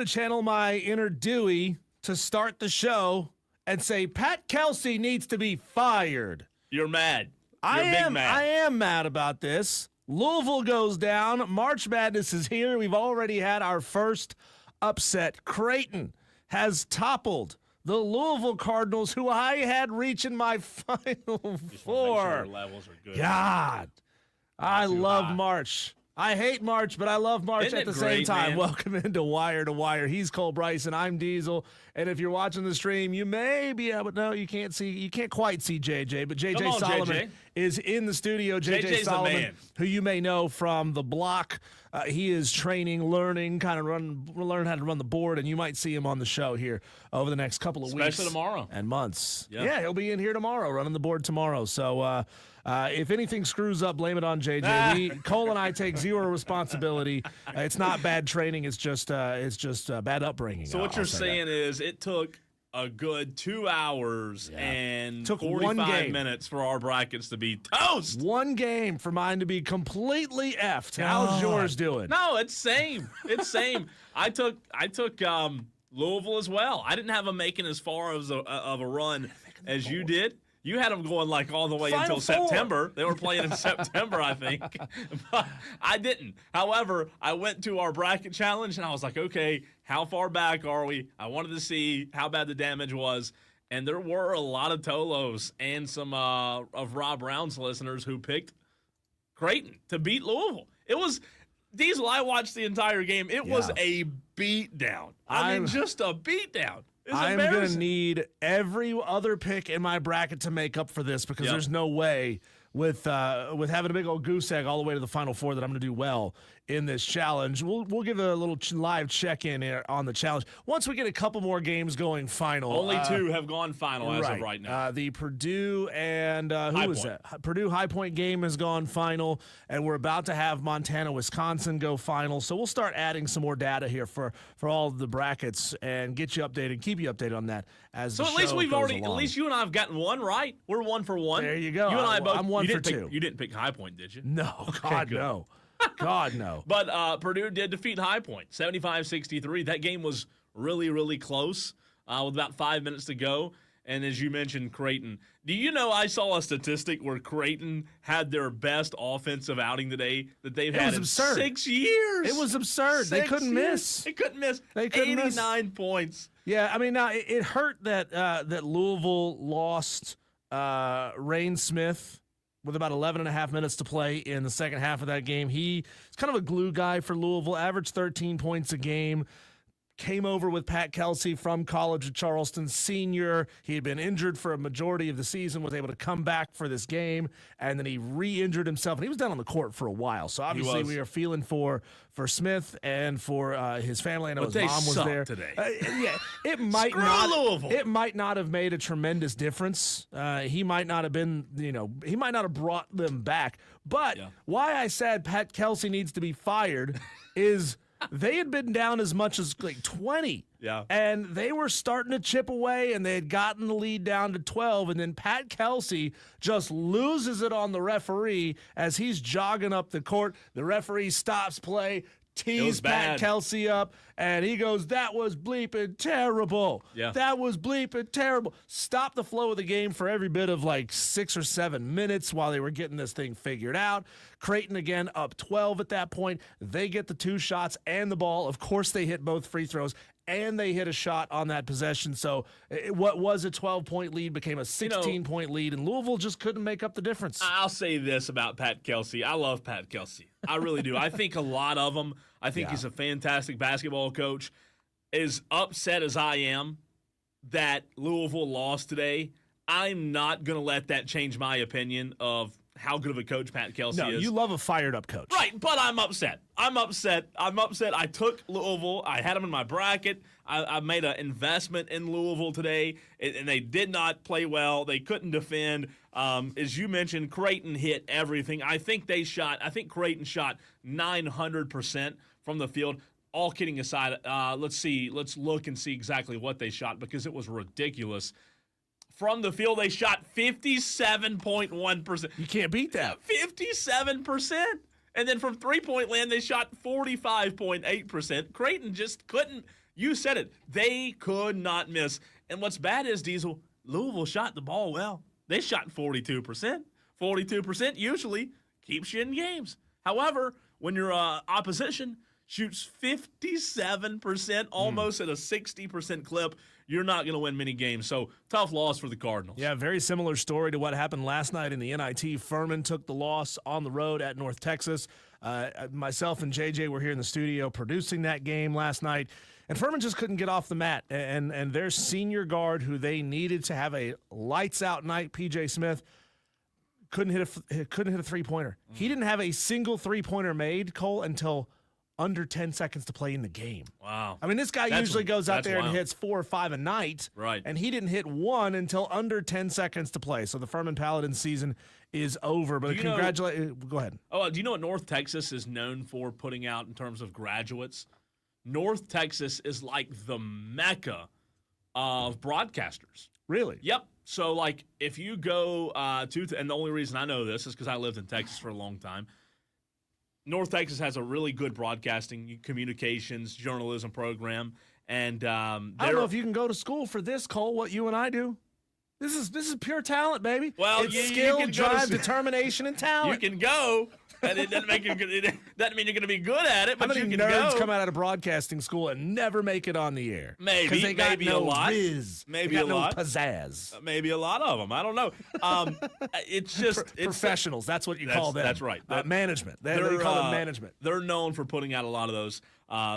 going to channel my inner Dewey to start the show and say Pat Kelsey needs to be fired. You're mad. You're I mad. am mad about this. Louisville goes down. March Madness is here. We've already had our first upset. Creighton has toppled the Louisville Cardinals, who I had reaching my Final Four. Levels are good. God, I love high. March. I hate March, but I love March Isn't at the it same great, time. man? Welcome into Wire to Wire. He's Cole Bryson. I'm Diesel. And if you're watching the stream, you may be able to, no, you can't quite see JJ, but Come JJ on, Solomon JJ. is in the studio. JJ JJ's the Solomon, man. who you may know from The Block. He is training, learning, learn how to run the board, and you might see him on the show here over the next couple of weeks. Especially tomorrow. And months. Yeah. Yeah, he'll be in here tomorrow, running the board tomorrow. So if anything screws up, blame it on JJ. Cole and I take zero responsibility. It's not bad training. It's just bad upbringing. So what I'll you're say saying is it took a good 2 hours and Took one 45 game. minute for our brackets to be toast. one game for mine to be completely effed. How's yours doing? No, it's same. It's same. I took Louisville as well. I didn't have them making as far as of a run as you did. You had them going like all the way Final until Four. September. They were playing in September, I think. But I didn't. However, I went to our bracket challenge and I was like, okay, how far back are we? I wanted to see how bad the damage was. And there were a lot of Tolos and some of Rob Brown's listeners who picked Creighton to beat Louisville. It was Diesel. I watched the entire game. It was a beatdown. I mean, just a beatdown. It's I'm going to embarrassing. need every other pick in my bracket to make up for this because Yep. there's no way with having a big old goose egg all the way to the Final Four that I'm going to do well in this challenge. We'll give a little live check-in here on the challenge. Once we get a couple more games going final. Only two have gone final as of right now. The Purdue and who High was Point. that? Purdue High Point game has gone final, and we're about to have Montana Wisconsin go final. So we'll start adding some more data here for all of the brackets and get you updated, keep you updated on that as So the at least show we've goes already, along. at least you and I have gotten one right. We're 1 for 1. There you go. You and I both. I'm 1 you for didn't 2. You didn't pick High Point, did you? No, God good. no, God no. But Purdue did defeat High Point, 75-63. That game was really, really close with about 5 minutes to go. And as you mentioned, Creighton. Do you know I saw a statistic where Creighton had their best offensive outing today that they've had was in absurd. 6 years? It was absurd. They 6 couldn't years. miss. They couldn't miss. They couldn't miss. 89 points. Yeah, I mean, now it hurt that that Louisville lost Rain Smith with about 11 and a half minutes to play in the second half of that game. He's kind of a glue guy for Louisville, averaged 13 points a game. Came over with Pat Kelsey from College of Charleston, senior. He had been injured for a majority of the season, was able to come back for this game, and then he re-injured himself, and he was down on the court for a while. So obviously was. we are feeling for Smith and for his family. I know But his they mom was suck there today. Yeah, it might Screw not. Louisville. It might not have made a tremendous difference. He might not have been, he might not have brought them back. But why I said Pat Kelsey needs to be fired is they had been down as much as like 20. Yeah. And they were starting to chip away, and they had gotten the lead down to 12. And then Pat Kelsey just loses it on the referee as he's jogging up the court. The referee stops play, tees Pat bad. Kelsey up, and he goes, "That was bleeping terrible. Yeah. That was bleeping terrible." Stop the flow of the game for every bit of like 6 or 7 minutes while they were getting this thing figured out. Creighton again up 12 at that point. They get the 2 shots and the ball. Of course, they hit both free throws, and they hit a shot on that possession. So what was a 12-point lead became a 16-point lead, and Louisville just couldn't make up the difference. I'll say this about Pat Kelsey. I love Pat Kelsey. I really do. I think a lot of them, I think he's a fantastic basketball coach. As upset as I am that Louisville lost today, I'm not going to let that change my opinion of how good of a coach Pat Kelsey No, is. you love a fired-up coach. Right, but I'm upset. I'm upset. I took Louisville. I had them in my bracket. I made an investment in Louisville today, and they did not play well. They couldn't defend. As you mentioned, Creighton hit everything. I think Creighton shot 900% from the field. All kidding aside, let's look and see exactly what they shot because it was ridiculous. From the field, they shot 57.1%. You can't beat that. 57%. And then from three-point land, they shot 45.8%. Creighton just couldn't You said it. They could not miss. And what's bad is, Diesel, Louisville shot the ball well. They shot 42%. 42% usually keeps you in games. However, when your opposition shoots 57%, almost at a 60% clip, you're not going to win many games. So, tough loss for the Cardinals. Yeah, very similar story to what happened last night in the NIT. Furman took the loss on the road at North Texas. Myself and JJ were here in the studio producing that game last night, and Furman just couldn't get off the mat. And their senior guard, who they needed to have a lights-out night, PJ Smith, couldn't hit a three-pointer. He didn't have a single three-pointer made, Cole, until under 10 seconds to play in the game. Wow. I mean, this guy usually goes out there and wild. hits 4 or 5 a night. Right. And he didn't hit one until under 10 seconds to play. So the Furman Paladins season is over. But congratulations. Go ahead. Oh, do you know what North Texas is known for putting out in terms of graduates? North Texas is like the mecca of broadcasters. Really? Yep. So, like, if you go and the only reason I know this is because I lived in Texas for a long time. North Texas has a really good broadcasting, communications, journalism program, and I don't know if you can go to school for this, Cole. What you and I do. This is pure talent, baby. Well, it's you skill, can drive, determination, and talent. you can go, and it doesn't make it doesn't mean you're going to be good at it. How But many you can nerds go. come out of broadcasting school and never make it on the air? Maybe, they got maybe no a lot. Whiz. Maybe they got a lot. no pizzazz. Maybe a lot of them. I don't know. It's just it's Professionals. That's what you call them. That's right. Management. They call them management. They're known for putting out a lot of those.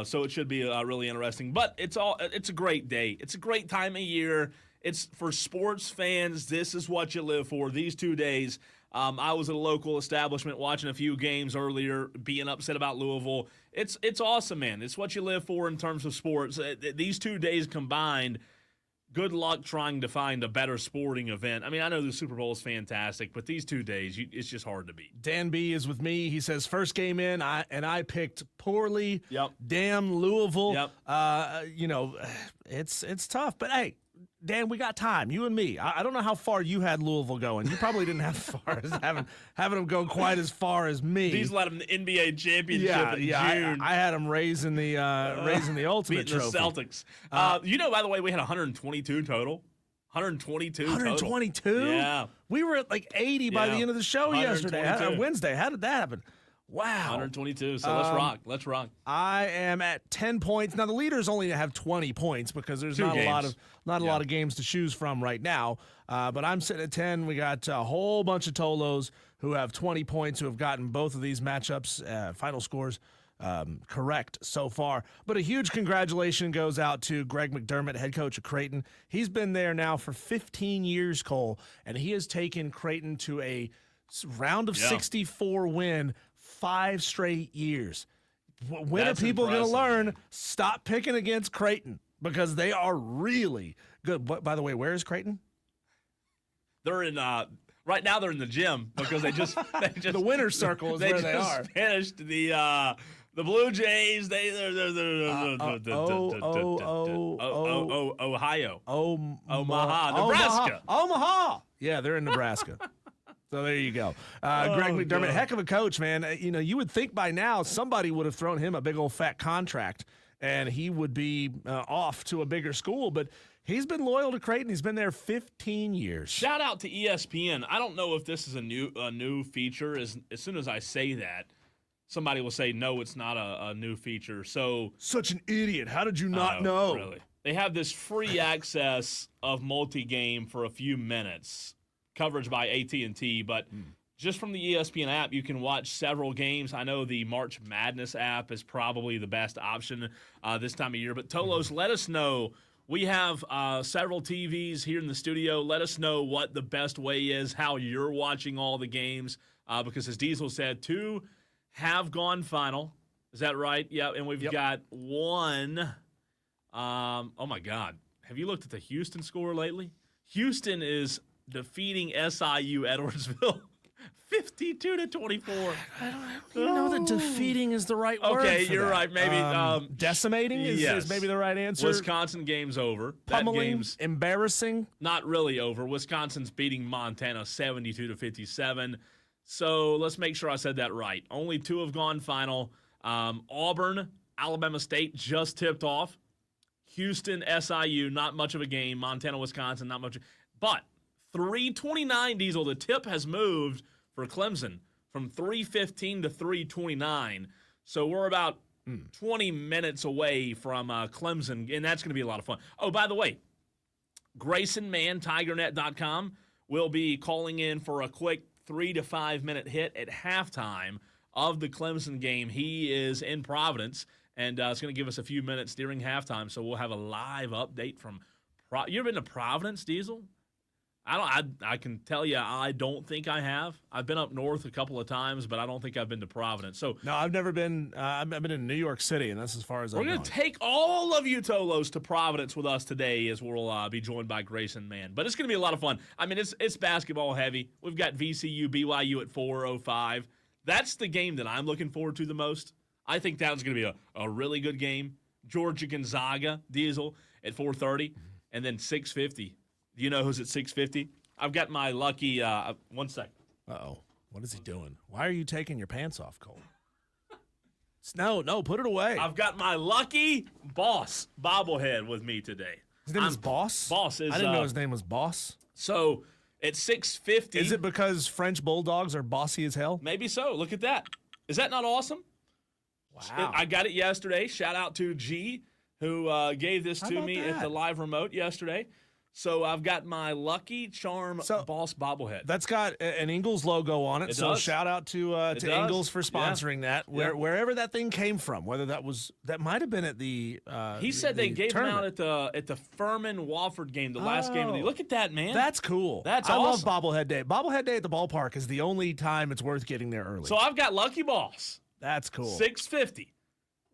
So it should be really interesting. But it's a great day. It's a great time of year. It's for sports fans. This is what you live for. These 2 days. I was at a local establishment watching a few games earlier, being upset about Louisville. It's awesome, man. It's what you live for in terms of sports. These 2 days combined, good luck trying to find a better sporting event. I mean, I know the Super Bowl is fantastic, but these 2 days, it's just hard to beat. Dan B is with me. He says first game in, I picked poorly. Yep. Damn Louisville. Yep. It's tough, but hey. Dan, we got time. You and me. I don't know how far you had Louisville going. You probably didn't have as far as having them go quite as far as me. These led them to the NBA championship in June. I had them raising the ultimate beating trophy. the Celtics. By the way, we had 122 total. 122 total. 122? Yeah. We were at like 80 by the end of the show yesterday. 122. Wednesday. How did that happen? Wow. 122. So let's rock. Let's rock. I am at 10 points. Now the leaders only have 20 points because there's not a lot of games to choose from right now. But I'm sitting at 10. We got a whole bunch of Tolos who have 20 points who have gotten both of these matchups final scores correct so far. But a huge congratulations goes out to Greg McDermott, head coach of Creighton. He's been there now for 15 years, Cole, and he has taken Creighton to a round of 64 win 5 straight years. When are people going to learn? Stop picking against Creighton because they are really good. By the way, where is Creighton? They're in right now. They're in the gym because they just the winner's circle is where they are. Finished the Blue Jays. Ohio. Nebraska. Omaha. Yeah, they're in Nebraska. So there you go. Greg McDermott, heck of a coach, man. You would think by now somebody would have thrown him a big old fat contract and he would be off to a bigger school, but he's been loyal to Creighton. He's been there 15 years. Shout out to ESPN. I don't know if this is a new feature. As soon as I say that, somebody will say, no, it's not a new feature. So such an idiot. How did you not know? Really? They have this free access of multi-game for a few minutes. Coverage by AT&T, but just from the ESPN app, you can watch several games. I know the March Madness app is probably the best option this time of year. But Tolos, let us know. We have several TVs here in the studio. Let us know what the best way is, how you're watching all the games, because as Diesel said, 2 have gone final. Is that right? Yeah, and we've got 1. Oh, my God. Have you looked at the Houston score lately? Houston is defeating SIU Edwardsville 52-24. I don't know that defeating is the right word. Okay, for you're that. right. Maybe decimating is maybe the right answer. Wisconsin game's over. Pummeling, that game's embarrassing. not really over. Wisconsin's beating Montana 72-57. So let's make sure I said that right. Only 2 have gone final. Auburn, Alabama State just tipped off. Houston, SIU, not much of a game. Montana, Wisconsin, not much. But 329, Diesel, the tip has moved for Clemson from 315 to 329. So we're about 20 minutes away from Clemson, and that's going to be a lot of fun. Oh, by the way, Grayson Mann, TigerNet.com, will be calling in for a quick 3 to 5 minute hit at halftime of the Clemson game. He is in Providence, and it's going to give us a few minutes during halftime, so we'll have a live update from you ever been to Providence, Diesel? I can tell you I don't think I have. I've been up north a couple of times, but I don't think I've been to Providence. So No, I've never been. I've been in New York City, and that's as far as we're I've going gone. to take all of you Tolos to Providence with us today as we'll be joined by Grayson Mann. But it's going to be a lot of fun. I mean, it's basketball heavy. We've got VCU, BYU at 4:05. That's the game that I'm looking forward to the most. I think that's going to be a really good game. Georgia Gonzaga, Diesel at 4:30, and then 6:50. Do you know who's at 6:50? I've got my lucky. 1 second. Uh-oh. What is he doing? Why are you taking your pants off, Cole? No, put it away. I've got my lucky boss bobblehead with me today. His name is Boss? Boss is. I didn't know his name was Boss. So at 6:50. Is it because French bulldogs are bossy as hell? Maybe so. Look at that. Is that not awesome? Wow. I got it yesterday. Shout out to G, who gave this How to about me at that? the live remote yesterday. So I've got my Lucky Charm Boss bobblehead. That's got an Ingles logo on it. It so does. shout out to does. Ingles for sponsoring that. Yeah. Wherever that thing came from, whether that might have been at the. He said they gave him out tournament. at the Furman Wofford game, the last game of the. Oh. Look at that, man. That's cool. That's I awesome. love Bobblehead Day. Bobblehead Day at the ballpark is the only time it's worth getting there early. So I've got Lucky Boss. That's cool. 650.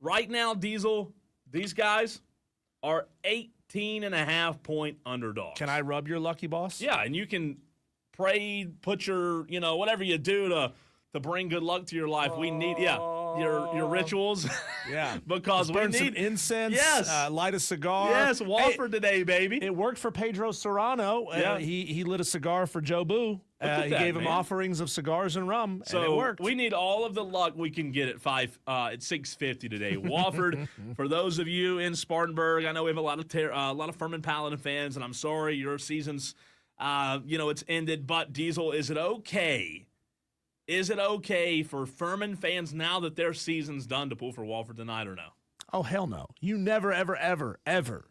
Right now, Diesel, these guys are 18.5 point underdogs. Can I rub your lucky boss? Yeah, and you can pray, put your, whatever you do to bring good luck to your life. We need, your rituals. Yeah. Because we Burn some need incense. Yes. Light a cigar. Yes, Wofford Hey, today, baby. it worked for Pedro Serrano. Yeah. He lit a cigar for Joe Boo. at He that, gave him man. offerings of cigars and rum, So and it worked. we need all of the luck we can get at at 6:50 today. Wofford, for those of you in Spartanburg, I know we have a lot of Furman Paladin fans, and I'm sorry your season's, it's ended. But Diesel, is it okay? Is it okay for Furman fans now that their season's done to pull for Wofford tonight or no? Oh, hell no. You never, ever, ever, ever,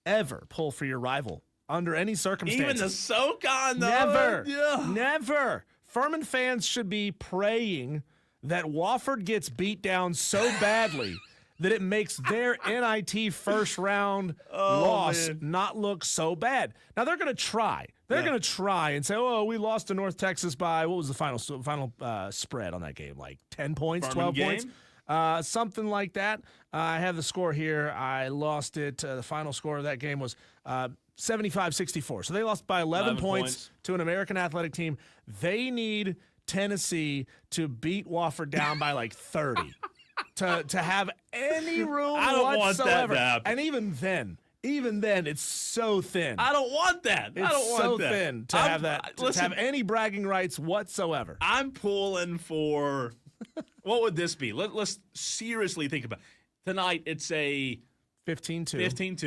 ever pull for your rival under any circumstances. Even the SoCon, though. Never. Yeah. Never. Furman fans should be praying that Wofford gets beat down so badly that it makes their NIT first round loss man. not look so bad. Now, they're going to try. They're going to try and say, oh, we lost to North Texas by, what was the final spread on that game? Like 10 points, Furman 12 game? points? Something like that. I have the score here. I lost it. The final score of that game was 75-64. So they lost by 11 points to an American Athletic team. They need Tennessee to beat Wofford down by like 30 to have any room I don't want that whatsoever. to happen. And even then, it's so thin. I don't want that. It's I don't want so that. thin to I'm- have that, to listen, have any bragging rights whatsoever. I'm pulling for what would this be? Let's seriously think about it. Tonight it's a 15-2. 15-2.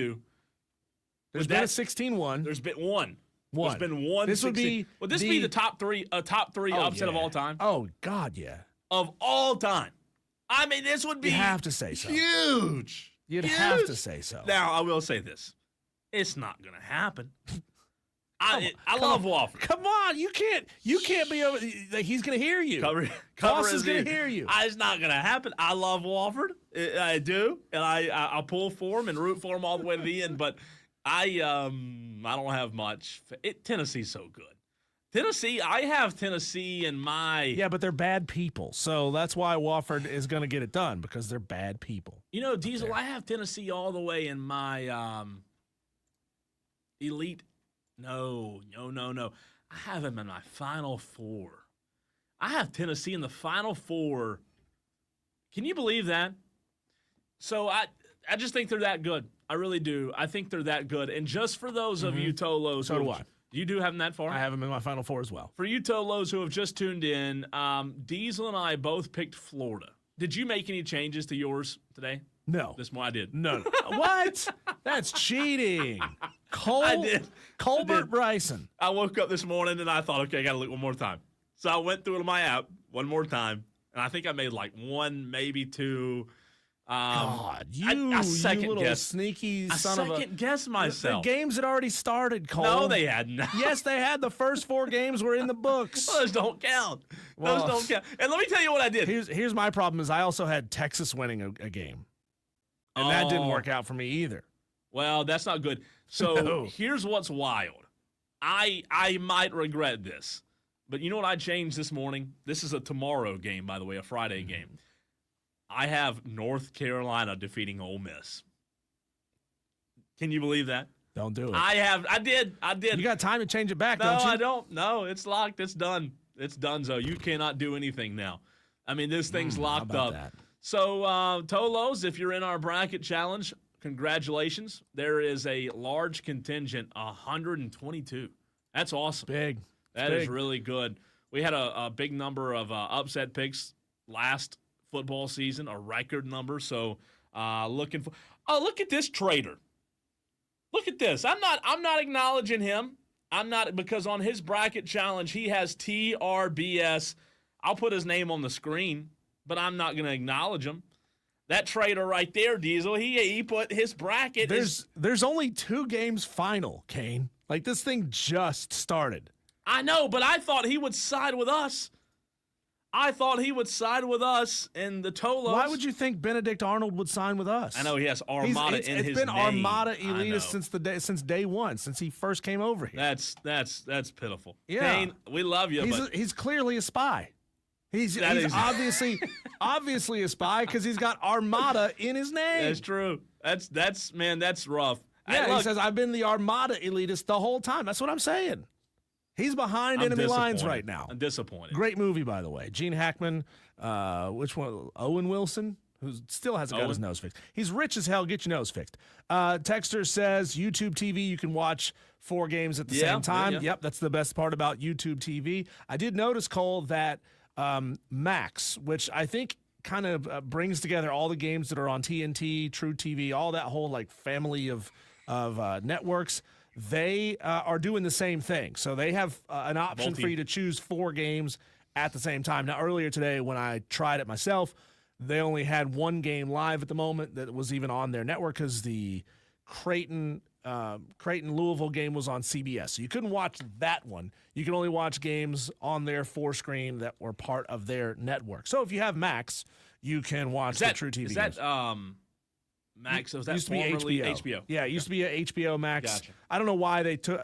There's Would been a that- 16-1. There's been one. One. There's been one. This would 16. be Would this the- be the top three upset of yeah. all time? Oh, God, yeah. Of all time. I mean, this would be You have to say so. huge. You'd Huge. have to say so. Now, I will say this. It's not going to happen. I Come love on. Wofford. Come on, you can't be over. Like, he's gonna hear you. Cover Boss is his gonna ear. hear you. It's not going to happen. I love Wofford. I do, and I'll pull for him and root for him all the way to the end. But I don't have much. Tennessee's so good. Tennessee, I have Tennessee in my. Yeah, but they're bad people, so that's why Wofford is gonna get it done because they're bad people. Diesel, I have Tennessee all the way in my elite. No. I have them in my Final Four. I have Tennessee in the Final Four. Can you believe that? So I just think they're that good. I really do. I think they're that good. And just for those of you Tolos, So do I. You do have them that far? I have them in my Final Four as well. For you Tolos who have just tuned in, Diesel and I both picked Florida. Did you make any changes to yours today? No. This morning I did. No. What? That's cheating. I did. Colbert Bryson. I woke up this morning and I thought, okay, I got to look one more time. So I went through my app one more time, and I think I made like one, maybe two. God, I second little guess. sneaky I son of a. second guess myself. The games had already started, Cole. No, they hadn't. Yes, they had. The first 4 games were in the books. Those don't count. Well, Those don't count. And let me tell you what I did. Here's my problem is I also had Texas winning a game. And that didn't work out for me either. Well, that's not good. So No. here's what's wild. I might regret this, but you know what I changed this morning? This is a tomorrow game, by the way, a Friday game. I have North Carolina defeating Ole Miss. Can you believe that? Don't do it. I did. You got time to change it back, No, don't you? I don't. No, it's locked. It's done. It's done, so you cannot do anything now. I mean, this thing's How locked about up. that? So, Tolos, if you're in our bracket challenge, congratulations. There is a large contingent, 122. That's awesome. Big. That is big. really good. We had a big number of upset picks last football season, a record number. So, looking for. Oh, look at this traitor. Look at this. I'm not acknowledging him. I'm not, because on his bracket challenge he has TRBS. I'll put his name on the screen, but I'm not going to acknowledge him. That traitor right there, Diesel. He put his bracket. There's only 2 games final, Kane. Like, this thing just started. I know, but I thought he would side with us. I thought he would side with us in the Tolos. Why would you think Benedict Arnold would sign with us? I know he has Armada in his name. It's been Armada I know. Elitist since day one, since he first came over here. That's pitiful. Yeah. Kane, we love you, but He's clearly a spy. He's is- obviously a spy because he's got Armada in his name. that's true. That's rough. Yeah, Hey, look, he says, I've been the Armada elitist the whole time. That's what I'm saying. He's behind enemy lines disappointed. right now. I'm disappointed. Great movie, by the way. Gene Hackman, which one? Owen Wilson, who still hasn't got his nose fixed. He's rich as hell. Get your nose fixed. Texter says, YouTube TV, you can watch 4 games at the same time. Yeah. Yep, that's the best part about YouTube TV. I did notice, Cole, that Max, which I think kind of brings together all the games that are on TNT, True TV, all that whole like family of networks. They are doing the same thing. So they have an option for you to choose 4 games at the same time. Now, earlier today when I tried it myself, they only had 1 game live at the moment that was even on their network because the Creighton Louisville game was on CBS. So you couldn't watch that one. You can only watch games on their 4-screen that were part of their network. So if you have Max, you can watch the True TV Is games. that Max? Was that Used to be formerly HBO. Yeah, it used to be a HBO Max. Gotcha. I don't know why they took.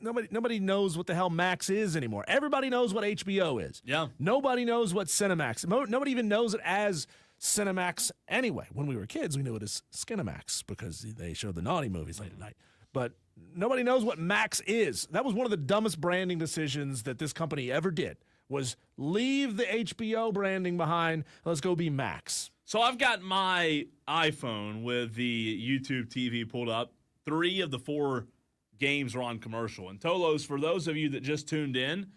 Nobody knows what the hell Max is anymore. Everybody knows what HBO is. Yeah. Nobody knows what Cinemax. Nobody even knows it as Cinemax anyway. When we were kids, we knew it as Skinemax because they showed the naughty movies late at night. But nobody knows what Max is. That was one of the dumbest branding decisions that this company ever did. Was leave the HBO branding behind. Let's go be Max. So I've got my iPhone with the YouTube TV pulled up. 3 of the 4 games are on commercial. And Tolos, for those of you that just tuned in,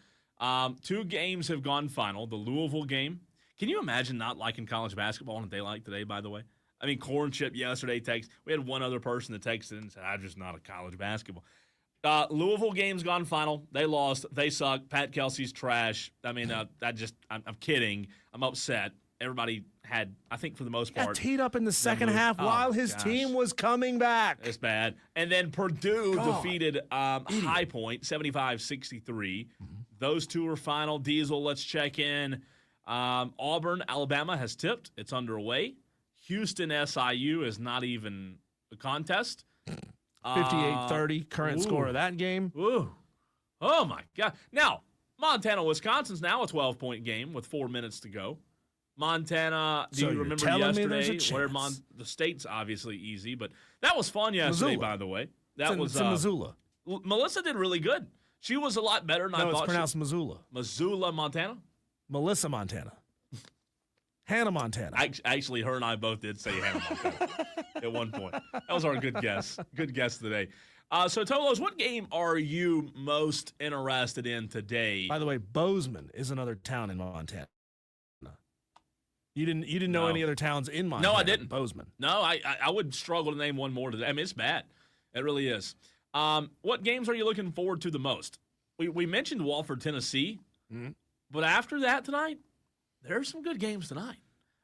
2 games have gone final. The Louisville game. Can you imagine not liking college basketball on a day like today, by the way? I mean, Corn Chip yesterday we had one other person that texted and said, I'm just not a college basketball. Louisville game's gone final. They lost. They suck. Pat Kelsey's trash. I mean, I'm kidding. I'm upset. Everybody had, I think for the most part. Got teed up in the second half while his team was coming back. It's bad. And then Purdue defeated High Point 75-63. Those 2 are final. Diesel, let's check in. Auburn, Alabama has tipped. It's underway. Houston, SIU is not even a contest. 58-30, current score of that game. Ooh. Oh, my God. Now, Montana, Wisconsin's now a 12-point game with 4 minutes to go. Montana, do you remember yesterday where the state's obviously easy, but that was fun yesterday, Missoula. By the way. It's in Missoula. Melissa did really good. She was a lot better than I thought. No, it's pronounced Missoula. Missoula, Montana? Melissa, Montana. Hannah, Montana. Actually, her and I both did say Hannah, Montana at one point. That was our good guess. Good guess today. So, Tolos, what game are you most interested in today? By the way, Bozeman is another town in Montana. You didn't know No. any other towns in Montana? No, I didn't. Bozeman. No, I would struggle to name one more today. I mean, it's bad. It really is. What games are you looking forward to the most? We mentioned Walford, Tennessee, but after that tonight, there's some good games tonight.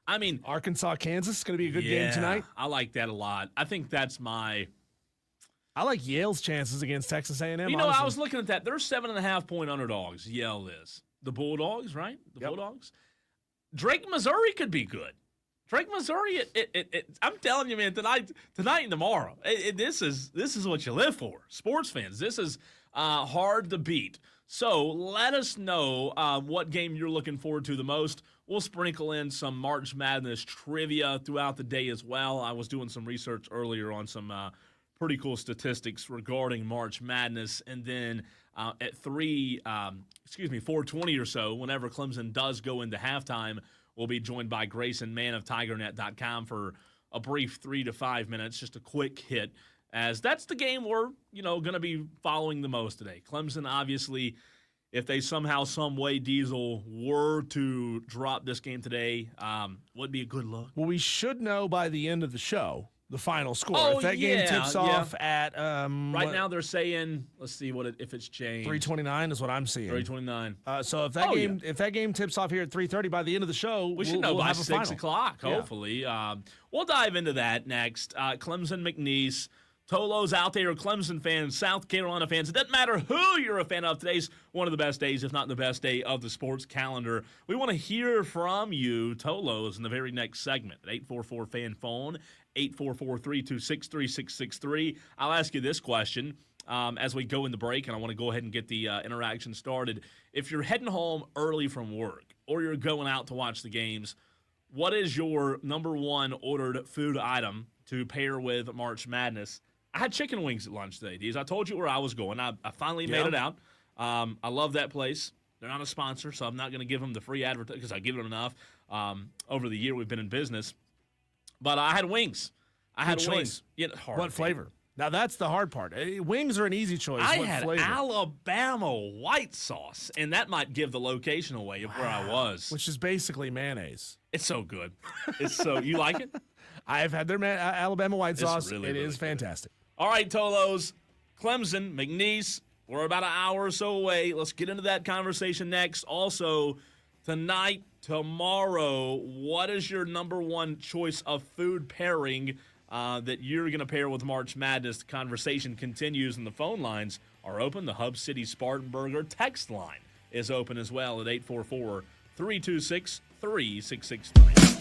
I mean, Arkansas, Kansas is going to be a good game tonight. I like that a lot. I think that's my. I like Yale's chances against Texas A&M. You know, honestly. I was looking at that. They're 7.5-point underdogs. Yale is the Bulldogs, right? The Yep. Bulldogs. Drake, Missouri could be good. Drake, Missouri. I'm telling you, man. Tonight and tomorrow. This is what you live for, sports fans. This is hard to beat. So let us know what game you're looking forward to the most. We'll sprinkle in some March Madness trivia throughout the day as well. I was doing some research earlier on some pretty cool statistics regarding March Madness, and then at 4:20 or so, whenever Clemson does go into halftime, we'll be joined by Grayson Mann of TigerNet.com for a brief 3 to 5 minutes, just a quick hit, as that's the game we're going to be following the most today. Clemson, obviously, if they somehow, some way, Diesel were to drop this game today, would be a good look. Well, we should know by the end of the show the final score. Oh, if that game tips off at Right now they're saying, let's see if it's changed. 3:29 is what I'm seeing. 3:29. So if that game tips off here at 3:30 by the end of the show, We should know we'll by have a 6 final. o'clock, Yeah. hopefully. We'll dive into that next. Clemson, McNeese, Tolo's out there, Clemson fans, South Carolina fans. It doesn't matter who you're a fan of. Today's one of the best days, if not the best day of the sports calendar. We want to hear from you, Tolos, in the very next segment at 844-FAN phone, 844-326-3663. I'll ask you this question as we go in the break, and I want to go ahead and get the interaction started. If you're heading home early from work or you're going out to watch the games, what is your number one ordered food item to pair with March Madness? I had chicken wings at lunch today, Deez. I told you where I was going. I finally made it out. I love that place. They're not a sponsor, so I'm not going to give them the free advertising because I give them enough over the year we've been in business. But I had wings. I had Good wings. choice. Hard What to flavor? Now that's the hard part. Wings are an easy choice. I What had flavor? Alabama white sauce, and that might give the location away of where I was. Which is basically mayonnaise. It's so good. It's so you like it? I've had their Alabama white sauce. really, It really is fantastic. All right, Tolos, Clemson, McNeese, we're about an hour or so away. Let's get into that conversation next. Also, tonight, tomorrow, what is your number one choice of food pairing that you're going to pair with March Madness? The conversation continues, and the phone lines are open. The Hub City Spartanburger text line is open as well at 844-326-3663.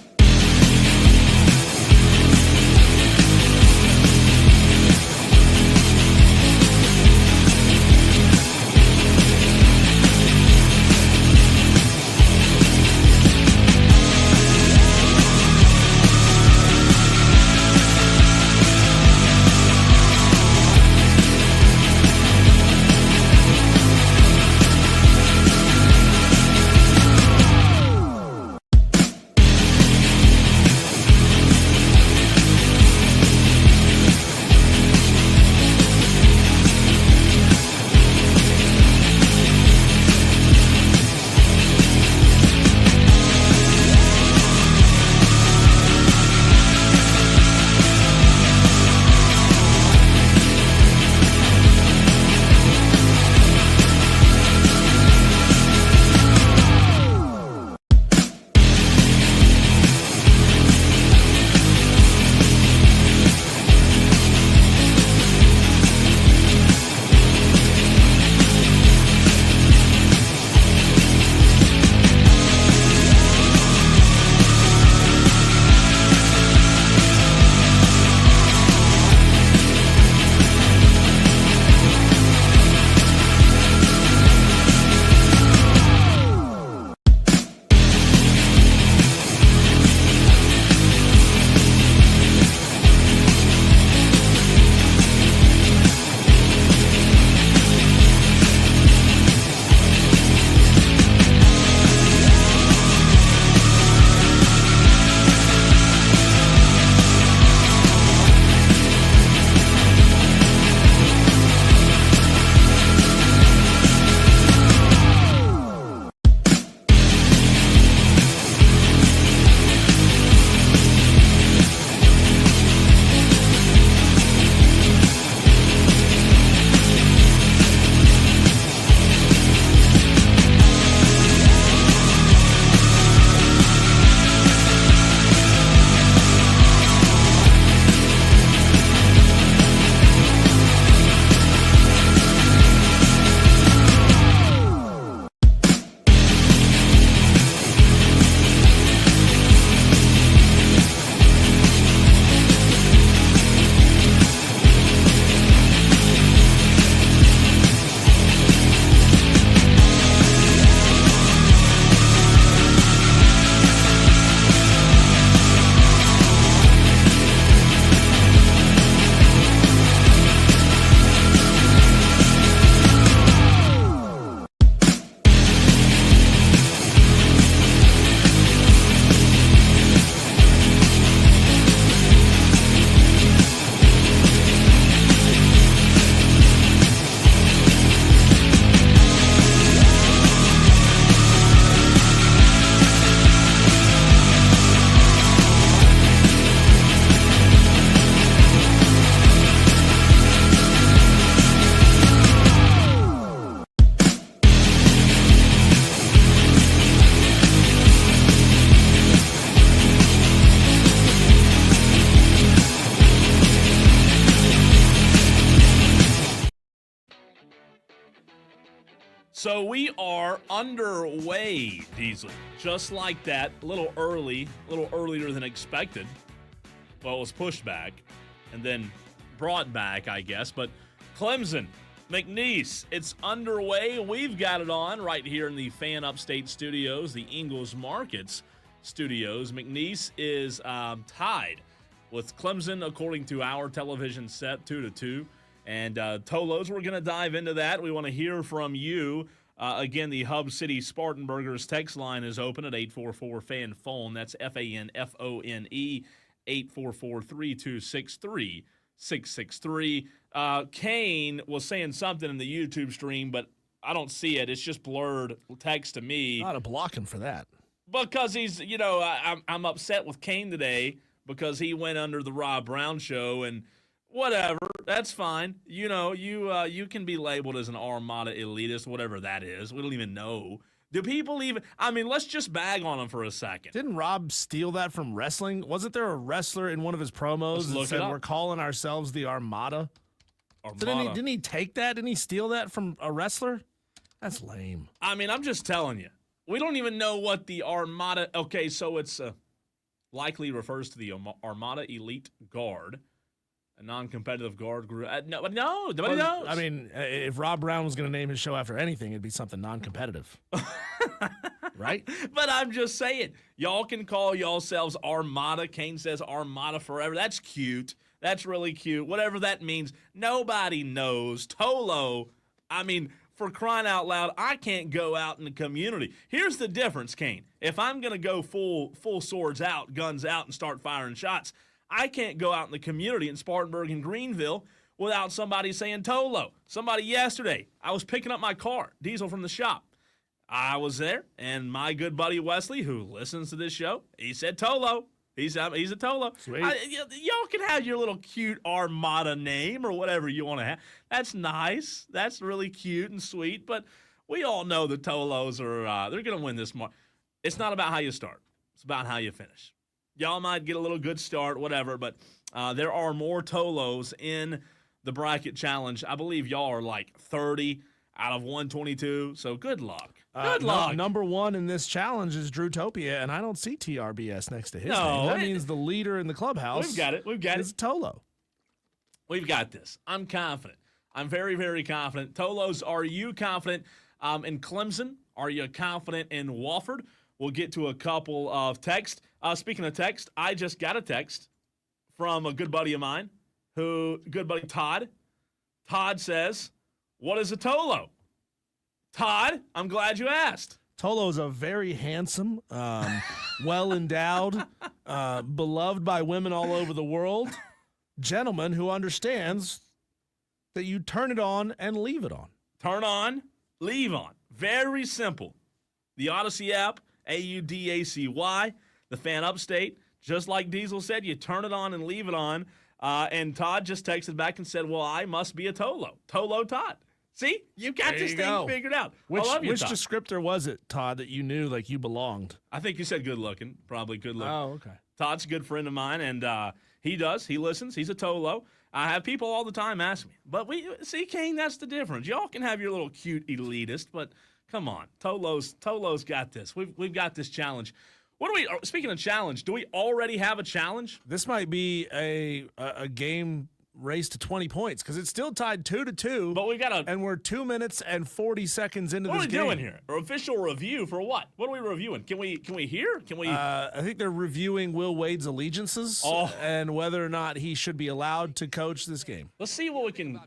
So we are underway, Diesel. Just like that, a little earlier than expected. Well, it was pushed back and then brought back, I guess. But Clemson, McNeese, it's underway. We've got it on right here in the Fan Upstate Studios, the Ingles Markets Studios. McNeese is tied with Clemson, according to our television set, 2-2. And Tolos, we're going to dive into that. We want to hear from you. Again, the Hub City Spartanburgers text line is open at 844-FAN-PHONE. That's FANFONE, 844-326-3663. Kane was saying something in the YouTube stream, but I don't see it. It's just blurred text to me. Not a blocking for that. Because he's, I'm upset with Kane today because he went under the Rob Brown show and whatever. That's fine. You can be labeled as an Armada elitist, whatever that is. We don't even know. Do people even? I mean, let's just bag on him for a second. Didn't Rob steal that from wrestling? Wasn't there a wrestler in one of his promos that said we're calling ourselves the Armada? Didn't he take that? Didn't he steal that from a wrestler? That's lame. I mean, I'm just telling you. We don't even know what the Armada. Okay, so it's likely refers to the Armada Elite Guard. A non-competitive guard group. Nobody knows. I mean, if Rob Brown was going to name his show after anything, it'd be something non-competitive. Right? But I'm just saying, y'all can call yourselves Armada. Kane says Armada forever. That's cute. That's really cute. Whatever that means. Nobody knows. Tolo, I mean, for crying out loud, I can't go out in the community. Here's the difference, Kane. If I'm going to go full swords out, guns out, and start firing shots, I can't go out in the community in Spartanburg and Greenville without somebody saying Tolo. Somebody yesterday, I was picking up my car, Diesel from the shop. I was there, and my good buddy Wesley, who listens to this show, he said Tolo. He's a Tolo. Y'all can have your little cute Armada name or whatever you want to have. That's nice. That's really cute and sweet. But we all know the Tolos are they're going to win this. It's not about how you start. It's about how you finish. Y'all might get a little good start, whatever, but there are more Tolos in the bracket challenge. I believe y'all are like 30 out of 122, so good luck. Good luck. Number one in this challenge is Drewtopia, and I don't see TRBS next to his name. That means the leader in the clubhouse We've got it. is Tolo. We've got this. I'm confident. I'm very, very confident. Tolos, are you confident in Clemson? Are you confident in Wofford? We'll get to a couple of texts. Speaking of text, I just got a text from a good buddy of mine, good buddy Todd. Todd says, "What is a Tolo?" Todd, I'm glad you asked. Tolo is a very handsome, well-endowed, beloved by women all over the world gentleman who understands that you turn it on and leave it on. Turn on, leave on. Very simple. The Odyssey app, AUDACY, the Fan Upstate, just like Diesel said, you turn it on and leave it on. And Todd just texted back and said, well, I must be a Tolo. Tolo Todd. See? You got this thing figured out. Which Todd. descriptor was it, Todd, that you knew like you belonged? I think you said good looking. Probably good looking. Oh, okay. Todd's a good friend of mine, and he listens. He's a Tolo. I have people all the time ask me. But see, Kane, that's the difference. Y'all can have your little cute elitist, but come on. Tolo's got this. We've got this challenge. Speaking of challenge, do we already have a challenge? This might be a game race to 20 points because it's still tied 2-2. But we got and we're 2 minutes and 40 seconds into this game. What are we doing here? An official review for what? What are we reviewing? Can we hear? Can we? I think they're reviewing Will Wade's allegiances and whether or not he should be allowed to coach this game. Let's see what we can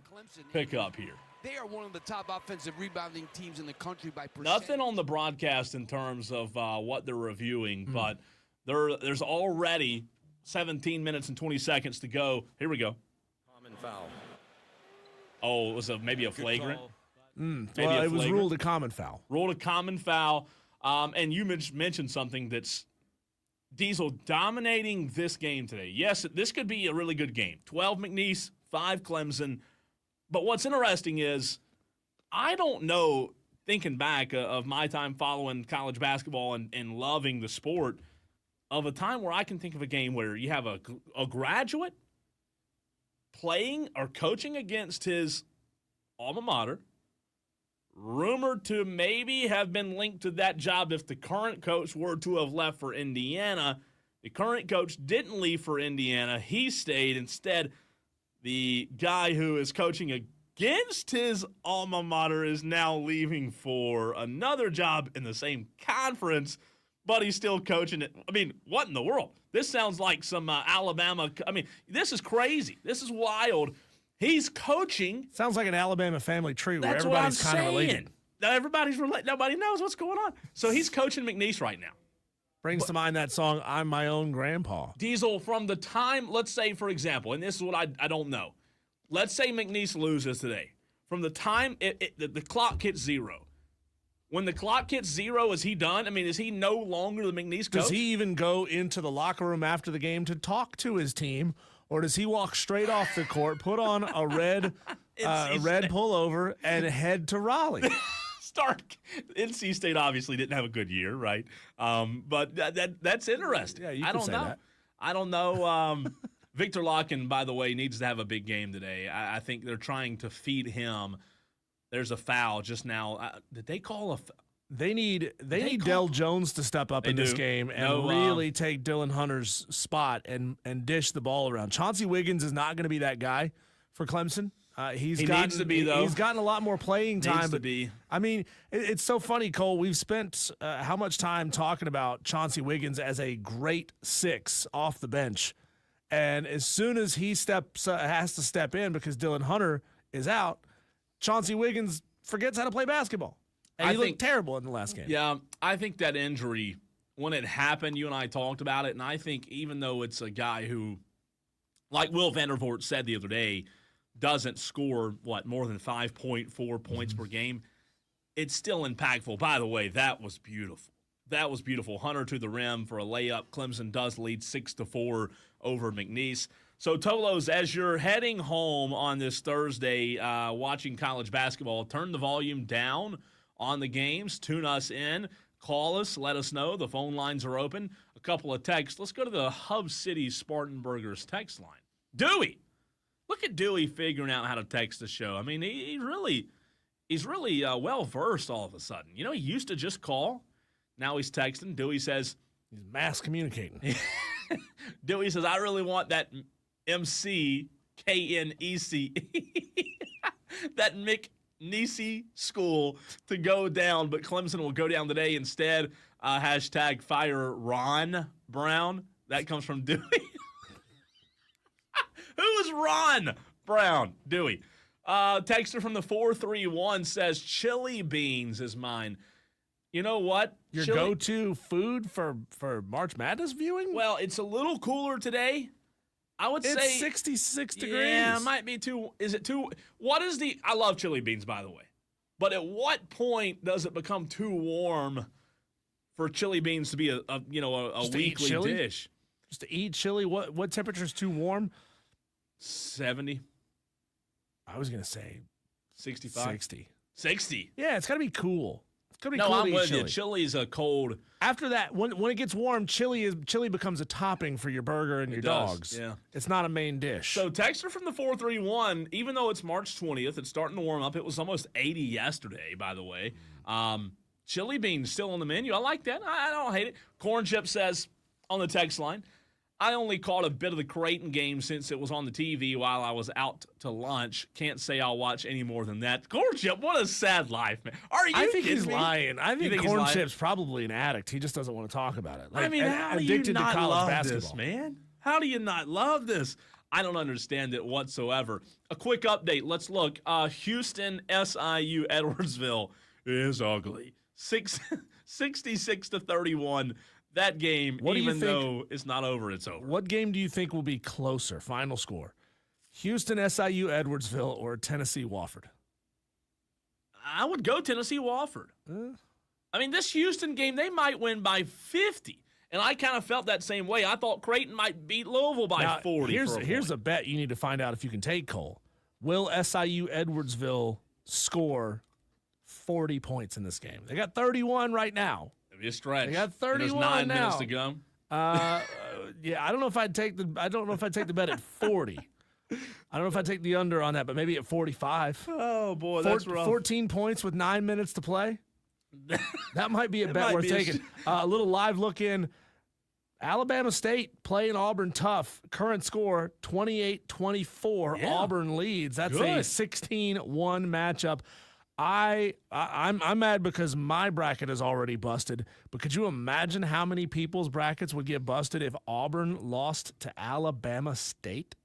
pick up here. They are one of the top offensive rebounding teams in the country by percent. Nothing on the broadcast in terms of what they're reviewing, but there's already 17 minutes and 20 seconds to go. Here we go. Common foul. Oh, it was maybe a flagrant? Well, it was ruled a common foul. Ruled a common foul. And you mentioned something that's Diesel dominating this game today. Yes, this could be a really good game. 12 McNeese, 5 Clemson. But what's interesting is I don't know, thinking back of my time following college basketball and loving the sport, of a time where I can think of a game where you have a graduate playing or coaching against his alma mater, rumored to maybe have been linked to that job if the current coach were to have left for Indiana. The current coach didn't leave for Indiana. He stayed. Instead, the guy who is coaching against his alma mater is now leaving for another job in the same conference, but he's still coaching it. I mean, what in the world? This sounds like some Alabama. I mean, this is crazy. This is wild. He's coaching. Sounds like an Alabama family tree where That's what I'm everybody's kind of saying. related. Now everybody's related. Nobody knows what's going on. So he's coaching McNeese right now. Brings to mind that song, I'm My Own Grandpa. Diesel, from the time, let's say, for example, and this is what I don't know. Let's say McNeese loses today. From the time the clock hits zero. When the clock hits zero, is he done? I mean, is he no longer the McNeese coach? Does he even go into the locker room after the game to talk to his team, or does he walk straight off the court, put on a red pullover, and head to Raleigh? NC State obviously didn't have a good year, right? But that's interesting. Yeah, you I can don't say know. that. I don't know. Victor Locken, by the way, needs to have a big game today. I think they're trying to feed him. There's a foul just now. Did they call a? They need Del Jones to step up in this game and really take Dylan Hunter's spot and dish the ball around. Chauncey Wiggins is not going to be that guy for Clemson. He needs to be, though. He's gotten a lot more playing time. Needs to be. I mean, it's so funny, Cole. We've spent how much time talking about Chauncey Wiggins as a great six off the bench, and as soon as he has to step in because Dylan Hunter is out, Chauncey Wiggins forgets how to play basketball, and he looked terrible in the last game. Yeah, I think that injury, when it happened, you and I talked about it, and I think even though it's a guy who, like Will Vandervoort said the other day, doesn't score, more than 5.4 points per game, it's still impactful. By the way, that was beautiful. That was beautiful. Hunter to the rim for a layup. Clemson does lead 6-4 over McNeese. So, Tolos, as you're heading home on this Thursday watching college basketball, turn the volume down on the games. Tune us in. Call us. Let us know. The phone lines are open. A couple of texts. Let's go to the Hub City Spartanburgers text line. Dewey. Look at Dewey figuring out how to text the show. I mean, he's really well-versed all of a sudden. You know, he used to just call. Now he's texting. Dewey says... He's mass communicating. Dewey says, I really want that McKnece, that McNeese school to go down, but Clemson will go down today instead. Hashtag fire Ron Brown. That comes from Dewey. Who is Ron Brown? Dewey. Texter from the 431 says, chili beans is mine. You know what? Your go-to food for March Madness viewing? Well, it's a little cooler today. I would say it's 66 degrees. Yeah, it might be too. Is it too? What is the? I love chili beans, by the way. But at what point does it become too warm for chili beans to be a weekly dish? Just to eat chili? What temperature is too warm? 70. I was gonna say 65. 60. Yeah, it's gotta be cool. It's gotta be no, cool I'm to eat with chili. you. Chili's a cold. After that, when it gets warm, chili becomes a topping for your burger and your dogs. Yeah, it's not a main dish. So texter from the 431, even though it's March 20th, it's starting to warm up. It was almost 80 yesterday, by the way. Chili beans still on the menu. I like that. I don't hate it. Corn Chip says on the text line, I only caught a bit of the Creighton game since it was on the TV while I was out to lunch. Can't say I'll watch any more than that. Corn Chip, what a sad life, man. Are you I think kidding he's me? lying. I think he's Corn lying? Chip's probably an addict. He just doesn't want to talk about it. I mean, how do you addicted not to college love basketball. this, man? How do you not love this? I don't understand it whatsoever. A quick update. Let's look. Houston, SIU, Edwardsville is ugly. 66-31. That game, even though it's not over, it's over. What game do you think will be closer? Final score: Houston, SIU, Edwardsville, or Tennessee, Wofford? I would go Tennessee, Wofford. I mean, this Houston game, they might win by 50. And I kind of felt that same way. I thought Creighton might beat Louisville by 40. Here's a bet you need to find out if you can take, Cole. Will SIU Edwardsville score 40 points in this game? They got 31 right now. It'd be a stretch. They got 31 There's 9 now. minutes to go. Yeah, I don't know if I'd take the bet at 40. I don't know if I take the under on that, but maybe at 45. Oh boy, that's rough. 14 points with 9 minutes to play. That might be a bet might worth be a taking. A little live look in. Alabama State playing Auburn tough. Current score 28-24. Yeah. Auburn leads. That's a Good. 16-1 matchup. I'm mad because my bracket is already busted. But could you imagine how many people's brackets would get busted if Auburn lost to Alabama State?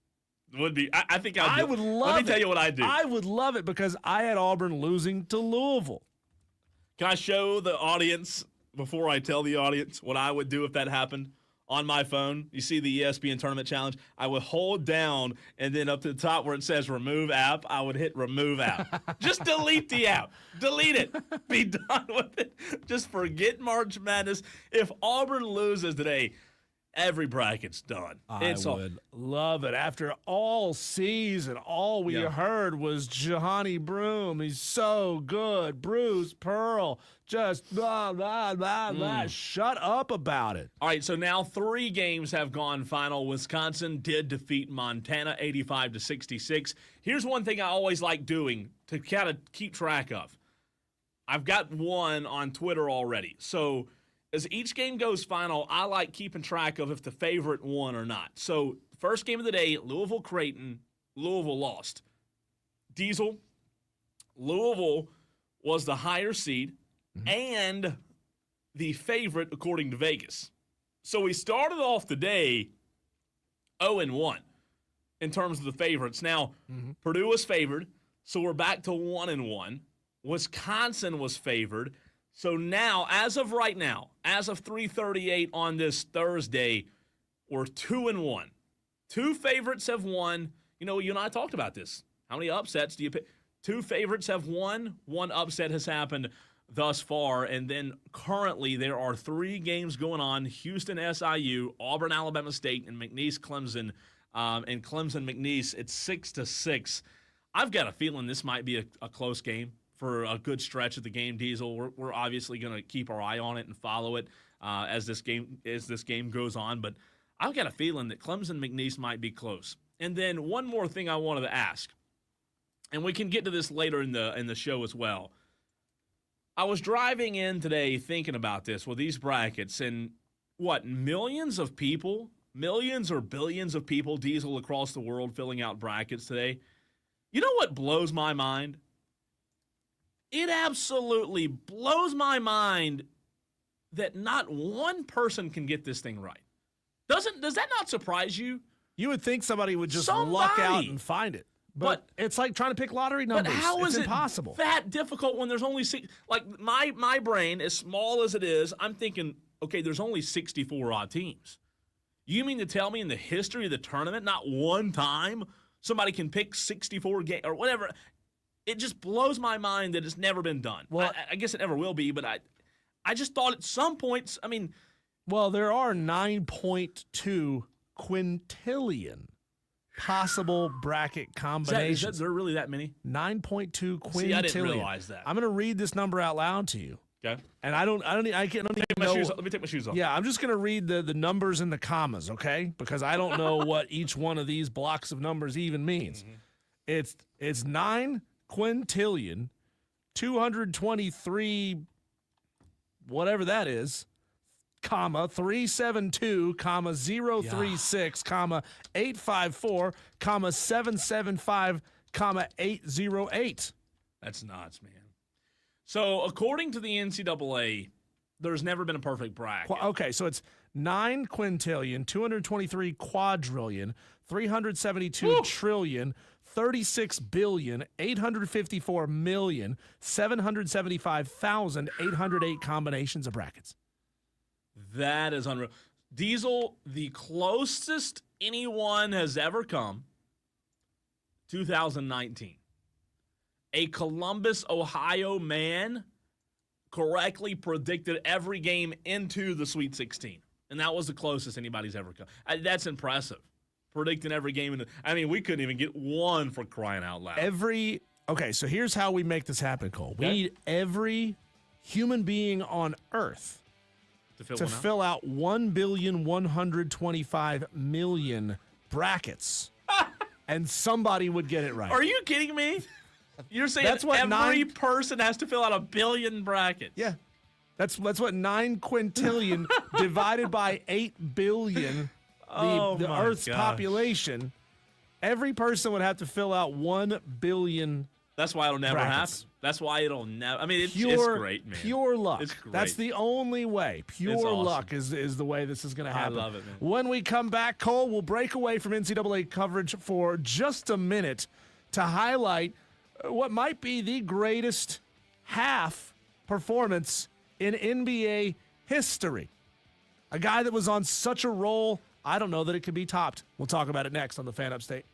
Would be. I think I would love it. Let me tell you what I do. I would love it because I had Auburn losing to Louisville. Can I show the audience before I tell the audience what I would do if that happened? On my phone, you see the ESPN Tournament Challenge. I would hold down and then up to the top where it says remove app, I would hit remove app. Just delete the app. Delete it. Be done with it. Just forget March Madness. If Auburn loses today, every bracket's done. I would love it. After all season, all we heard was Johanny Broome. He's so good. Bruce Pearl, just blah, blah, blah, blah. Shut up about it. All right, so now 3 games have gone final. Wisconsin did defeat Montana 85-66. Here's one thing I always like doing to kind of keep track of. I've got one on Twitter already. So as each game goes final, I like keeping track of if the favorite won or not. So first game of the day, Louisville-Creighton. Louisville lost. Diesel, Louisville was the higher seed and the favorite according to Vegas. So we started off the day 0-1 in terms of the favorites. Now, Purdue was favored, so we're back to 1-1. Wisconsin was favored. So now, as of right now, as of 3:38 on this Thursday, we're 2-1. 2 favorites have won. You know, you and I talked about this. How many upsets do you pick? 2 favorites have won. 1 upset has happened thus far. And then currently there are 3 games going on. Houston, SIU, Auburn, Alabama State, and McNeese, Clemson. And Clemson, McNeese, it's 6-6. I've got a feeling this might be a close game for a good stretch of the game, Diesel. We're obviously going to keep our eye on it and follow it as this game goes on. But I've got a feeling that Clemson McNeese might be close. And then one more thing I wanted to ask, and we can get to this later in the show as well. I was driving in today thinking about this with these brackets, and what, millions or billions of people, Diesel, across the world filling out brackets today. You know what blows my mind? It absolutely blows my mind that not one person can get this thing right. Does that not surprise you? You would think somebody would just luck out and find it. But it's like trying to pick lottery numbers. But how is it's impossible. It that difficult when there's only like my brain, as small as it is, I'm thinking, okay, there's only 64 odd teams. You mean to tell me in the history of the tournament, not one time somebody can pick 64 games or whatever? It just blows my mind that it's never been done. Well, I guess it never will be, but I just thought at some points, I mean. Well, there are 9.2 quintillion possible bracket combinations. Is there really that many? 9.2 quintillion. See, I didn't realize that. I'm going to read this number out loud to you. Okay. And I don't even know. Let me take my shoes off. Yeah, I'm just going to read the numbers and the commas, okay? Because I don't know what each one of these blocks of numbers even means. It's 9 quintillion, 223, whatever that is, comma 372, comma 036, comma 854, comma 775, comma 808. That's nuts, man. So according to the NCAA, there's never been a perfect bracket. Okay, so it's 9 quintillion, 223 quadrillion, 372 trillion, 36 billion, 854 million, 775,808 combinations of brackets. That is unreal. Diesel, the closest anyone has ever come, 2019. A Columbus, Ohio man correctly predicted every game into the Sweet 16. And that was the closest anybody's ever come. That's impressive. Predicting every game. I mean, we couldn't even get one for crying out loud. Okay, so here's how we make this happen, Cole. We need every human being on Earth to fill out 1,125,000,000 brackets. and somebody would get it right. Are you kidding me? You're saying That's what every person has to fill out a billion brackets? Yeah. That's what 9 quintillion divided by 8 billion, the my Earth's gosh. population. Every person would have to fill out 1 billion. That's why it'll never Brackets. happen. That's why it'll never. I mean, it's Pure, great, man. pure luck. It's great. That's the only way. Pure awesome. luck is the way this is going to happen. love it, man. When we come back, Cole will break away from NCAA coverage for just a minute to highlight what might be the greatest half performance in NBA history. A guy that was on such a roll, I don't know that it could be topped. We'll talk about it next on the Fan Upstate.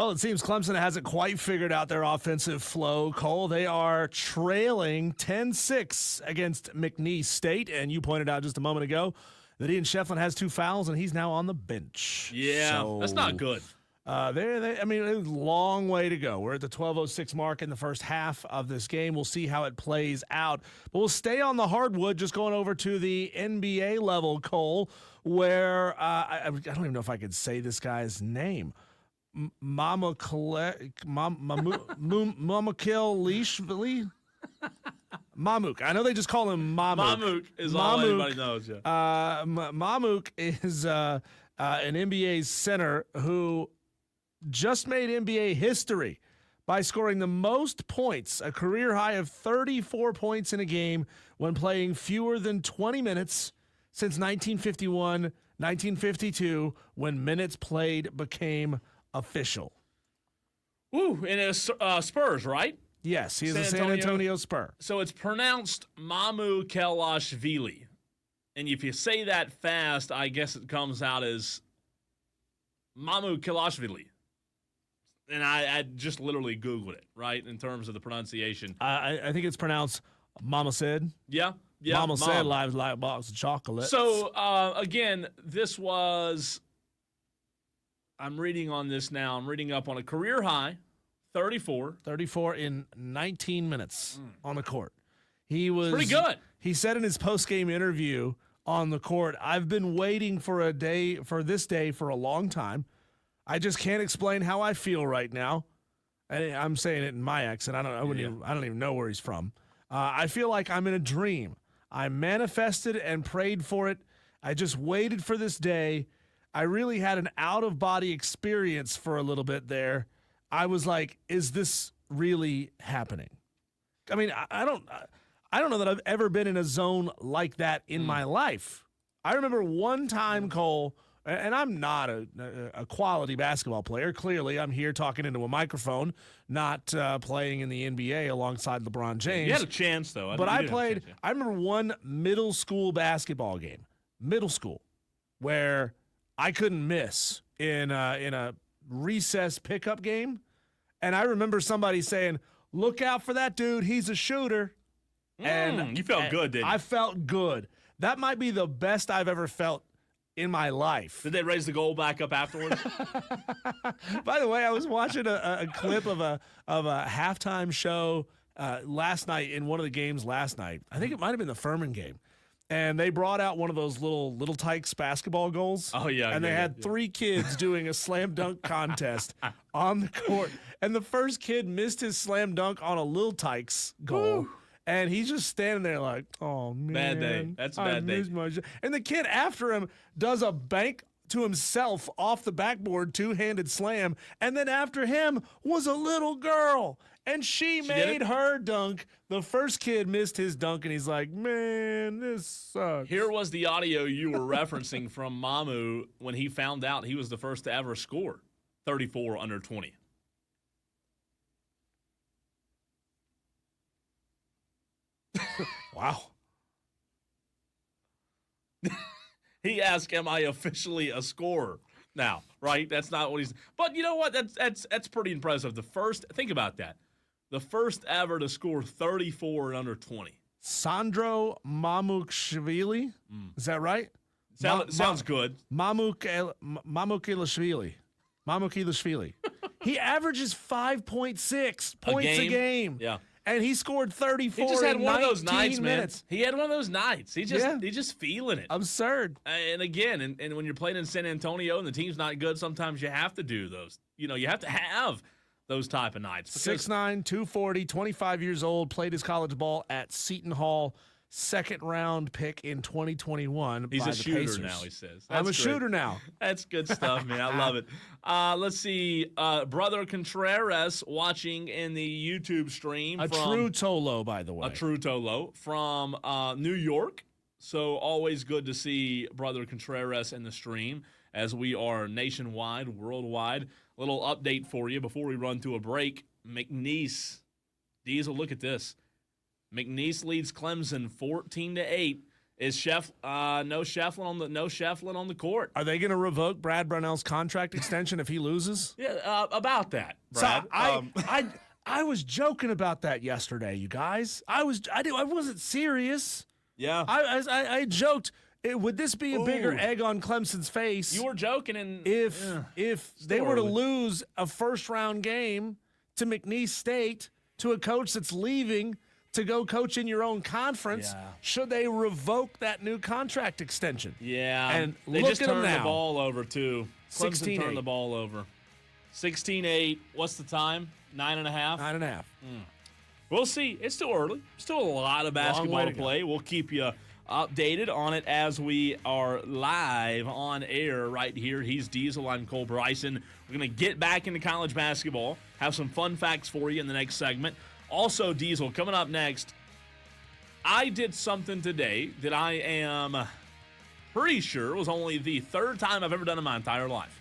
Well, it seems Clemson hasn't quite figured out their offensive flow, Cole. They are trailing 10-6 against McNeese State, and you pointed out just a moment ago that Ian Shefflin has 2 fouls, and he's now on the bench. Yeah, So, that's not good. I mean, it's a long way to go. We're at the 12:06 mark in the first half of this game. We'll see how it plays out. But we'll stay on the hardwood, just going over to the NBA level, Cole, where I don't even know if I could say this guy's name. Mamukil Leishvili? Mamuk. I know they just call him Mamuk. Mamuk is all anybody knows, yeah. Mamuk is an NBA center who just made NBA history by scoring the most points, a career high of 34 points in a game when playing fewer than 20 minutes since 1951, 1952, when minutes played became official. Ooh, and it's Spurs, right? Yes, he is San a San Antonio. Antonio Spur. So it's pronounced Mamu Kelashvili. And if you say that fast, I guess it comes out as Mamu Kelashvili. And I just literally Googled it, right, in terms of the pronunciation. I think it's pronounced Mama said. Yeah. Mama said lives like a box of chocolate. So, again, this was, I'm reading on this now. I'm reading up on a career high, 34. 34 in 19 minutes on the court. He was Pretty good. He said in his post-game interview on the court, "I've been waiting for this day for a long time. I just can't explain how I feel right now." And I'm saying it in my accent. I don't even know where he's from. I feel like I'm in a dream. I manifested and prayed for it. I just waited for this day. I really had an out-of-body experience for a little bit there. I was like, is this really happening? I mean, I don't know that I've ever been in a zone like that in my life. I remember one time, Cole, and I'm not a quality basketball player. Clearly, I'm here talking into a microphone, not playing in the NBA alongside LeBron James. You had a chance, though. But I You did have a played, chance, yeah. I remember one middle school basketball game, where I couldn't miss in a recess pickup game. And I remember somebody saying, "Look out for that dude. He's a shooter." And you felt good, didn't you? I felt good. That might be the best I've ever felt in my life. Did they raise the goal back up afterwards? By the way, I was watching a clip of a halftime show last night in one of the games last night. I think it might have been the Furman game. And they brought out one of those little Tykes basketball goals. Oh, yeah. And they had 3 kids doing a slam dunk contest on the court. And the first kid missed his slam dunk on a Lil Tykes goal. Woo. And he's just standing there like, "Oh, man. Bad day. That's a bad day. missed my shot." And the kid after him does a bank to himself off the backboard, 2-handed slam. And then after him was a little girl. And she did made it? her dunk. The first kid missed his dunk, and he's like, "Man, this sucks." Here was the audio you were referencing from Mamu when he found out he was the first to ever score 34 under 20. Wow. He asked, "Am I officially a scorer now?" Right? That's not what he's. But you know what? That's pretty impressive. Think about that. The first ever to score 34 and under 20. Sandro Mamukshvili. Is that right? Sounds good. Mamukilashvili. He averages 5.6 points a game. Yeah. And he scored 34 He just had in one of those 19 nights, minutes. man. He had one of those nights. He's just feeling it. Absurd. And again, and when you're playing in San Antonio and the team's not good, sometimes you have to do those. You have to have those type of nights. 6'9", 240, 25 years old, played his college ball at Seton Hall, second-round pick in 2021 He's by a the shooter Pacers. now, he says. I'm a That's great. shooter now. That's good stuff, man. I love it. Let's see. Brother Contreras watching in the YouTube stream. A true Tolo, by the way. A true Tolo from New York. So always good to see Brother Contreras in the stream as we are nationwide, worldwide. Little update for you before we run to a break. McNeese. Diesel, look at this. McNeese leads Clemson 14-8 Is no Shefflin on the court? Are they going to revoke Brad Brownell's contract extension if he loses? Yeah, about that, Brad. So I was joking about that yesterday, you guys. I wasn't serious. Yeah, I joked. Would this be a bigger egg on Clemson's face? You were joking, and if they were to early. lose a first-round game to McNeese State, to a coach that's leaving to go coach in your own conference, should they revoke that new contract extension? Yeah, and they look just at 'em turned the now. ball over too. Clemson 16-8. turned the ball over. 16-8. What's the time? 9.5. 9.5. We'll see. It's still early. Still a lot of basketball way to to go. play. We'll keep you updated on it as we are live on air right here. He's Diesel. I'm Cole Bryson. We're going to get back into college basketball, have some fun facts for you in the next segment. Also, Diesel, coming up next, I did something today that I am pretty sure was only the third time I've ever done in my entire life.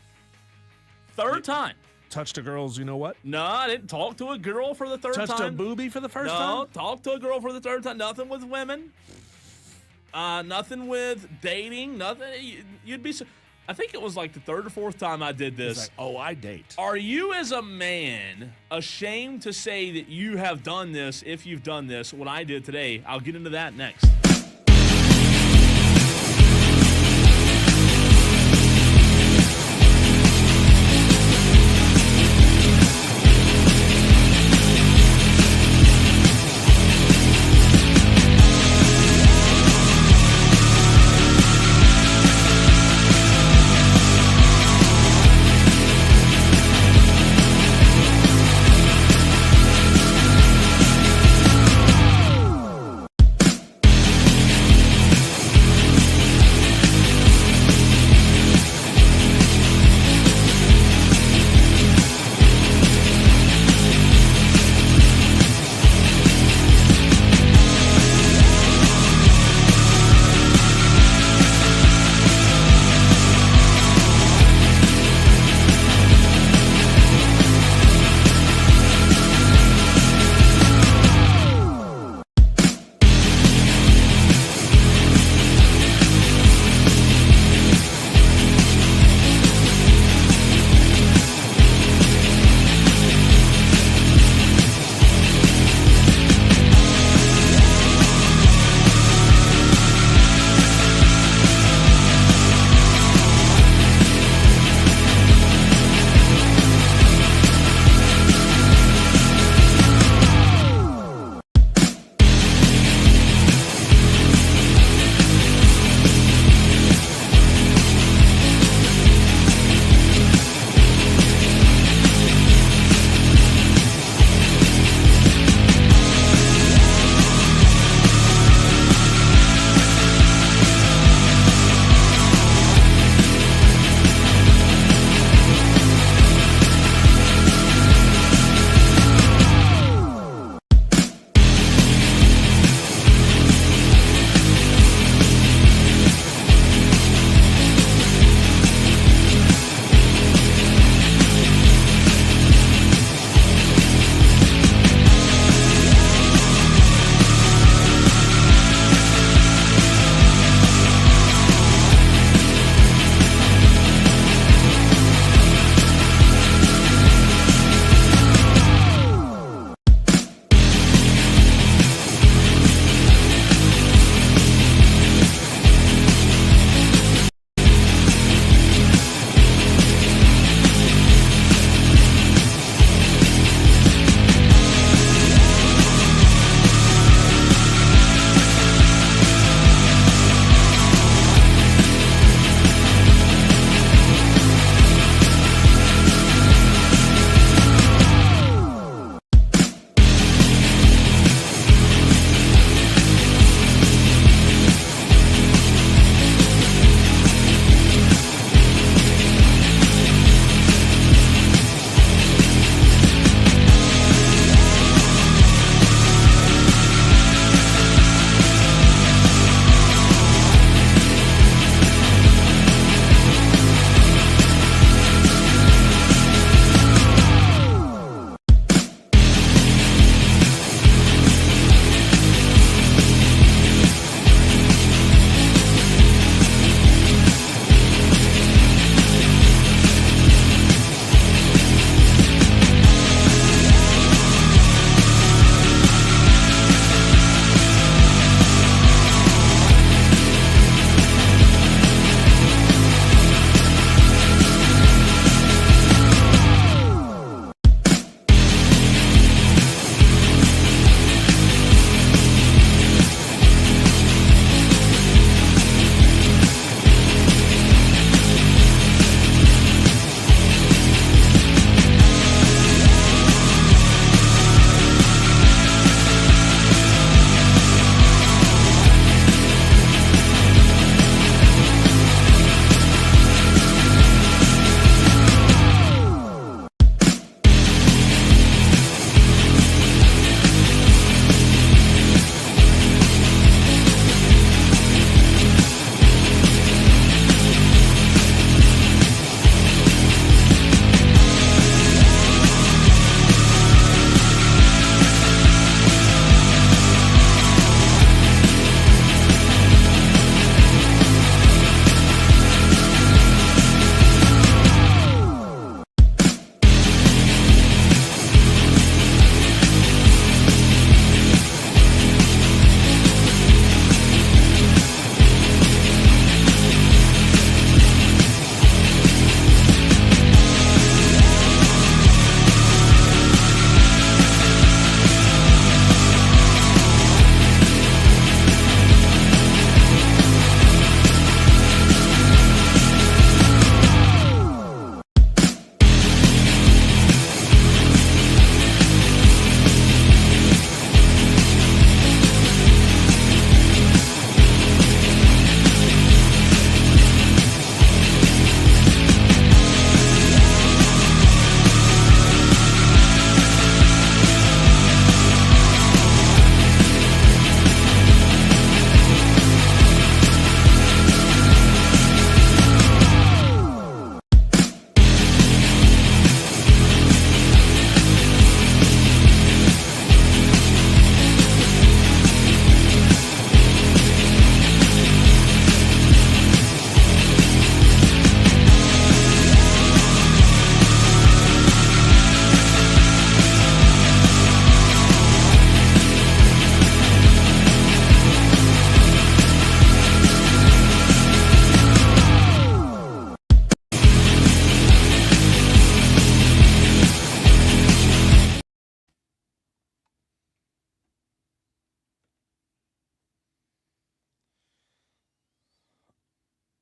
Third time. Touched a girl's, you know what? No, I didn't talk to a girl for the third Touched time. a boobie for the first No, time? talk to a girl for the third time. Nothing with women. Nothing with dating. Nothing. You'd be. I think it was like the third or fourth time I did this. It's like, oh, I date. Are you, as a man, ashamed to say that you have done this? If you've done this, what I did today, I'll get into that next.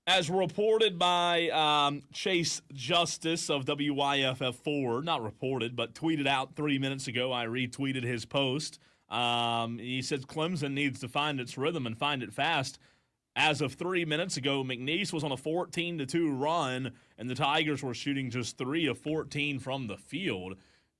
As reported by Chase Justice of WYFF4, not reported, but tweeted out 3 minutes ago, I retweeted his post. He says Clemson needs to find its rhythm and find it fast. As of 3 minutes ago, McNeese was on a 14-2 run, and the Tigers were shooting just 3 of 14 from the field.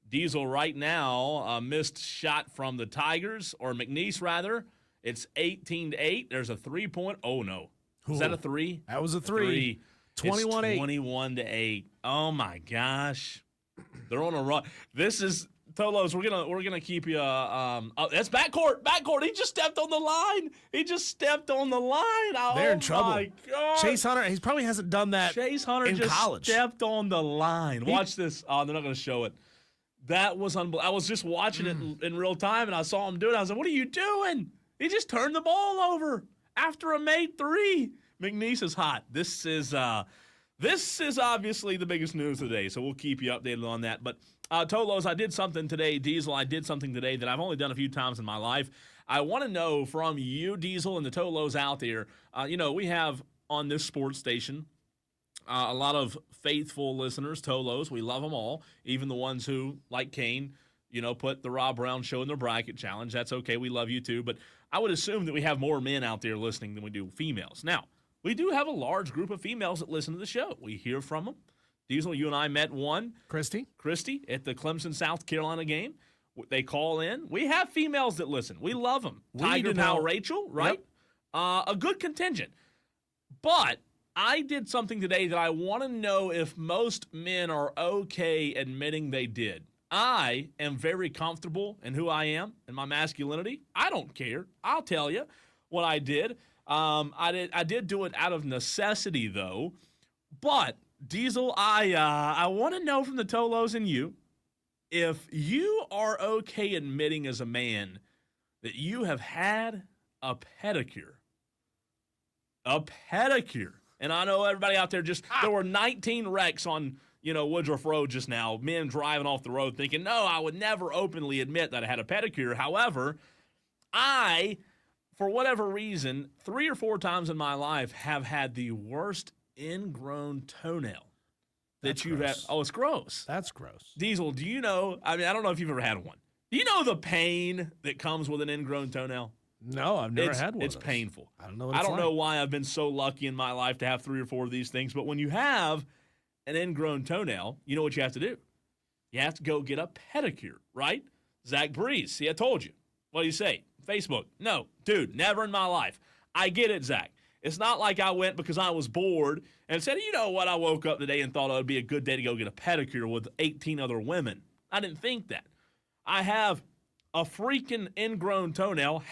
Diesel right now, a missed shot from the Tigers, or McNeese rather. It's 18-8. There's a 3-point. Oh, no. Is that a 3? That was a 3. 21-8. 21-8. Oh my gosh, they're on a run. This is Tolos. We're gonna keep you. That's backcourt. He just stepped on the line. Oh, They're in trouble. My God. Chase Hunter, he probably hasn't done that Chase Hunter in just college. stepped on the line. Watch this. Oh, they're not gonna show it. That was unbelievable. I was just watching it in real time, and I saw him do it. I was like, "What are you doing?" He just turned the ball over after a made 3. McNeese is hot. This is obviously the biggest news of the day, so we'll keep you updated on that. But Tolos, I did something today. Diesel, I did something today that I've only done a few times in my life. I want to know from you, Diesel, and the Tolos out there. We have on this sports station a lot of faithful listeners, Tolos. We love them all, even the ones who, like Kane, put the Rob Brown Show in their bracket challenge. That's okay. We love you too. But I would assume that we have more men out there listening than we do females. Now, we do have a large group of females that listen to the show. We hear from them. Diesel, you and I met one. Christy, at the Clemson, South Carolina game. They call in. We have females that listen. We love them. Tiger Pal Rachel, right? Yep. A good contingent. But I did something today that I want to know if most men are okay admitting they did. I am very comfortable in who I am and my masculinity. I don't care. I'll tell you what I did. I did do it out of necessity, though. But, Diesel, I want to know from the Tolos and you, if you are okay admitting as a man that you have had a pedicure. A pedicure. And I know everybody out there there were 19 wrecks on, Woodruff Road just now, men driving off the road thinking, no, I would never openly admit that I had a pedicure. However, for whatever reason, 3 or 4 times in my life have had the worst ingrown toenail that you've had. Oh, it's gross. That's gross. Diesel, do you know? I mean, I don't know if you've ever had one. Do you know the pain that comes with an ingrown toenail? No, I've never had one. It's painful. I don't know. I don't know why I've been so lucky in my life to have 3 or 4 of these things, but when you have an ingrown toenail, you know what you have to do? You have to go get a pedicure, right? Zach Breeze, see, I told you. What do you say? Facebook. No, dude, never in my life. I get it, Zach. It's not like I went because I was bored and said, you know what, I woke up today and thought it would be a good day to go get a pedicure with 18 other women. I didn't think that. I have a freaking ingrown toenail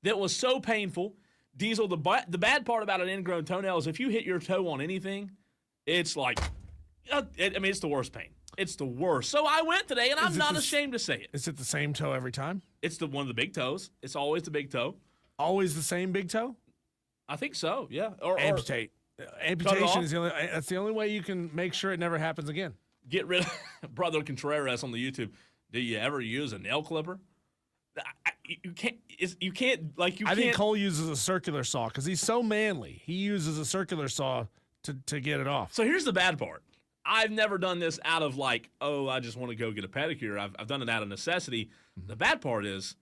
that was so painful. Diesel, the bad part about an ingrown toenail is if you hit your toe on anything, it's like, it's the worst pain. It's the worst. So I went today, and I'm not ashamed to say it. Is it the same toe every time? It's one of the big toes. It's always the big toe. Always the same big toe? I think so, yeah. Or amputate. Amputation is that's the only way you can make sure it never happens again. Get rid of Brother Contreras on the YouTube. Do you ever use a nail clipper? You can't. I think Cole uses a circular saw because he's so manly. He uses a circular saw to get it off. So here's the bad part. I've never done this out of I just want to go get a pedicure. I've done it out of necessity. Mm-hmm. The bad part is,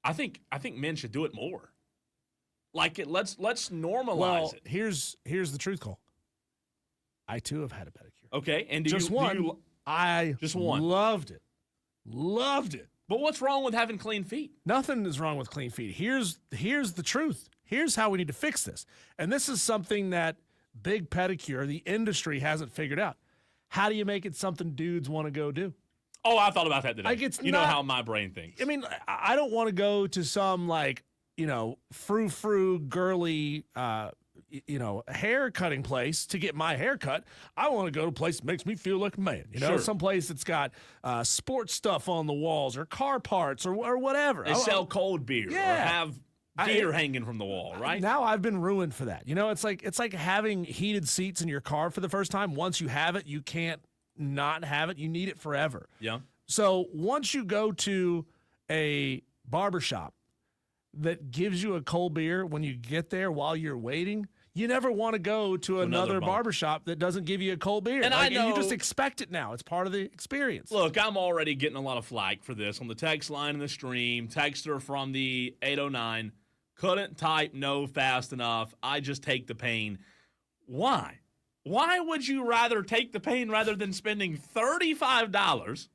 I think men should do it more. Let's normalize it. Here's the truth, Cole. I too have had a pedicure. Okay, and I just one. Loved it. But what's wrong with having clean feet? Nothing is wrong with clean feet. Here's the truth. Here's how we need to fix this. And this is something that Big Pedicure, the industry, hasn't figured out. How do you make it something dudes want to go do? Oh, I thought about that today. You know how my brain thinks. I mean, I don't want to go to some frou-frou girly hair cutting place to get my hair cut. I want to go to a place that makes me feel like a man. Sure. Some place that's got sports stuff on the walls or car parts or whatever. They sell cold beer or have deer hanging from the wall, right? Now I've been ruined for that. It's like having heated seats in your car for the first time. Once you have it, you can't not have it. You need it forever. Yeah. So once you go to a barbershop, that gives you a cold beer when you get there while you're waiting, you never want to go to another barbershop that doesn't give you a cold beer. And I know, you just expect it now. It's part of the experience. Look, I'm already getting a lot of flack for this on the text line in the stream. Texter from the 809 couldn't type no fast enough. I just take the pain. Why? Why would you rather take the pain rather than spending $35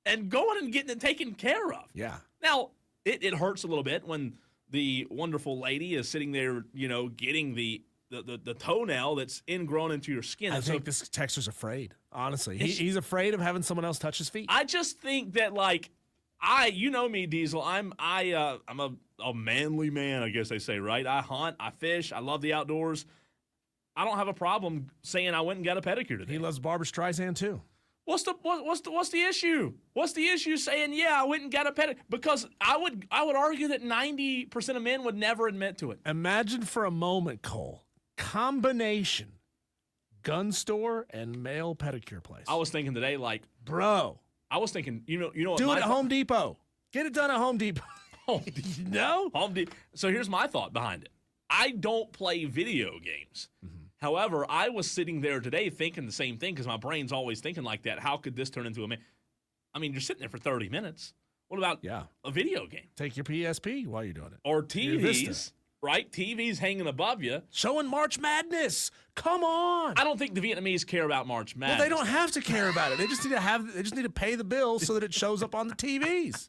and going and getting it taken care of? Yeah. Now, it hurts a little bit when the wonderful lady is sitting there, getting the toenail that's ingrown into your skin. I think this texter's afraid, honestly. He's afraid of having someone else touch his feet. I just think that, you know me, Diesel. I'm a manly man, I guess they say, right? I hunt, I fish, I love the outdoors. I don't have a problem saying I went and got a pedicure today. He loves Barbra Streisand too. What's the issue? What's the issue saying, I went and got a pedicure? Because I would argue that 90% of men would never admit to it. Imagine for a moment, Cole, combination gun store and male pedicure place. I was thinking today, bro. I was thinking, you know, do it at Home Depot. Get it done at Home Depot. No? Home Depot. So here's my thought behind it. I don't play video games. Mm-hmm. However, I was sitting there today thinking the same thing because my brain's always thinking like that. How could this turn into a man? I mean, you're sitting there for 30 minutes. What about a video game? Take your PSP while you're doing it. Or TVs, right? TVs hanging above you. Showing March Madness. Come on. I don't think the Vietnamese care about March Madness. Well, they don't have to care about it. They just need to pay the bill so that it shows up on the TVs.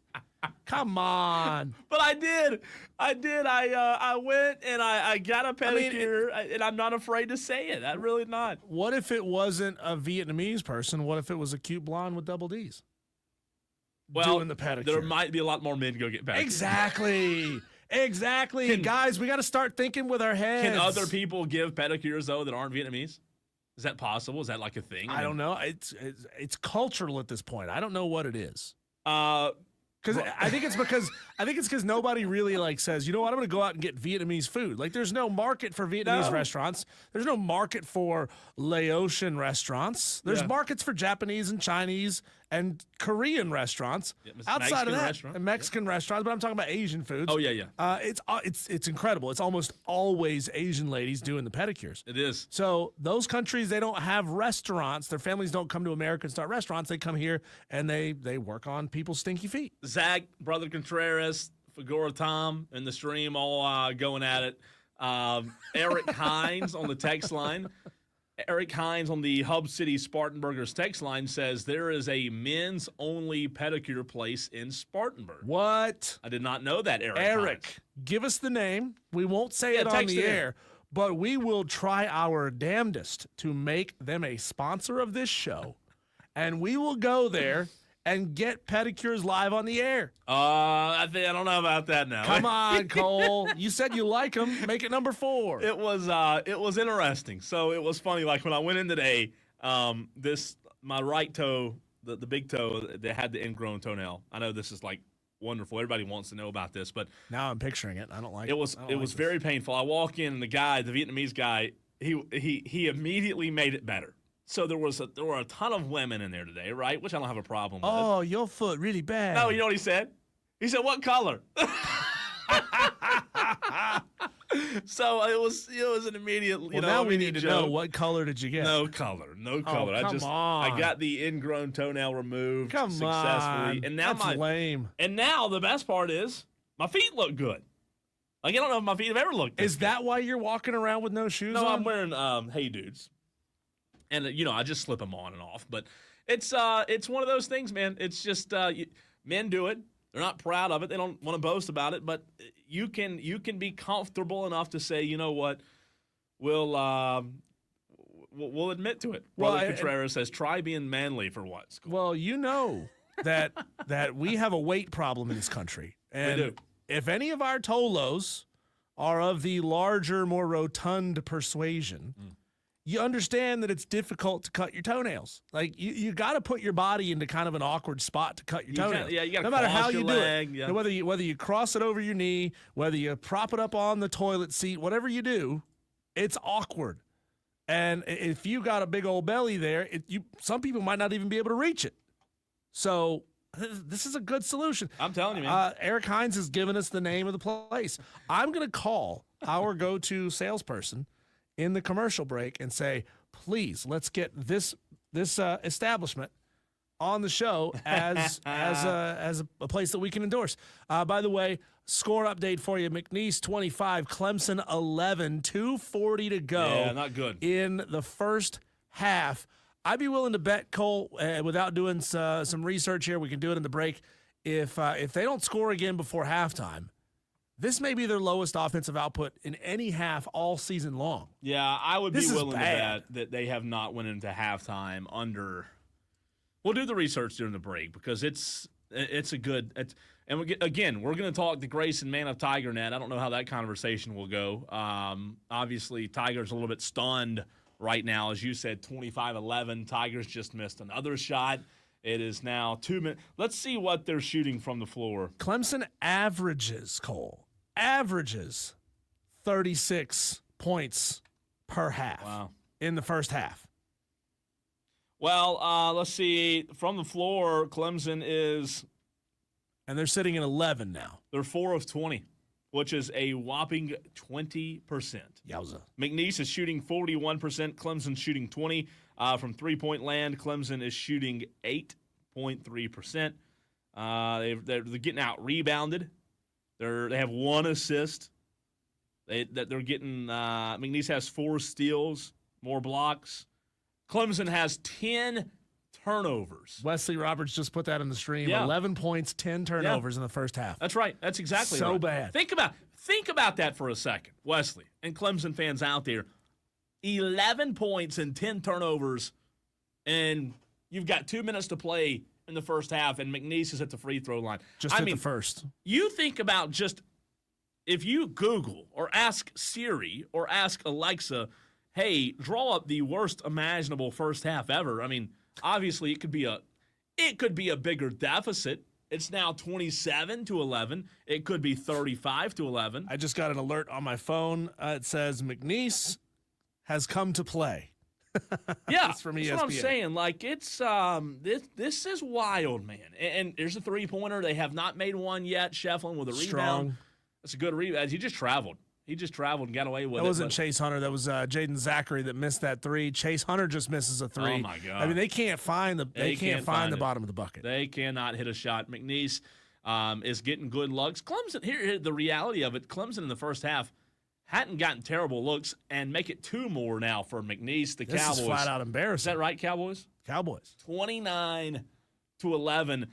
Come on. But I did. I went and I got a pedicure, and I'm not afraid to say it. I'm really not. What if it wasn't a Vietnamese person? What if it was a cute blonde with double Ds? Well, doing the pedicure. There might be a lot more men go get pedicures. Exactly. Guys, we got to start thinking with our heads. Can other people give pedicures, though, that aren't Vietnamese? Is that possible? Is that like a thing? I don't know. It's cultural at this point. I don't know what it is. Because I think it's because nobody really says, you know what, I'm going to go out and get Vietnamese food. There's no market for Vietnamese restaurants. There's no market for Laotian restaurants. There's markets for Japanese and Chinese and Korean restaurants. Yeah, outside of that, Mexican restaurants. But I'm talking about Asian foods. Oh yeah. It's incredible. It's almost always Asian ladies doing the pedicures. It is. So those countries, they don't have restaurants. Their families don't come to America and start restaurants. They come here and they work on people's stinky feet. Zach, Brother Contreras, Fagora Tom in the stream, all going at it. Eric Hines on the text line. Eric Hines on the Hub City Spartanburgers text line says there is a men's only pedicure place in Spartanburg. What? I did not know that, Eric. Hines. Give us the name. We won't say it on the air, but we will try our damnedest to make them a sponsor of this show, and we will go there and get pedicures live on the air. I don't know about that now. Come on, Cole. You said you like them. Make it number 4. It was interesting. So it was funny. When I went in today, my right toe, the big toe, that had the ingrown toenail. I know this is wonderful. Everybody wants to know about this, but now I'm picturing it. I don't like it. It was very painful. I walk in and the Vietnamese guy, he immediately made it better. So there were a ton of women in there today, right? Which I don't have a problem with. Oh, your foot really bad. No, you know what he said? He said, "What color?" So it was an immediate. Now we need to know, what color did you get? No color. Oh, come on. I got the ingrown toenail removed successfully, on. and now That's lame. And now the best part is my feet look good. I don't know if my feet have ever looked this Is good. that why you're walking around with no shoes on? No, I'm wearing Hey Dudes. And, I just slip them on and off. But it's one of those things, man. It's just men do it. They're not proud of it. They don't want to boast about it. But you can be comfortable enough to say, you know what, we'll admit to it. Brother Contreras says, try being manly for once. Well, you know that we have a weight problem in this country. And we do. If any of our tolos are of the larger, more rotund persuasion, you understand that it's difficult to cut your toenails. You got to put your body into kind of an awkward spot to cut your toenails. You got to no matter how your you leg, do it. yeah. Whether you cross it over your knee, whether you prop it up on the toilet seat, whatever you do, it's awkward. And if you got a big old belly there, some people might not even be able to reach it. So This is a good solution. I'm telling you, man. Eric Hines has given us the name of the place. I'm going to call our go-to salesperson in the commercial break and say, please, let's get this establishment on the show as a place that we can endorse. By the way, score update for you: McNeese 25, Clemson 11, 2:40 to go. Yeah, not good. In the first half. I'd be willing to bet, Cole, without doing some research here, we can do it in the break. If they don't score again before halftime, this may be their lowest offensive output in any half all season long. Yeah, I would This be is willing to bad. bet that they have not went into halftime under. We'll do the research during the break because it's a good. And we're going to talk to Grayson, man of TigerNet. I don't know how that conversation will go. Obviously, Tiger's a little bit stunned right now, as you said, 25-11. Tigers just missed another shot. It is now 2 minutes. Let's see what they're shooting from the floor. Clemson averages 36 points per half Wow. in the first half. Well, let's see. From the floor, Clemson is And they're sitting at 11 now. they're 4 of 20, which is a whopping 20%. Yowza. McNeese is shooting 41%. Clemson shooting 20 from three-point land. Clemson is shooting 8.3%. They're getting out rebounded. They have 1 assist. They're getting McNeese has 4 steals, more blocks. Clemson has 10 turnovers. Wesley Roberts just put that in the stream. Yeah. 11 points, 10 turnovers in the first half. That's right. That's exactly So right. bad. Think about that for a second, Wesley, and Clemson fans out there. 11 points and 10 turnovers, and you've got 2 minutes to play in the first half, and McNeese is at the free throw line. Just hit the first. You think about just if you Google or ask Siri or ask Alexa, hey, draw up the worst imaginable first half ever. I mean, obviously it could be a bigger deficit. It's now 27-11. It could be 35-11. I just got an alert on my phone. It says McNeese has come to play. Yeah, It's from that's what I'm ESPN. saying. Like it's this is wild, man. And there's a 3-pointer. They have not made one yet. Shefflin with a rebound. Strong. That's a good rebound. He just traveled and got away with That it. wasn't but- Chase Hunter. That was Jaden Zachary that missed that 3. Chase Hunter just misses a 3. Oh, my God. I mean, they can't find the can't find the it. bottom of the bucket. They cannot hit a shot. McNeese is getting good looks. Clemson, here the reality of it, Clemson in the first half hadn't gotten terrible looks, and make it 2 more now for McNeese. The This Cowboys. is flat out Is embarrassing. that right, Cowboys? Cowboys. 29-11.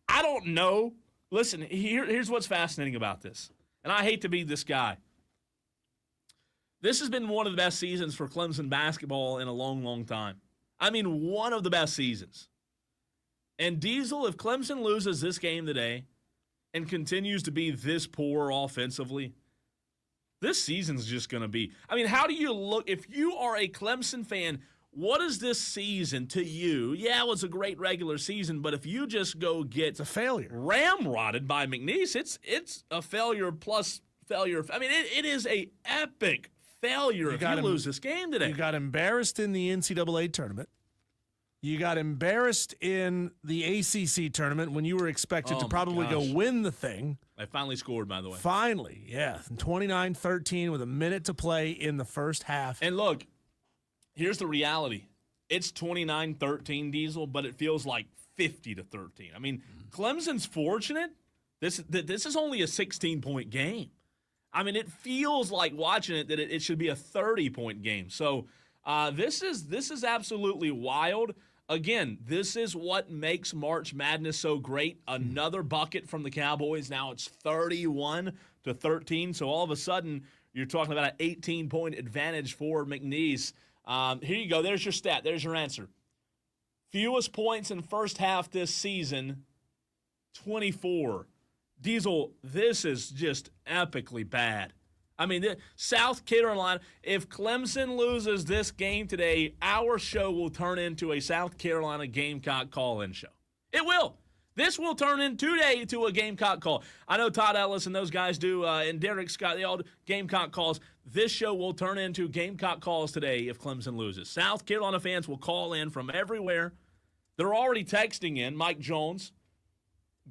I don't know. Listen, here's what's fascinating about this, and I hate to be this guy. This has been one of the best seasons for Clemson basketball in a long, long time. I mean, one of the best seasons. And Diesel, if Clemson loses this game today and continues to be this poor offensively, this season's just going to be. I mean, how do you look? If you are a Clemson fan, what is this season to you? Yeah, it was a great regular season, but if you just go get It's a failure. ramrodded by McNeese, it's a failure plus failure. I mean, it is a epic failure if you lose this game today. You got embarrassed in the NCAA tournament. You got embarrassed in the ACC tournament when you were expected Oh, to my probably gosh. go win the thing. I finally scored, by the way. Finally, yeah, 29-13 with a minute to play in the first half. And look, here's the reality. It's 29-13, Diesel, but it feels like 50-13. I mean, Clemson's fortunate. This is only a 16-point game. I mean, it feels like watching it that it should be a 30-point game. So this is absolutely wild. Again, this is what makes March Madness so great. Another bucket from the Cowboys. Now it's 31-13. So all of a sudden, you're talking about an 18-point advantage for McNeese. Here you go. There's your stat. There's your answer. Fewest points in first half this season, 24. Diesel, this is just epically bad. I mean, South Carolina, if Clemson loses this game today, our show will turn into a South Carolina Gamecock call-in show. It will. This will turn in today to a Gamecock call. I know Todd Ellis and those guys do, and Derek Scott, they all do Gamecock calls. This show will turn into Gamecock calls today if Clemson loses. South Carolina fans will call in from everywhere They're already texting in. Mike Jones,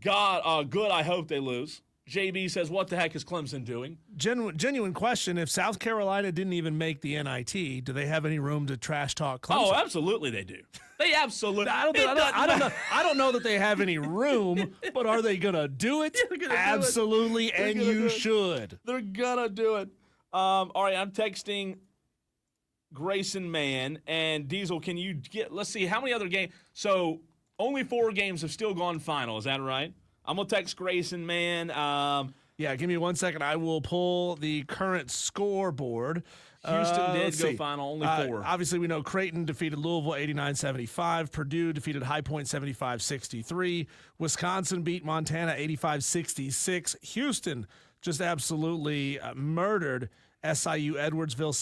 God, good, I hope they lose. JB says, what the heck is Clemson doing? Genuine question. If South Carolina didn't even make the NIT, do they have any room to trash talk Clemson? Oh, absolutely they do. They absolutely. I don't know that they have any room, but are they going to do it? They're gonna do it. Absolutely, They're and gonna do you it. should. They're gonna do it. All right, I'm texting Grayson Mann and Diesel. Can you let's see, how many other games? So only 4 games have still gone final. Is that right? I'm going to text Grayson Mann. Yeah, give me 1 second. I will pull the current scoreboard. Houston did let's go see. final, only 4. Obviously, we know Creighton defeated Louisville 89-75. Purdue defeated High Point 75-63. Wisconsin beat Montana 85-66. Houston just absolutely murdered SIU Edwardsville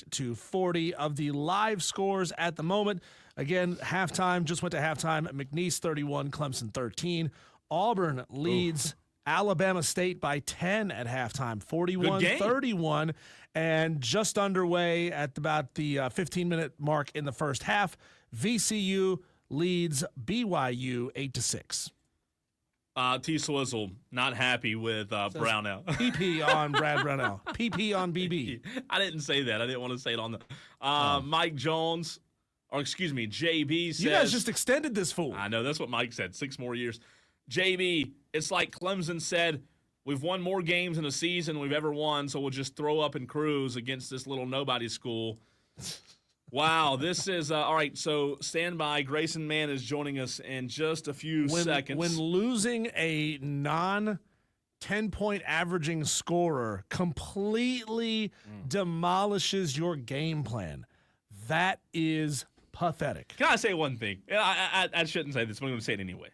78-40. Of the live scores at the moment, again, halftime, just went to halftime. McNeese 31, Clemson 13. Auburn leads Alabama State by 10 at halftime, 41-31, and just underway at about the 15-minute mark in the first half. VCU leads BYU 8-6. T. Swizzle not happy with Brownell. PP on Brad Brownell. PP on BB. I didn't say that. I didn't want to say it on the. Mike Jones, or excuse me, JB says. You guys just extended this fool. I know, that's what Mike said. 6 more years. JB, it's like Clemson said, we've won more games in a season we've ever won, so we'll just throw up and cruise against this little nobody school. Wow, this is all right. So stand by. Grayson Mann is joining us in just a few seconds. When losing a non-10-point averaging scorer completely demolishes your game plan, that is pathetic. Can I say one thing? I shouldn't say this, but I'm going to say it anyway.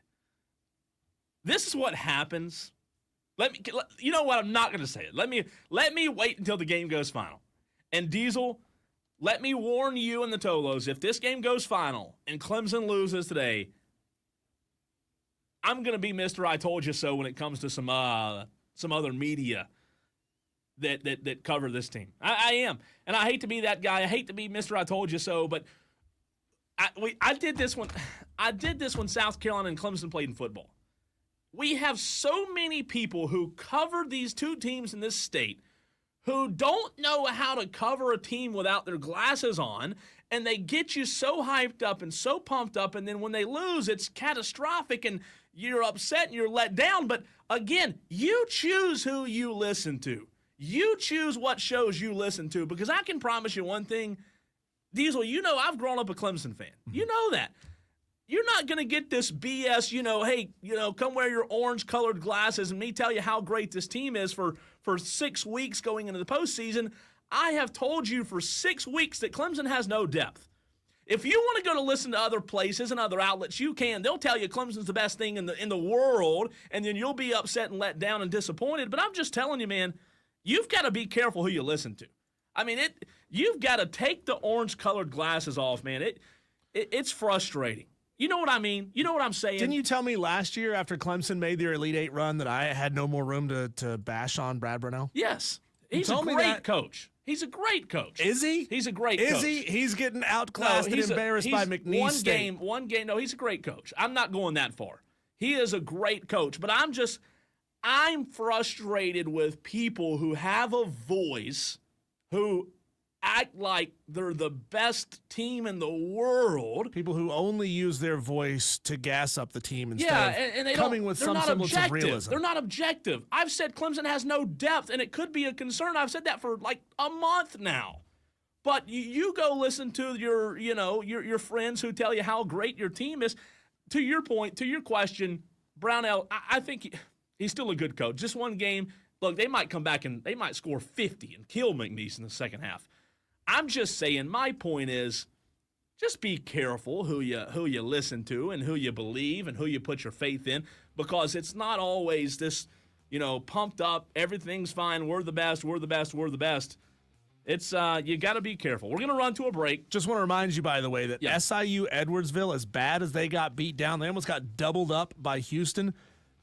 This is what happens. You know what? I'm not going to say it. Let me wait until the game goes final. And Diesel, let me warn you and the Tolos, if this game goes final and Clemson loses today, I'm going to be Mr. I told you so when it comes to some other media that cover this team. I am. And I hate to be that guy. I hate to be Mr. I told you so, but I did this when South Carolina and Clemson played in football. We have so many people who cover these 2 teams in this state who don't know how to cover a team without their glasses on, and they get you so hyped up and so pumped up, and then when they lose, it's catastrophic, and you're upset and you're let down. But again, you choose who you listen to. You choose what shows you listen to, because I can promise you one thing, Diesel, you know I've grown up a Clemson fan. You know that. You're not going to get this BS, hey, come wear your orange-colored glasses and me tell you how great this team is for 6 weeks going into the postseason. I have told you for 6 weeks that Clemson has no depth. If you want to go to listen to other places and other outlets, you can. They'll tell you Clemson's the best thing in the world, and then you'll be upset and let down and disappointed. But I'm just telling you, man, you've got to be careful who you listen to. I mean, you've got to take the orange-colored glasses off, man. It's frustrating. You know what I mean? You know what I'm saying? Didn't you tell me last year after Clemson made their Elite Eight run that I had no more room to bash on Brad Brownell? Yes. He's a great coach. He's a great coach. Is he? He's a great coach. Is he? He's getting outclassed and embarrassed by McNeese State. One game. No, he's a great coach. I'm not going that far. He is a great coach. But I'm frustrated with people who have a voice, who act like they're the best team in the world. People who only use their voice to gas up the team instead and they of coming with some semblance of realism. They're not objective. I've said Clemson has no depth, and it could be a concern. I've said that for like a month now. But you go listen to your friends who tell you how great your team is. To your point, to your question, Brownell, I think he's still a good coach. Just one game. Look, they might come back and they might score 50 and kill McNeese in the second half. I'm just saying, my point is, just be careful who you listen to and who you believe and who you put your faith in, because it's not always this, pumped up, everything's fine, we're the best, we're the best, we're the best. It's you got to be careful. We're going to run to a break. Just want to remind you, by the way, that SIU Edwardsville, as bad as they got beat down, they almost got doubled up by Houston.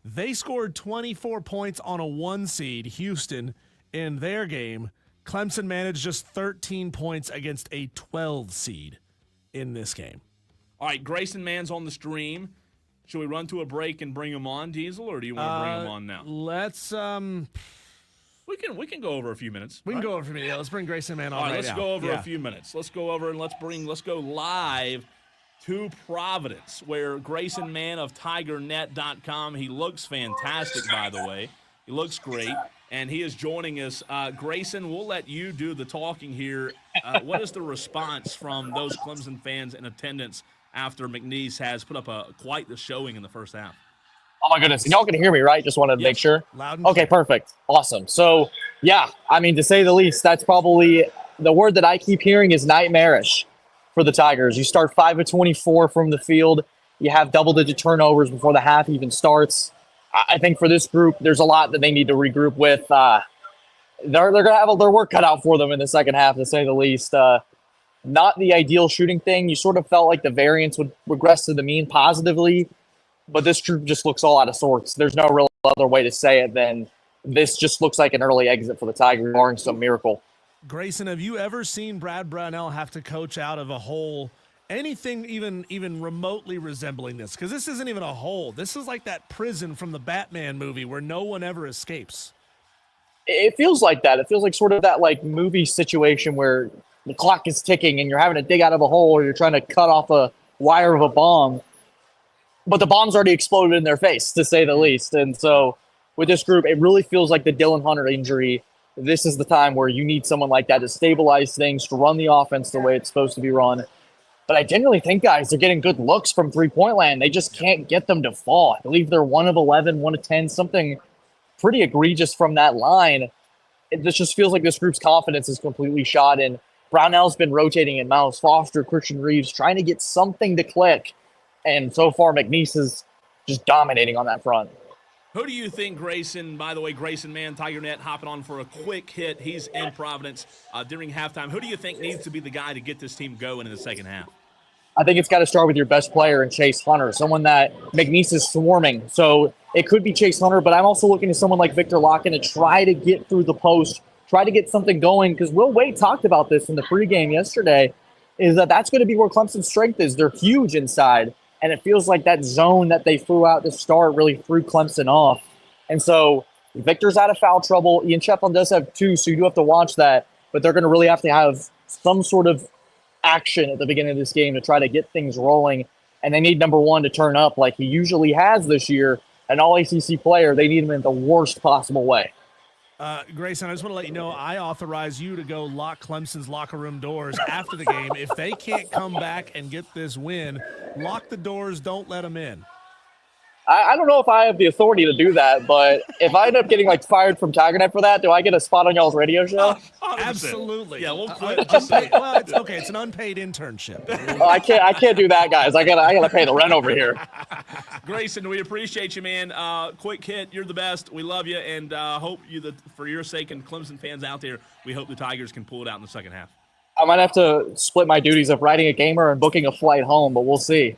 They scored 24 points on a 1 seed, Houston, in their game. Clemson managed just 13 points against a 12 seed in this game. All right, Grayson Mann's on the stream. Should we run to a break and bring him on, Diesel, or do you want to bring him on now? Let's We can go over a few minutes. we can go over for me. Yeah, let's bring Grayson Mann on All right, right let's now. go over Yeah. a few minutes. Let's go over and let's go live to Providence, where Grayson Mann of TigerNet.com. He looks fantastic, by the way. He looks great, and he is joining us. Grayson, we'll let you do the talking here. What is the response from those Clemson fans in attendance after McNeese has put up quite the showing in the first half? Oh my goodness. Y'all can hear me, right? Just wanted to make sure. Loud and Okay, clear. perfect. Awesome. So, yeah, I mean, to say the least, that's probably the word that I keep hearing is nightmarish for the Tigers. You start 5 of 24 from the field. You have double-digit turnovers before the half even starts. I think for this group, there's a lot that they need to regroup with. They're going to have their work cut out for them in the second half, to say the least. Not the ideal shooting thing. You sort of felt like the variance would regress to the mean positively, but this group just looks all out of sorts. There's no real other way to say it than this just looks like an early exit for the Tigers, barring some miracle. Grayson, have you ever seen Brad Brownell have to coach out of a hole? Anything even remotely resembling this? Because this isn't even a hole. This is like that prison from the Batman movie where no one ever escapes. It feels like that. It feels like sort of that like movie situation where the clock is ticking and you're having to dig out of a hole or you're trying to cut off a wire of a bomb. But the bomb's already exploded in their face, to say the least. And so with this group, it really feels like the Dylan Hunter injury. This is the time where you need someone like that to stabilize things, to run the offense the way it's supposed to be run. But I genuinely think, guys, they're getting good looks from three-point land. They just can't get them to fall. I believe they're 1 of 11, 1 of 10, something pretty egregious from that line. This just feels like this group's confidence is completely shot. And Brownell's been rotating in Miles Foster, Christian Reeves, trying to get something to click. And so far, McNeese is just dominating on that front. Who do you think, Grayson, by the way, Grayson Mann, TigerNet, hopping on for a quick hit. He's in Providence during halftime. Who do you think needs to be the guy to get this team going in the second half? I think it's got to start with your best player in Chase Hunter, someone that McNeese is swarming. So it could be Chase Hunter, but I'm also looking at someone like Victor Locken to try to get through the post, try to get something going, because Will Wade talked about this in the pregame yesterday, is that's going to be where Clemson's strength is. They're huge inside, and it feels like that zone that they threw out to start really threw Clemson off. And so Victor's out of foul trouble. Ian Sheffield does have 2, so you do have to watch that, but they're going to really have to have some sort of action at the beginning of this game to try to get things rolling. And they need number 1 to turn up like he usually has this year. An all-ACC player, they need him in the worst possible way. Grayson, I just want to let you know I authorize you to go lock Clemson's locker room doors after the game. If they can't come back and get this win, lock the doors, don't let them in. I don't know if I have the authority to do that, but if I end up getting fired from TigerNet for that, do I get a spot on y'all's radio show? 100%. Absolutely. Yeah, we'll quit. Well, it's okay. It's an unpaid internship. Oh, I can't do that, guys. I gotta pay the rent over here. Grayson, we appreciate you, man. Quick hit. You're the best. We love you, and hope for your sake and Clemson fans out there, we hope the Tigers can pull it out in the second half. I might have to split my duties of writing a gamer and booking a flight home, but we'll see.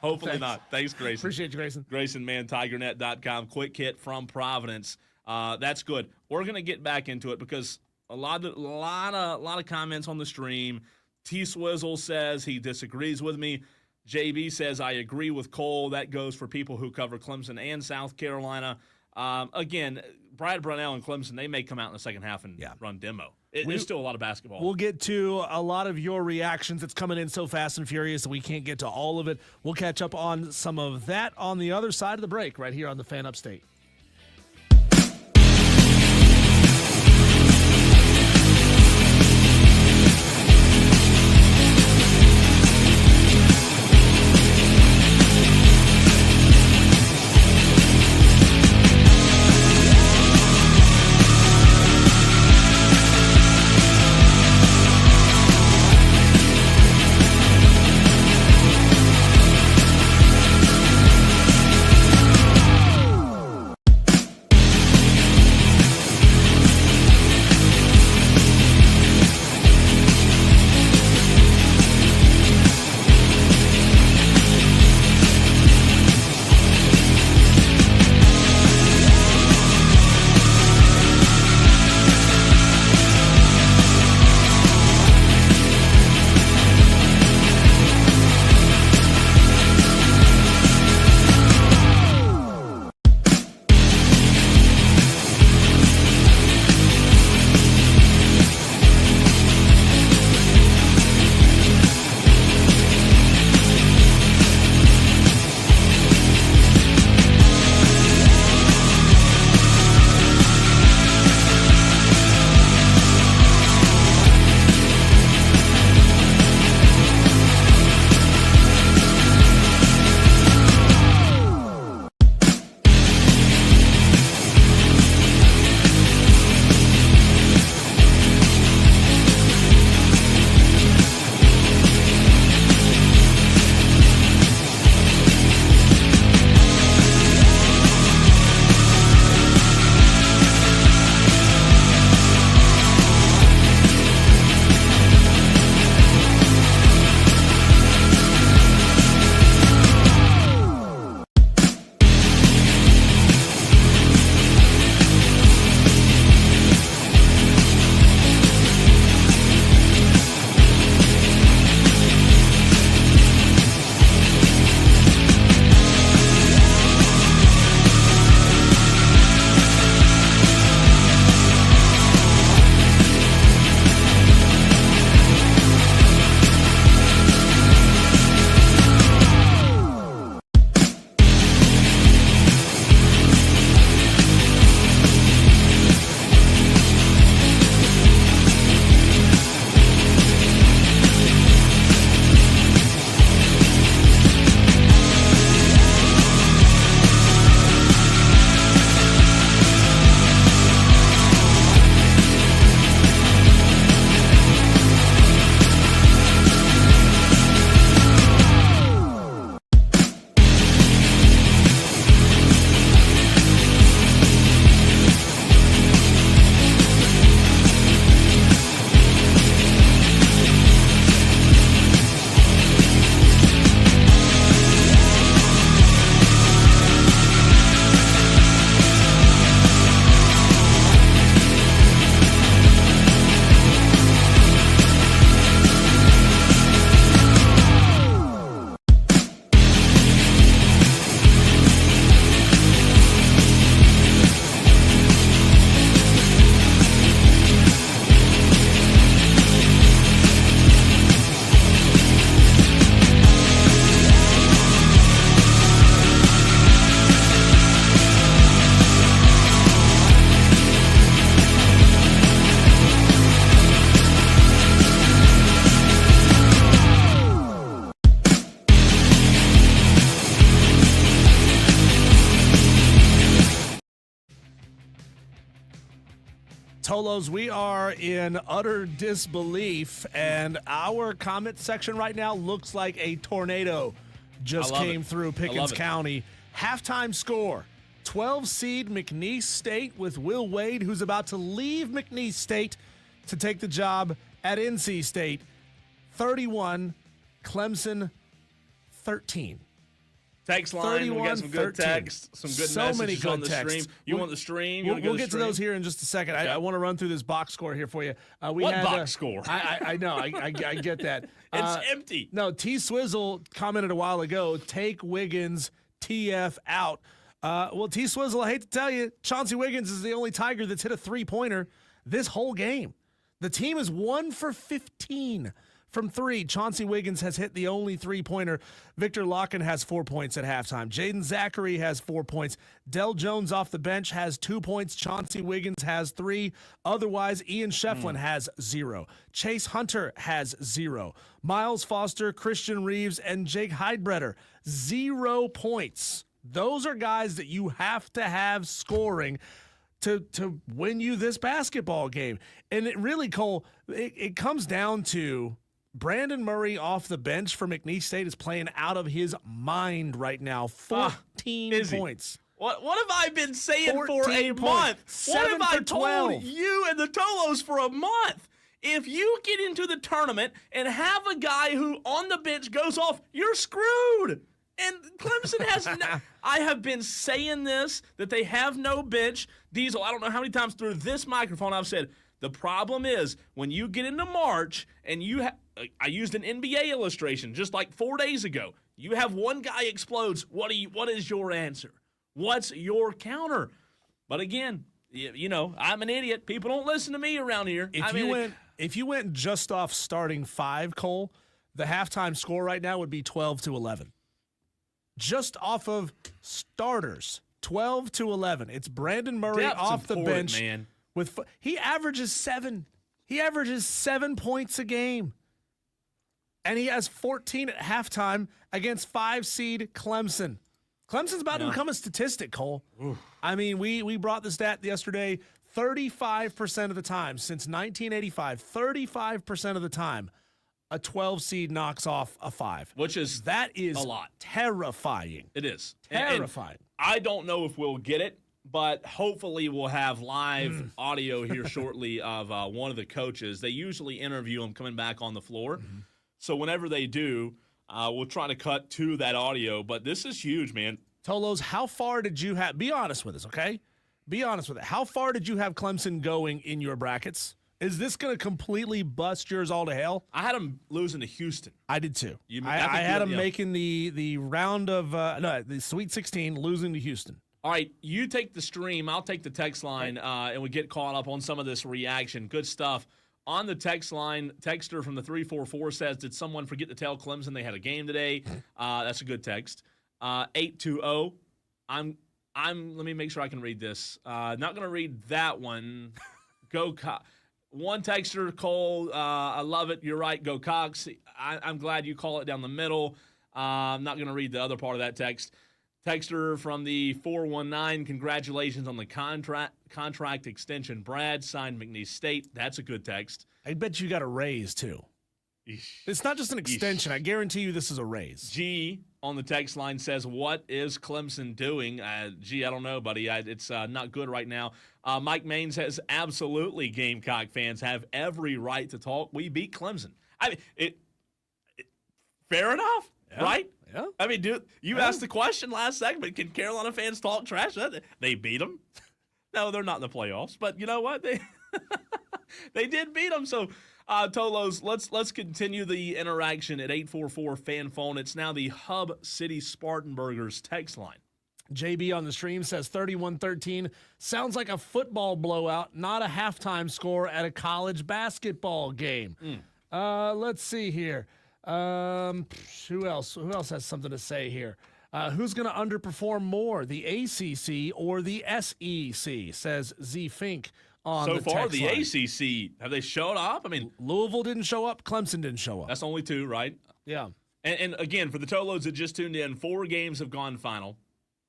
Hopefully Thanks. not. Thanks, Grayson. Appreciate you, Grayson. Grayson Mann, TigerNet.com. Quick hit from Providence. That's good. We're gonna get back into it because a lot of comments on the stream. T Swizzle says he disagrees with me. JB says I agree with Cole. That goes for people who cover Clemson and South Carolina. Again, Brad Brownell and Clemson, they may come out in the second half and run demo. There's still a lot of basketball. We'll get to a lot of your reactions. It's coming in so fast and furious that we can't get to all of it. We'll catch up on some of that on the other side of the break right here on the Fan Upstate. Tolos, we are in utter disbelief, and our comment section right now looks like a tornado just I love came it. through I Pickens love it. County. Halftime score, 12 seed McNeese State with Will Wade, who's about to leave McNeese State to take the job at NC State. 31, Clemson 13. Text line, we got some good 31-13. text, some good So messages many good on the texts. stream. You want the stream? You We'll, wanna go we'll to get the to those stream? here in just a second. Okay. I want to run through this box score here for you. What box score? I know. I get that. It's empty. No, T Swizzle commented a while ago, take Wiggins, TF out. Well, T Swizzle, I hate to tell you, Chauncey Wiggins is the only Tiger that's hit a three-pointer this whole game. The team is 1 for 15 from three. Chauncey Wiggins has hit the only three-pointer. Victor Locken has 4 points at halftime. Jaden Zachary has 4 points. Del Jones off the bench has 2 points. Chauncey Wiggins has 3. Otherwise, Ian Shefflin has 0. Chase Hunter has 0. Miles Foster, Christian Reeves, and Jake Heidbreder, 0 points. Those are guys that you have to have scoring to win you this basketball game. And it really, Cole, it comes down to Brandon Murray off the bench for McNeese State is playing out of his mind right now. 14 is he? points. What have I been saying for 14 a points. month? What 7 have I for told 12. you and the Tolos for a month? If you get into the tournament and have a guy who on the bench goes off, you're screwed. And Clemson has I have been saying this, that they have no bench. Diesel, I don't know how many times through this microphone I've said, the problem is when you get into March and I used an NBA illustration just like 4 days ago. You have one guy explodes. What is your answer? What's your counter? But again, you know, I'm an idiot. People don't listen to me around here. If you went just off starting 5, Cole, the halftime score right now would be 12-11. Just off of starters, 12-11. It's Brandon Murray Depth's off the important, bench. man. He averages 7. He averages 7 points a game. And he has 14 at halftime against 5 seed Clemson. Clemson's about to become a statistic, Cole. I mean, we brought the stat yesterday. 35% of the time since 1985, 35% of the time, a 12 seed knocks off a 5. Which is That is a lot. Terrifying. It is. Terrifying. And I don't know if we'll get it, but hopefully we'll have live audio here shortly of one of the coaches. They usually interview him coming back on the floor. So whenever they do, we'll try to cut to that audio. But this is huge, man. Tolos, how far did you have? Be honest with us, okay? Be honest with it. How far did you have Clemson going in your brackets? Is this going to completely bust yours all to hell? I had him losing to Houston. I did too. I think I had you- them yeah. making the round of the Sweet 16, losing to Houston. All right, you take the stream. I'll take the text line, and we get caught up on some of this reaction. Good stuff. On the text line, texter from the 344 says, did someone forget to tell Clemson they had a game today? That's a good text. 820. Let me make sure I can read this. Not going to read that one. Go One texter, Cole, I love it. You're right. Go Cox. I'm glad you call it down the middle. I'm not going to read the other part of that text. Texter from the 419, congratulations on the contract extension. Brad signed McNeese State. That's a good text. I bet you got a raise too. It's not just an extension. I guarantee you this is a raise. G on the text line says, what is Clemson doing? G, I don't know, buddy. It's not good right now. Mike Main says, absolutely, Gamecock fans have every right to talk. We beat Clemson. I mean, fair enough, right? Yeah. I mean, dude, you asked the question last segment. Can Carolina fans talk trash? They beat them. No, they're not in the playoffs, but you know what? They did beat them. So, Tolos, let's continue the interaction at 844 fan phone. It's now the Hub City Spartanburgers text line. JB on the stream says 31-13. Sounds like a football blowout, not a halftime score at a college basketball game. Let's see here. Who else? Who else has something to say here? Who's going to underperform more, the ACC or the SEC? Says Z Fink on So the far, text the line. ACC, have they showed up? I mean, Louisville didn't show up. Clemson didn't show up. that's only 2, right? Yeah. And again, for the Tolos that just tuned in, 4 games have gone final.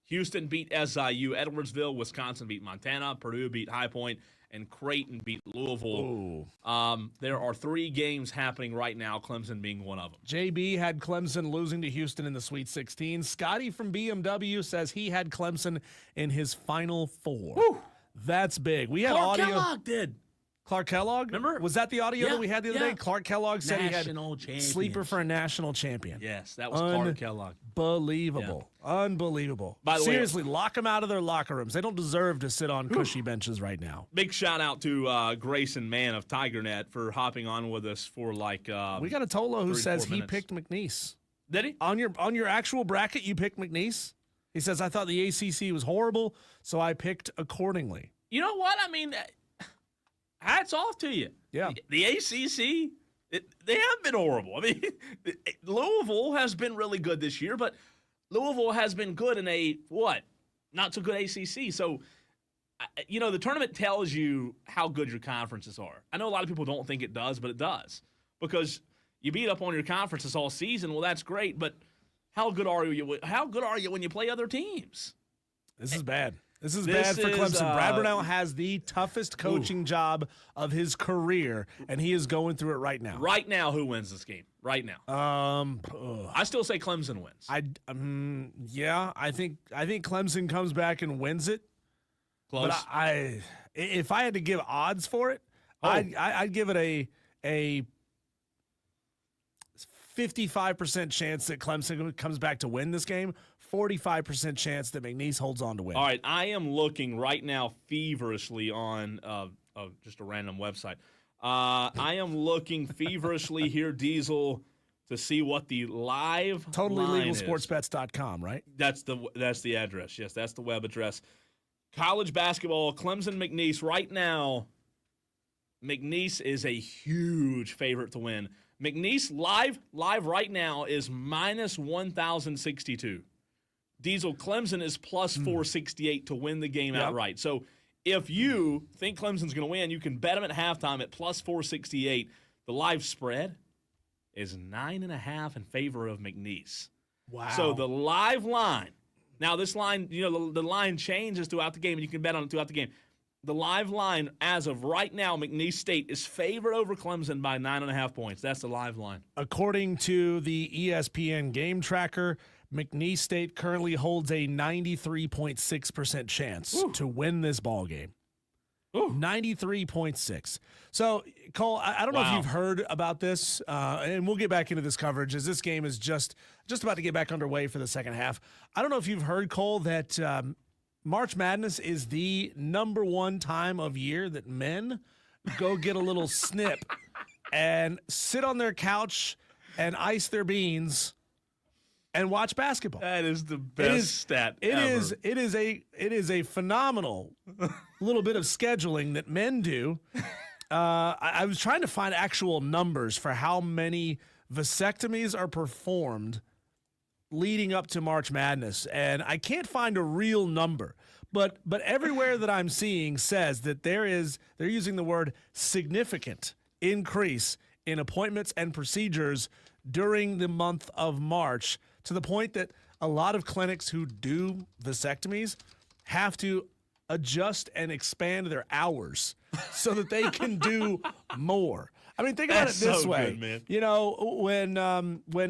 Houston beat SIU. Edwardsville, Wisconsin beat Montana. Purdue beat High Point. and Creighton beat Louisville. Ooh. There are 3 games happening right now, Clemson being one of them. JB had Clemson losing to Houston in the Sweet 16. Scotty from BMW says he had Clemson in his Final Four. Whew. That's big. We had Clark audio. Kellogg did. Clark Kellogg? Remember? Was that the audio Yeah, that we had the other yeah. day? Clark Kellogg said National he had sleeper for a national champion. Yes, that was Clark Kellogg. Unbelievable. Unbelievable. By the way- Seriously, lock them out of their locker rooms. They don't deserve to sit on cushy benches right now. Big shout out to Grayson Mann of TigerNet for hopping on with us for like. We got a Tolo who 3 to says 4 he minutes. picked McNeese. Did he? On your actual bracket, you picked McNeese? He says, I thought the ACC was horrible, so I picked accordingly. You know what? I mean, hats off to you. Yeah. The ACC, they have been horrible. I mean, Louisville has been really good this year, but Louisville has been good in a, not so good ACC. So, the tournament tells you how good your conferences are. I know a lot of people don't think it does, but it does. Because you beat up on your conferences all season, well, that's great, but how good are you? How good are you when you play other teams? This is bad. This is This bad for is, Clemson. Brad Burnell has the toughest coaching job of his career, and he is going through it right now. Right now, who wins this game? Right now. I still say Clemson wins. I think Clemson comes back and wins it. Close. But if I had to give odds for it, I'd give it a 55% chance that Clemson comes back to win this game, 45% chance that McNeese holds on to win. All right, I am looking right now feverishly on just a random website. I am looking feverishly here, Diesel, to see what the live line is. TotallyLegalSportsBets.com, right? That's the address. Yes, that's the web address. College basketball, Clemson McNeese. Right now, McNeese is a huge favorite to win. McNeese live right now is minus 1,062. Diesel, Clemson is plus 468 to win the game outright. So if you think Clemson's going to win, you can bet them at halftime at plus 468. The live spread is 9.5 in favor of McNeese. Wow. So the live line. Now this line, the line changes throughout the game, and you can bet on it throughout the game. The live line, as of right now, McNeese State is favored over Clemson by 9.5 points. That's the live line. According to the ESPN game tracker, McNeese State currently holds a 93.6% chance to win this ball game. 93.6. So, Cole, I don't know if you've heard about this, and we'll get back into this coverage as this game is just about to get back underway for the second half. I don't know if you've heard, Cole, that March Madness is the number one time of year that men go get a little snip and sit on their couch and ice their beans and watch basketball. That is the best stat ever. It is a phenomenal little bit of scheduling that men do. I was trying to find actual numbers for how many vasectomies are performed leading up to March Madness, and I can't find a real number. But everywhere that I'm seeing says that they're using the word significant increase in appointments and procedures during the month of March, to the point that a lot of clinics who do vasectomies have to adjust and expand their hours so that they can do more. I mean, think about it this way. Good, man.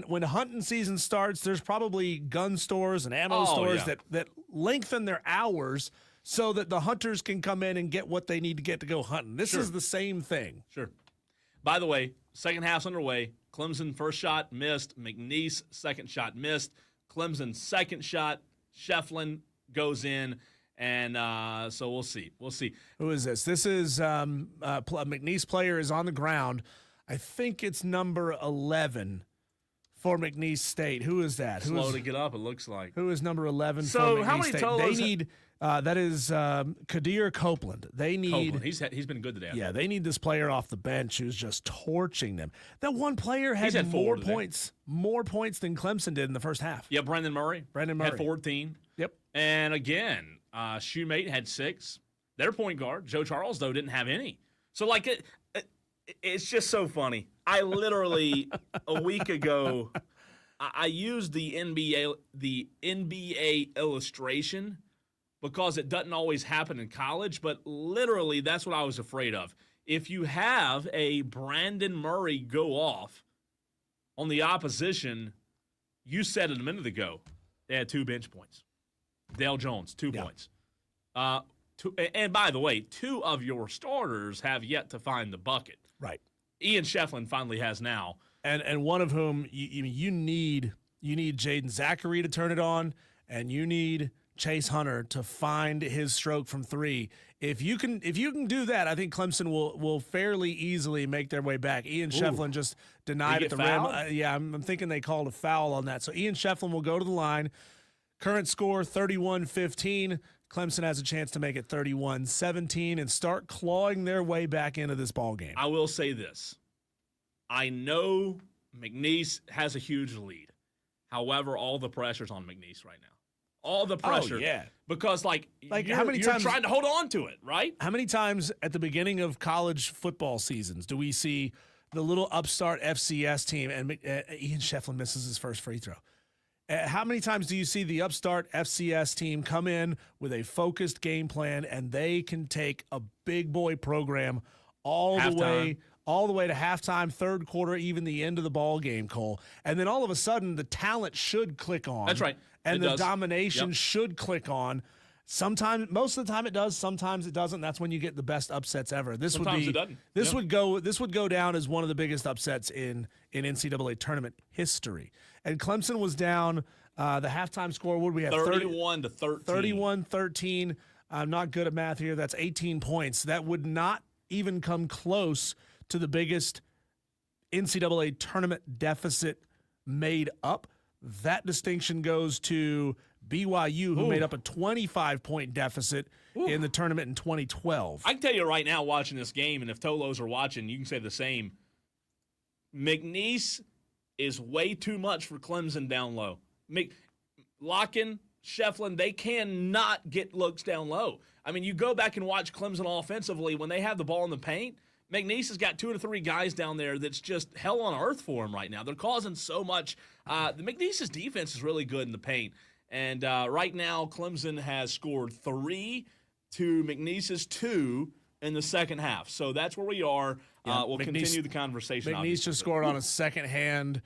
When hunting season starts, there's probably gun stores and ammo stores that lengthen their hours so that the hunters can come in and get what they need to get to go hunting. This is the same thing. Sure. By the way, second half's underway. Clemson first shot missed. McNeese second shot missed. Clemson second shot. Shefflin goes in. And so we'll see. We'll see. Who is this? This is McNeese player is on the ground. I think it's number 11 for McNeese State. Who is that? Slow to get up, it looks like. Who is number 11 So for McNeese how many State? total They is need that is Kadir Copeland. They need Copeland. He's been good today. Yeah, they need this player off the bench who's just torching them. That one player had more points than Clemson did in the first half. Yeah, Brendan Murray. Had 14. Yep. And again, Shoemate had 6. Their point guard, Joe Charles, though, didn't have any. So, like, it's just so funny. I literally, a week ago, I used the NBA illustration because it doesn't always happen in college, but literally that's what I was afraid of. If you have a Brandon Murray go off on the opposition, you said it a minute ago, they had 2 bench points. Dale Jones, 2 points. And by the way, 2 of your starters have yet to find the bucket. Right. Ian Shefflin finally has now. And one of whom you need Jaden Zachary to turn it on, and you need Chase Hunter to find his stroke from 3. If you can do that, I think Clemson will fairly easily make their way back. Ian Shefflin just denied at the rim. I'm thinking they called a foul on that. So Ian Shefflin will go to the line. Current score 31-15. Clemson has a chance to make it 31-17 and start clawing their way back into this ball game. I will say this. I know McNeese has a huge lead. However, all the pressure's on McNeese right now. All the pressure. Oh, yeah. Because, how many you're times trying to hold on to it, right? How many times at the beginning of college football seasons do we see the little upstart FCS team and Ian Shefflin misses his first free throw? How many times do you see the upstart FCS team come in with a focused game plan and they can take a big boy program all the way to halftime, third quarter, even the end of the ball game, Cole. And then all of a sudden the talent should click on. That's right. And the domination should click on. Sometimes, most of the time it does. Sometimes it doesn't. That's when you get the best upsets ever. Sometimes it doesn't. This would go down as one of the biggest upsets in NCAA tournament history. And Clemson was down. The halftime score, what did we have? 31-13. 31-13. I'm not good at math here. That's 18 points. That would not even come close to the biggest NCAA tournament deficit made up. That distinction goes to BYU, who made up a 25-point deficit in the tournament in 2012. I can tell you right now, watching this game, and if Tolos are watching, you can say the same. McNeese is way too much for Clemson down low. Locken, Shefflin, they cannot get looks down low. I mean, you go back and watch Clemson offensively, when they have the ball in the paint, McNeese has got 2 to 3 guys down there that's just hell on earth for him right now. They're causing so much. The McNeese's defense is really good in the paint. And right now, Clemson has scored 3 to McNeese's 2 in the second half. So that's where we are. We'll continue the conversation. McNeese just scored on a second-hand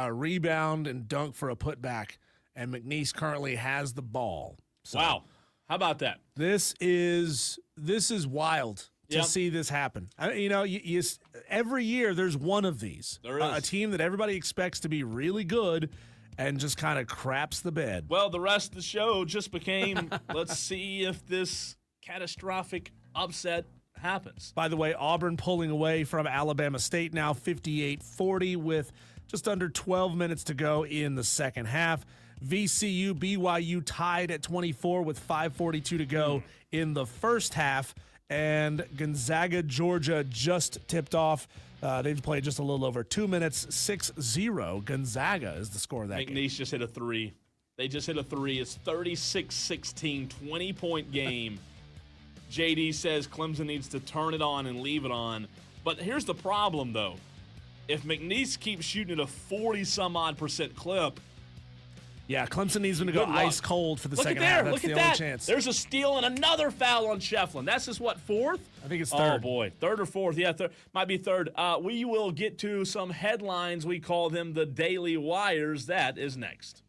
rebound and dunk for a putback, and McNeese currently has the ball. So wow. How about that? This is wild to see this happen. Every year there's one of these. There is. A team that everybody expects to be really good and just kind of craps the bed. Well, the rest of the show just became, let's see if this catastrophic upset happens. By the way, Auburn pulling away from Alabama State now 58-40 with just under 12 minutes to go in the second half. VCU, BYU tied at 24 with 5:42 to go in the first half. And Gonzaga, Georgia just tipped off. They've played just a little over 2 minutes, 6-0. Gonzaga is the score of that game. McNeese just hit a 3. They just hit a 3. It's 36-16, 20-point game. JD says Clemson needs to turn it on and leave it on. But here's the problem, though. If McNeese keeps shooting at a 40-some-odd% clip, yeah, Clemson needs them to go ice cold for the second half. That's the only chance. There's a steal and another foul on Shefflin. That's just what, 4th? I think it's 3rd. Oh, boy. 3rd or 4th. Yeah, might be 3rd. We will get to some headlines. We call them the Daily Wires. That is next.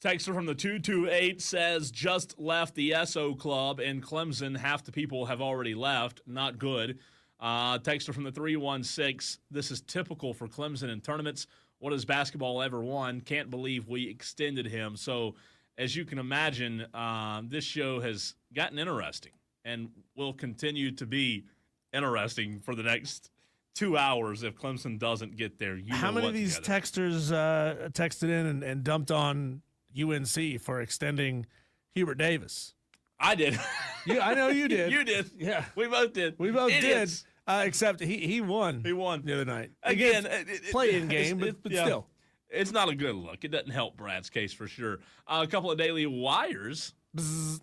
Texter from the 228 says, just left the SO Club in Clemson. Half the people have already left. Not good. Texter from the 316, this is typical for Clemson in tournaments. What has basketball ever won? Can't believe we extended him. So, as you can imagine, this show has gotten interesting and will continue to be interesting for the next 2 hours if Clemson doesn't get there. How many of these together. texters texted in and dumped on UNC for extending Hubert Davis? I did. I know you did. You did. Yeah. We both did. We both Idiots. did. Except he won. He won. The other night. Again, play-in game, but yeah. still. It's not a good look. It doesn't help Brad's case for sure. A couple of daily wires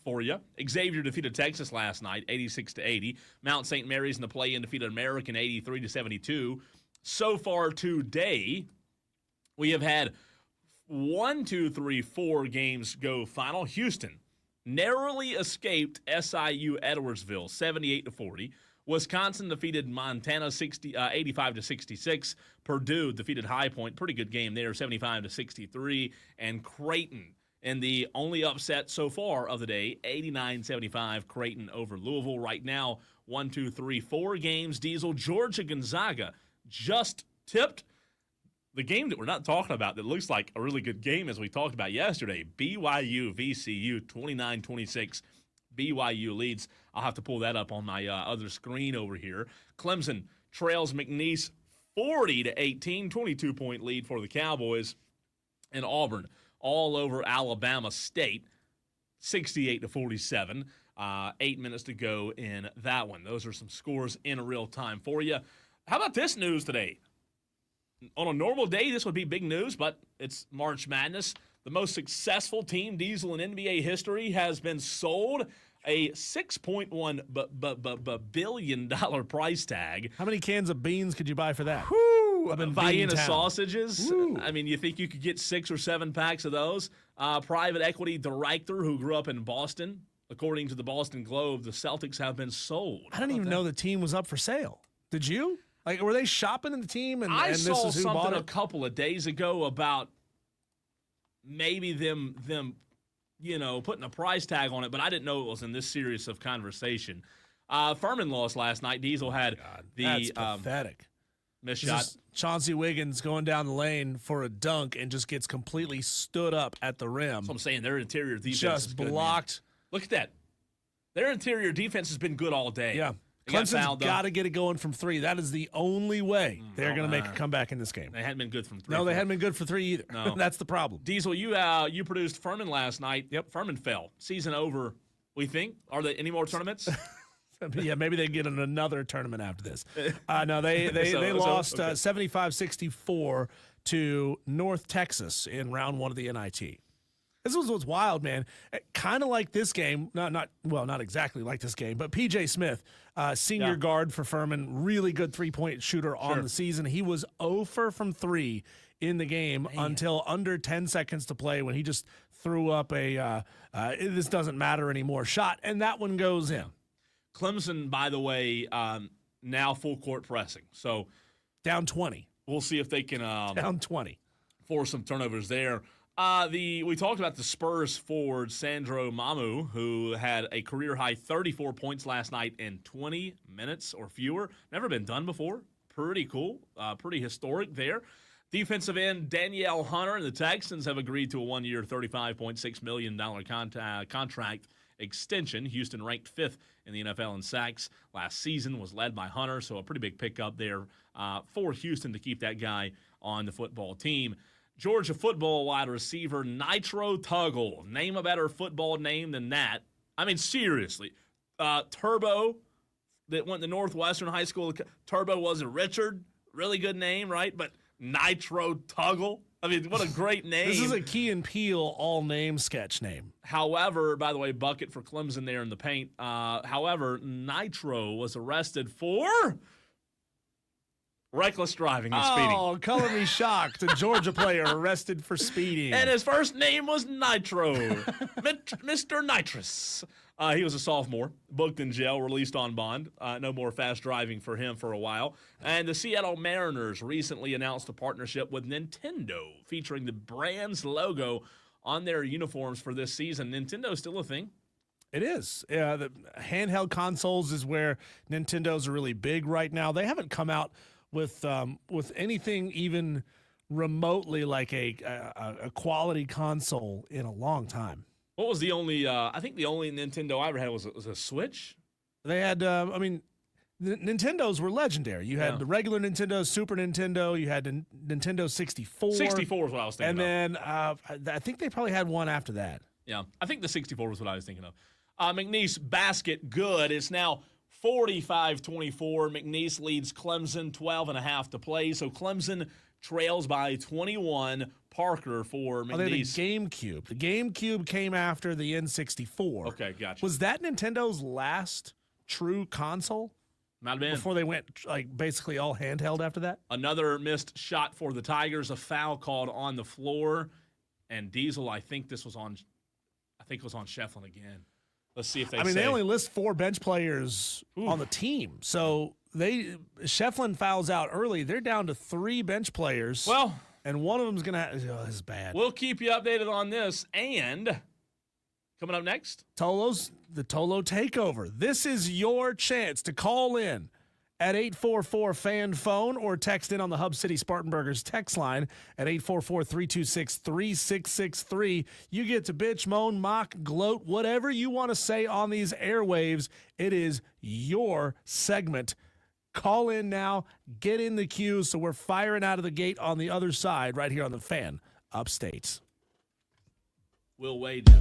for you. Xavier defeated Texas last night, 86-80. Mount St. Mary's in the play-in defeated American, 83-72. So far today, we have had 4 games go final. Houston narrowly escaped SIU Edwardsville, 78-40. Wisconsin defeated Montana 85-66. Purdue defeated High Point. Pretty good game there, 75-63. And Creighton, in the only upset so far of the day, 89-75. Creighton over Louisville. Right now, 4 games. Diesel, Georgia Gonzaga just tipped. The game that we're not talking about that looks like a really good game, as we talked about yesterday, BYU VCU 29-26. BYU leads. I'll have to pull that up on my other screen over here. Clemson trails McNeese 40-18, 22-point lead for the Cowboys. And Auburn all over Alabama State, 68-47. 8 minutes to go in that one. Those are some scores in real time for you. How about this news today? On a normal day, this would be big news, but it's March Madness. The most successful team, Diesel, in NBA history has been sold a $6.1 billion price tag. How many cans of beans could you buy for that? Woo! Up in Vienna Beantown. sausages. Woo. I mean, you think you could get 6 or 7 packs of those? Private equity director who grew up in Boston. According to the Boston Globe, the Celtics have been sold. I didn't even know the team was up for sale. Did you? Like, were they shopping in the team? And I and saw this is who bought something a it? couple of days ago about maybe them putting a price tag on it, but I didn't know it was in this serious of conversation. Furman lost last night. Diesel had That's the pathetic. missed This shot. is Chauncey Wiggins going down the lane for a dunk and just gets completely stood up at the rim. That's what I'm saying. Their interior defense is Just good, man. blocked. Look at that. Their interior defense has been good all day. Yeah. They got Clemson's fouled, though. got to get it going from 3. That is the only way they're going to make a comeback in this game. They hadn't been good from 3. No, they hadn't been good for 3 either. No. That's the problem. Diesel, you produced Furman last night. Yep. Furman fell. Season over, we think. Are there any more tournaments? Yeah, maybe they get in another tournament after this. No, they So, lost okay. 75-64 to North Texas in round 1 of the NIT. This was what's wild, man. Kind of like this game, not exactly like this game, but PJ Smith, senior guard for Furman, really good 3-point shooter on the season. He was 0 from 3 in the game until under 10 seconds to play when he just threw up a this doesn't matter anymore shot, and that one goes in. Clemson, by the way, now full court pressing. So Down 20. we'll see if they can Down 20. force some turnovers there. We talked about the Spurs forward Sandro Mamu, who had a career high 34 points last night in 20 minutes or fewer. Never been done before. Pretty cool. Pretty historic there. Defensive end Danielle Hunter and the Texans have agreed to a 1-year, $35.6 million contract extension. Houston ranked 5th in the NFL in sacks last season, was led by Hunter, so a pretty big pickup there for Houston to keep that guy on the football team. Georgia football wide receiver Nitro Tuggle. Name a better football name than that. I mean, seriously. Turbo, that went to Northwestern High School. Turbo wasn't Richard. Really good name, right? But Nitro Tuggle. I mean, what a great name. This is a Key and Peele all-name sketch name. However, by the way, bucket for Clemson there in the paint. However, Nitro was arrested for reckless driving and speeding. Oh, color me shocked. A Georgia player arrested for speeding. And his first name was Nitro, Mr. Nitrous. He was a sophomore, booked in jail, released on bond. No more fast driving for him for a while. And the Seattle Mariners recently announced a partnership with Nintendo featuring the brand's logo on their uniforms for this season. Nintendo's still a thing. It is. The handheld consoles is where Nintendo's are really big right now. They haven't come out with anything even remotely like a quality console in a long time. What was the only? I think the only Nintendo I ever had was a Switch. They had, Nintendos were legendary. You had Yeah. the regular Nintendo, Super Nintendo. You had the Nintendo 64. 64 is what I was thinking And of. then I think they probably had one after that. Yeah, I think the 64 was what I was thinking of. McNeese basket good. It's now 45-24. McNeese leads Clemson 12.5 to play. So Clemson trails by 21. Parker for Oh, they had the McNeese. GameCube. The GameCube came after the N64. Okay, gotcha. Was that Nintendo's last true console Might have been. before they went like basically all handheld after that? Another missed shot for the Tigers. A foul called on the floor. And Diesel, I think it was on Shefflin again. Let's see if they They only list 4 bench players on the team. So Shefflin fouls out early. They're down to 3 bench players. Well, and one of them's going to this is bad. we'll keep you updated on this. And coming up next, The Tolo takeover. This is your chance to call in at 844-FAN-PHONE or text in on the Hub City Spartanburgers text line at 844-326-3663. You get to bitch, moan, mock, gloat, whatever you want to say on these airwaves. It is your segment. Call in now. Get in the queue so we're firing out of the gate on the other side right here on the Fan Upstate. Will Wages.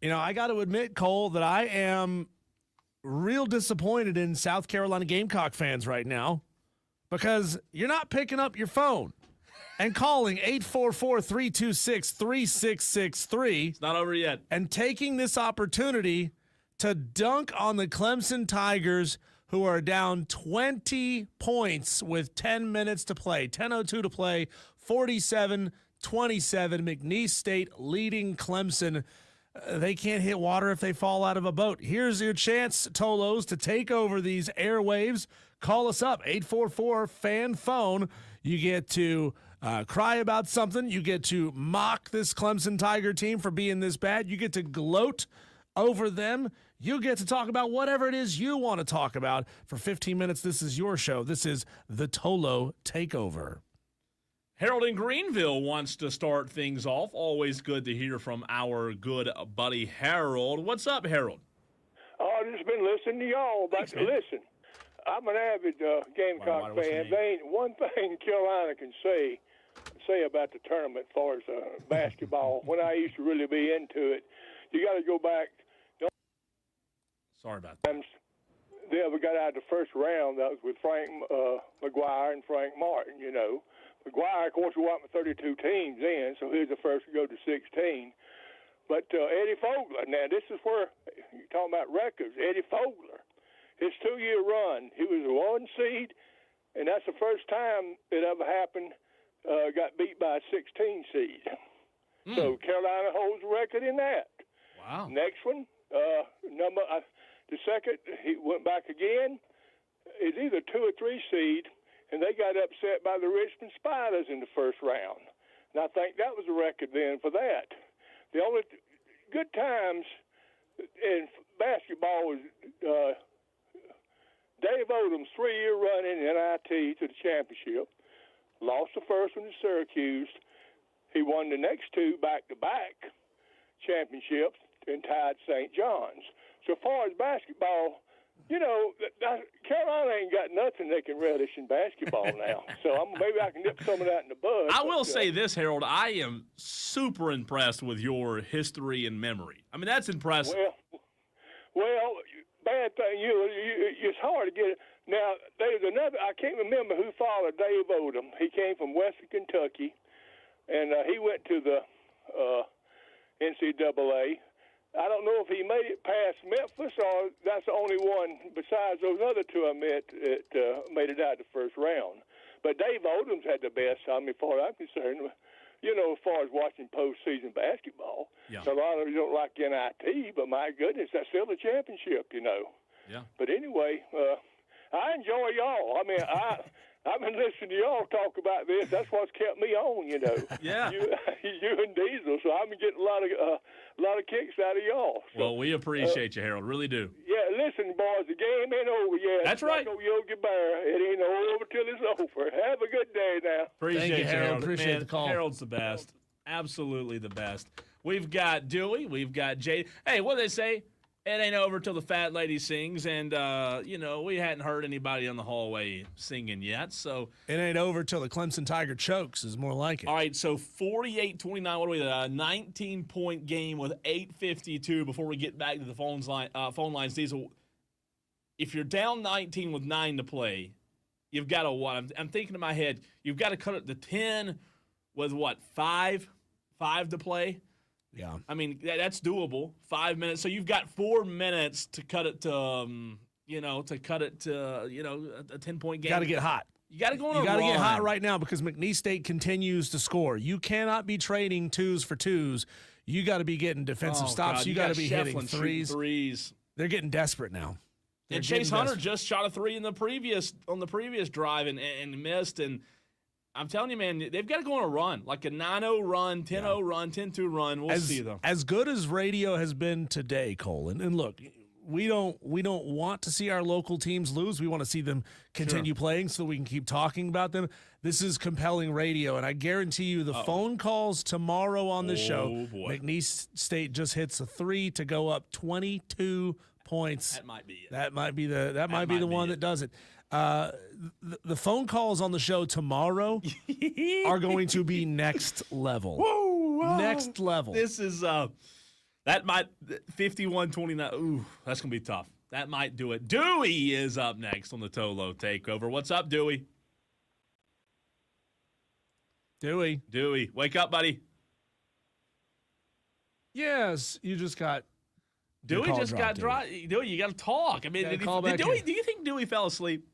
You know, I got to admit, Cole, that I am real disappointed in South Carolina Gamecock fans right now because you're not picking up your phone and calling 844-326-3663. It's not over yet. And taking this opportunity to dunk on the Clemson Tigers, who are down 20 points with 10 minutes to play, 10:02 to play, 47-27. McNeese State leading Clemson. They can't hit water if they fall out of a boat. Here's your chance, Tolos, to take over these airwaves. Call us up, 844-FAN-PHONE. You get to cry about something. You get to mock this Clemson Tiger team for being this bad. You get to gloat over them. You get to talk about whatever it is you want to talk about. For 15 minutes, this is your show. This is the Tolo Takeover. Harold in Greenville wants to start things off. Always good to hear from our good buddy Harold. What's up, Harold? Oh, I've just been listening to y'all. But Thanks, man. listen, I'm an avid Gamecock what's the fan. name? There ain't one thing Carolina can say about the tournament as far as basketball. When I used to really be into it, you got to go back. Sorry about that. Times they ever got out of the first round, that was with Frank McGuire and Frank Martin, you know. McGuire, of course, went with 32 teams then, so he was the first to go to 16. But Eddie Fogler, now this is where you're talking about records. Eddie Fogler, his 2-year run, he was a 1 seed, and that's the first time it ever happened, got beat by a 16 seed. So Carolina holds the record in that. Wow. Next one, the second, he went back again. It's either 2 or 3 seed, and they got upset by the Richmond Spiders in the first round. And I think that was a record then for that. The only good times in basketball was Dave Odom's 3-year run in NIT to the championship. Lost the first one to Syracuse. He won the next 2 back-to-back championships and tied St. John's. So far as basketball, you know, Carolina ain't got nothing they can relish in basketball now. So maybe I can nip some of that in the bud. I will say this, Harold. I am super impressed with your history and memory. I mean, that's impressive. Well, bad thing, it's hard to get it. Now, there's another, I can't remember who followed Dave Odom. He came from Western Kentucky, and he went to the NCAA. I don't know if he made it past Memphis or that's the only one besides those other 2 I met that made it out the first round. But Dave Odom's had the best, I mean, as far as I'm concerned, you know, as far as watching postseason basketball. Yeah. So a lot of you don't like NIT, but my goodness, that's still a championship, you know. Yeah. But anyway, I enjoy y'all. I mean, I've been listening to y'all talk about this. That's what's kept me on, you know. Yeah. You and Diesel. So I'm getting a lot of kicks out of y'all. So, Well, we appreciate you, Harold. Really do. yeah, listen, boys, the game ain't over yet. That's right. Like Yogi Bear. It ain't over till it's over. Have a good day now. Appreciate Thank you, Harold. Appreciate Man, the call. Harold's the best. Absolutely the best. We've got Dewey. We've got Jay. Hey, what do they say? It ain't over till the fat lady sings. And, you know, we hadn't heard anybody in the hallway singing yet. So, It ain't over till the Clemson Tiger chokes is more like it. all right, so 48-29. What are we at? A 19-point game with 8:52 before we get back to the phone lines. Diesel, if you're down 19 with 9 to play, you've got to what? I'm thinking in my head, you've got to cut it to 10 with what, 5 to play? Yeah. I mean, that's doable. 5 minutes. So you've got 4 minutes to cut it to, a 10-point game. Got to get hot. You got to go on You a got to get run. hot right now because McNeese State continues to score. You cannot be trading 2s for 2s. You got to be getting defensive Oh, stops. God, You got to got be Shefflin hitting shooting 3s. threes. They're getting desperate now. They're And Chase getting Hunter desperate. just shot a 3 on the previous drive and missed. And I'm telling you, man, they've got to go on a run, like a 9-0 run, 10-0 run, 10-2 run. We'll see them. As good as radio has been today, Colin, and look, we don't want to see our local teams lose. We want to see them continue playing so we can keep talking about them. This is compelling radio, and I guarantee you the phone calls tomorrow on the show, boy. McNeese State just hits a 3 to go up 22 points. That might be it. That might be the one it. that does it. The phone calls on the show tomorrow are going to be next level. Whoa. Next level. This is That might 51-29. Ooh, that's gonna be tough. That might do it. Dewey is up next on the Tolo Takeover. What's up, Dewey? Dewey, wake up, buddy. Yes, you just got. Dewey call just got dropped, dry. Dewey, you got to talk. I mean, Gotta did call back Dewey? in. Do you think Dewey fell asleep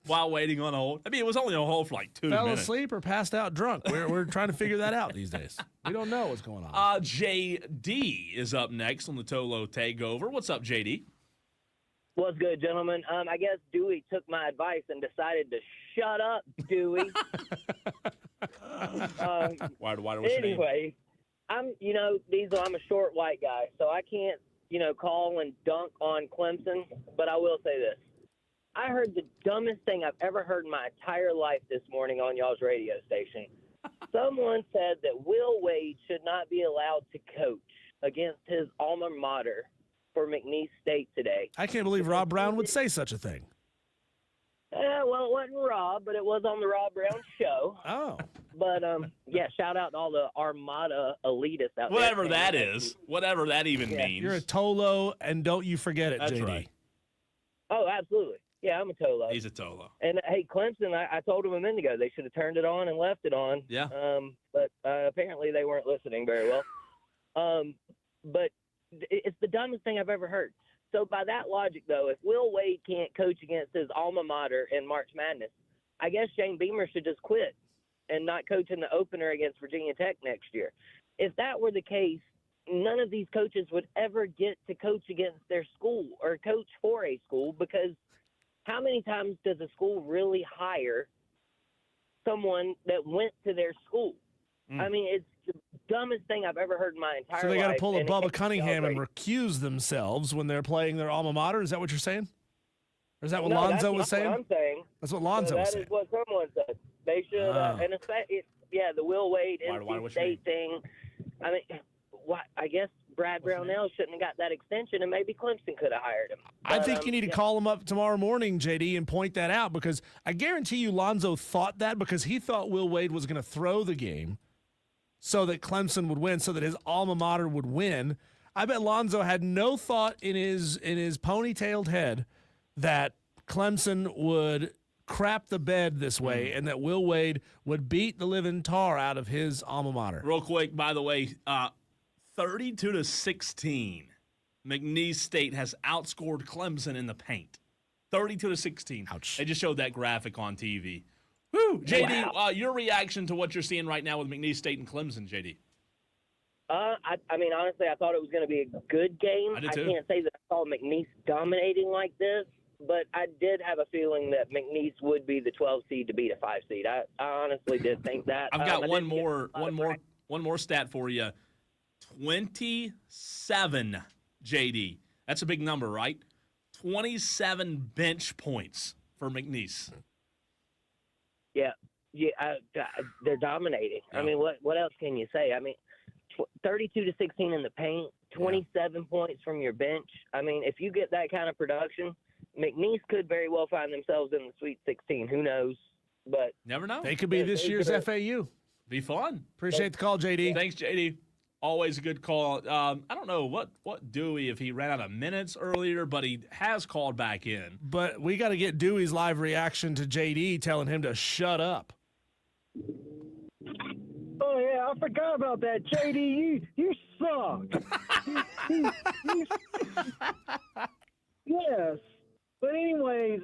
while waiting on a hold? I mean, it was only on hold for like 2 Fell minutes. asleep or passed out drunk. We're trying to figure that out these days. We don't know what's going on. JD is up next on the Tolo Takeover. What's up, JD? What's good, gentlemen? I guess Dewey took my advice and decided to shut up, Dewey. Why what's your name? Anyway, Diesel, I'm a short white guy, so I can't, call and dunk on Clemson, but I will say this. I heard the dumbest thing I've ever heard in my entire life this morning on y'all's radio station. Someone said that Will Wade should not be allowed to coach against his alma mater for McNeese State today. I can't believe Rob Brown would say such a thing. Well, it wasn't Rob, but it was on the Rob Brown show. Oh. But, yeah, shout out to all the Armada elitists out Whatever there. that is, whatever that even means. You're a Tolo, and don't you forget it, That's JD. right. Oh, absolutely. Yeah, I'm a Tolo. He's a Tolo. And, hey, Clemson, I told them a minute ago they should have turned it on and left it on. Yeah. But apparently they weren't listening very well. But it's the dumbest thing I've ever heard. So by that logic, though, if Will Wade can't coach against his alma mater in March Madness, I guess Shane Beamer should just quit and not coach in the opener against Virginia Tech next year. If that were the case, none of these coaches would ever get to coach against their school or coach for a school, because how many times does a school really hire someone that went to their school? I mean, it's the dumbest thing I've ever heard in my entire life. So they got to pull a and Bubba it's Cunningham and outrageous. recuse themselves when they're playing their alma mater? Is that what you're saying? Or is that what No, Lonzo that's was not saying? what I'm saying. That's what So Lonzo was that saying. is what someone said. They should, Oh. and the Will Wade Why- NC what's State thing. I mean, I guess Brad Brownell shouldn't have got that extension, and maybe Clemson could have hired him. I But, think you need to yeah. call him up tomorrow morning, JD, and point that out, because I guarantee you Lonzo thought that because he thought Will Wade was going to throw the game so that Clemson would win, so that his alma mater would win. I bet Lonzo had no thought in his ponytailed head that Clemson would crap the bed this way and that Will Wade would beat the living tar out of his alma mater. Real quick, by the way, 32-16. McNeese State has outscored Clemson in the paint. 32-16. Ouch. They just showed that graphic on TV. Woo! JD, your reaction to what you're seeing right now with McNeese State and Clemson, JD? I mean, honestly, I thought it was going to be a good game. I did too. Can't say that I saw McNeese dominating like this, but I did have a feeling that McNeese would be the 12 seed to beat a 5 seed. I honestly did think that. I've got I one didn't get more a lot of one more stat for you. 27, JD. That's a big number, right? 27 bench points for McNeese. Yeah, they're dominating. Yeah. I mean, what else can you say? I mean, 32-16 in the paint, 27 points from your bench. I mean, if you get that kind of production, McNeese could very well find themselves in the Sweet 16. Who knows? But Never know. They could be this year's FAU. Be fun. Appreciate the call, JD. Thanks, JD. Always a good call. I don't know what Dewey, if he ran out of minutes earlier, but he has called back in. But we got to get Dewey's live reaction to JD telling him to shut up. Oh yeah, I forgot about that. JD, you suck. You- yes, but anyways,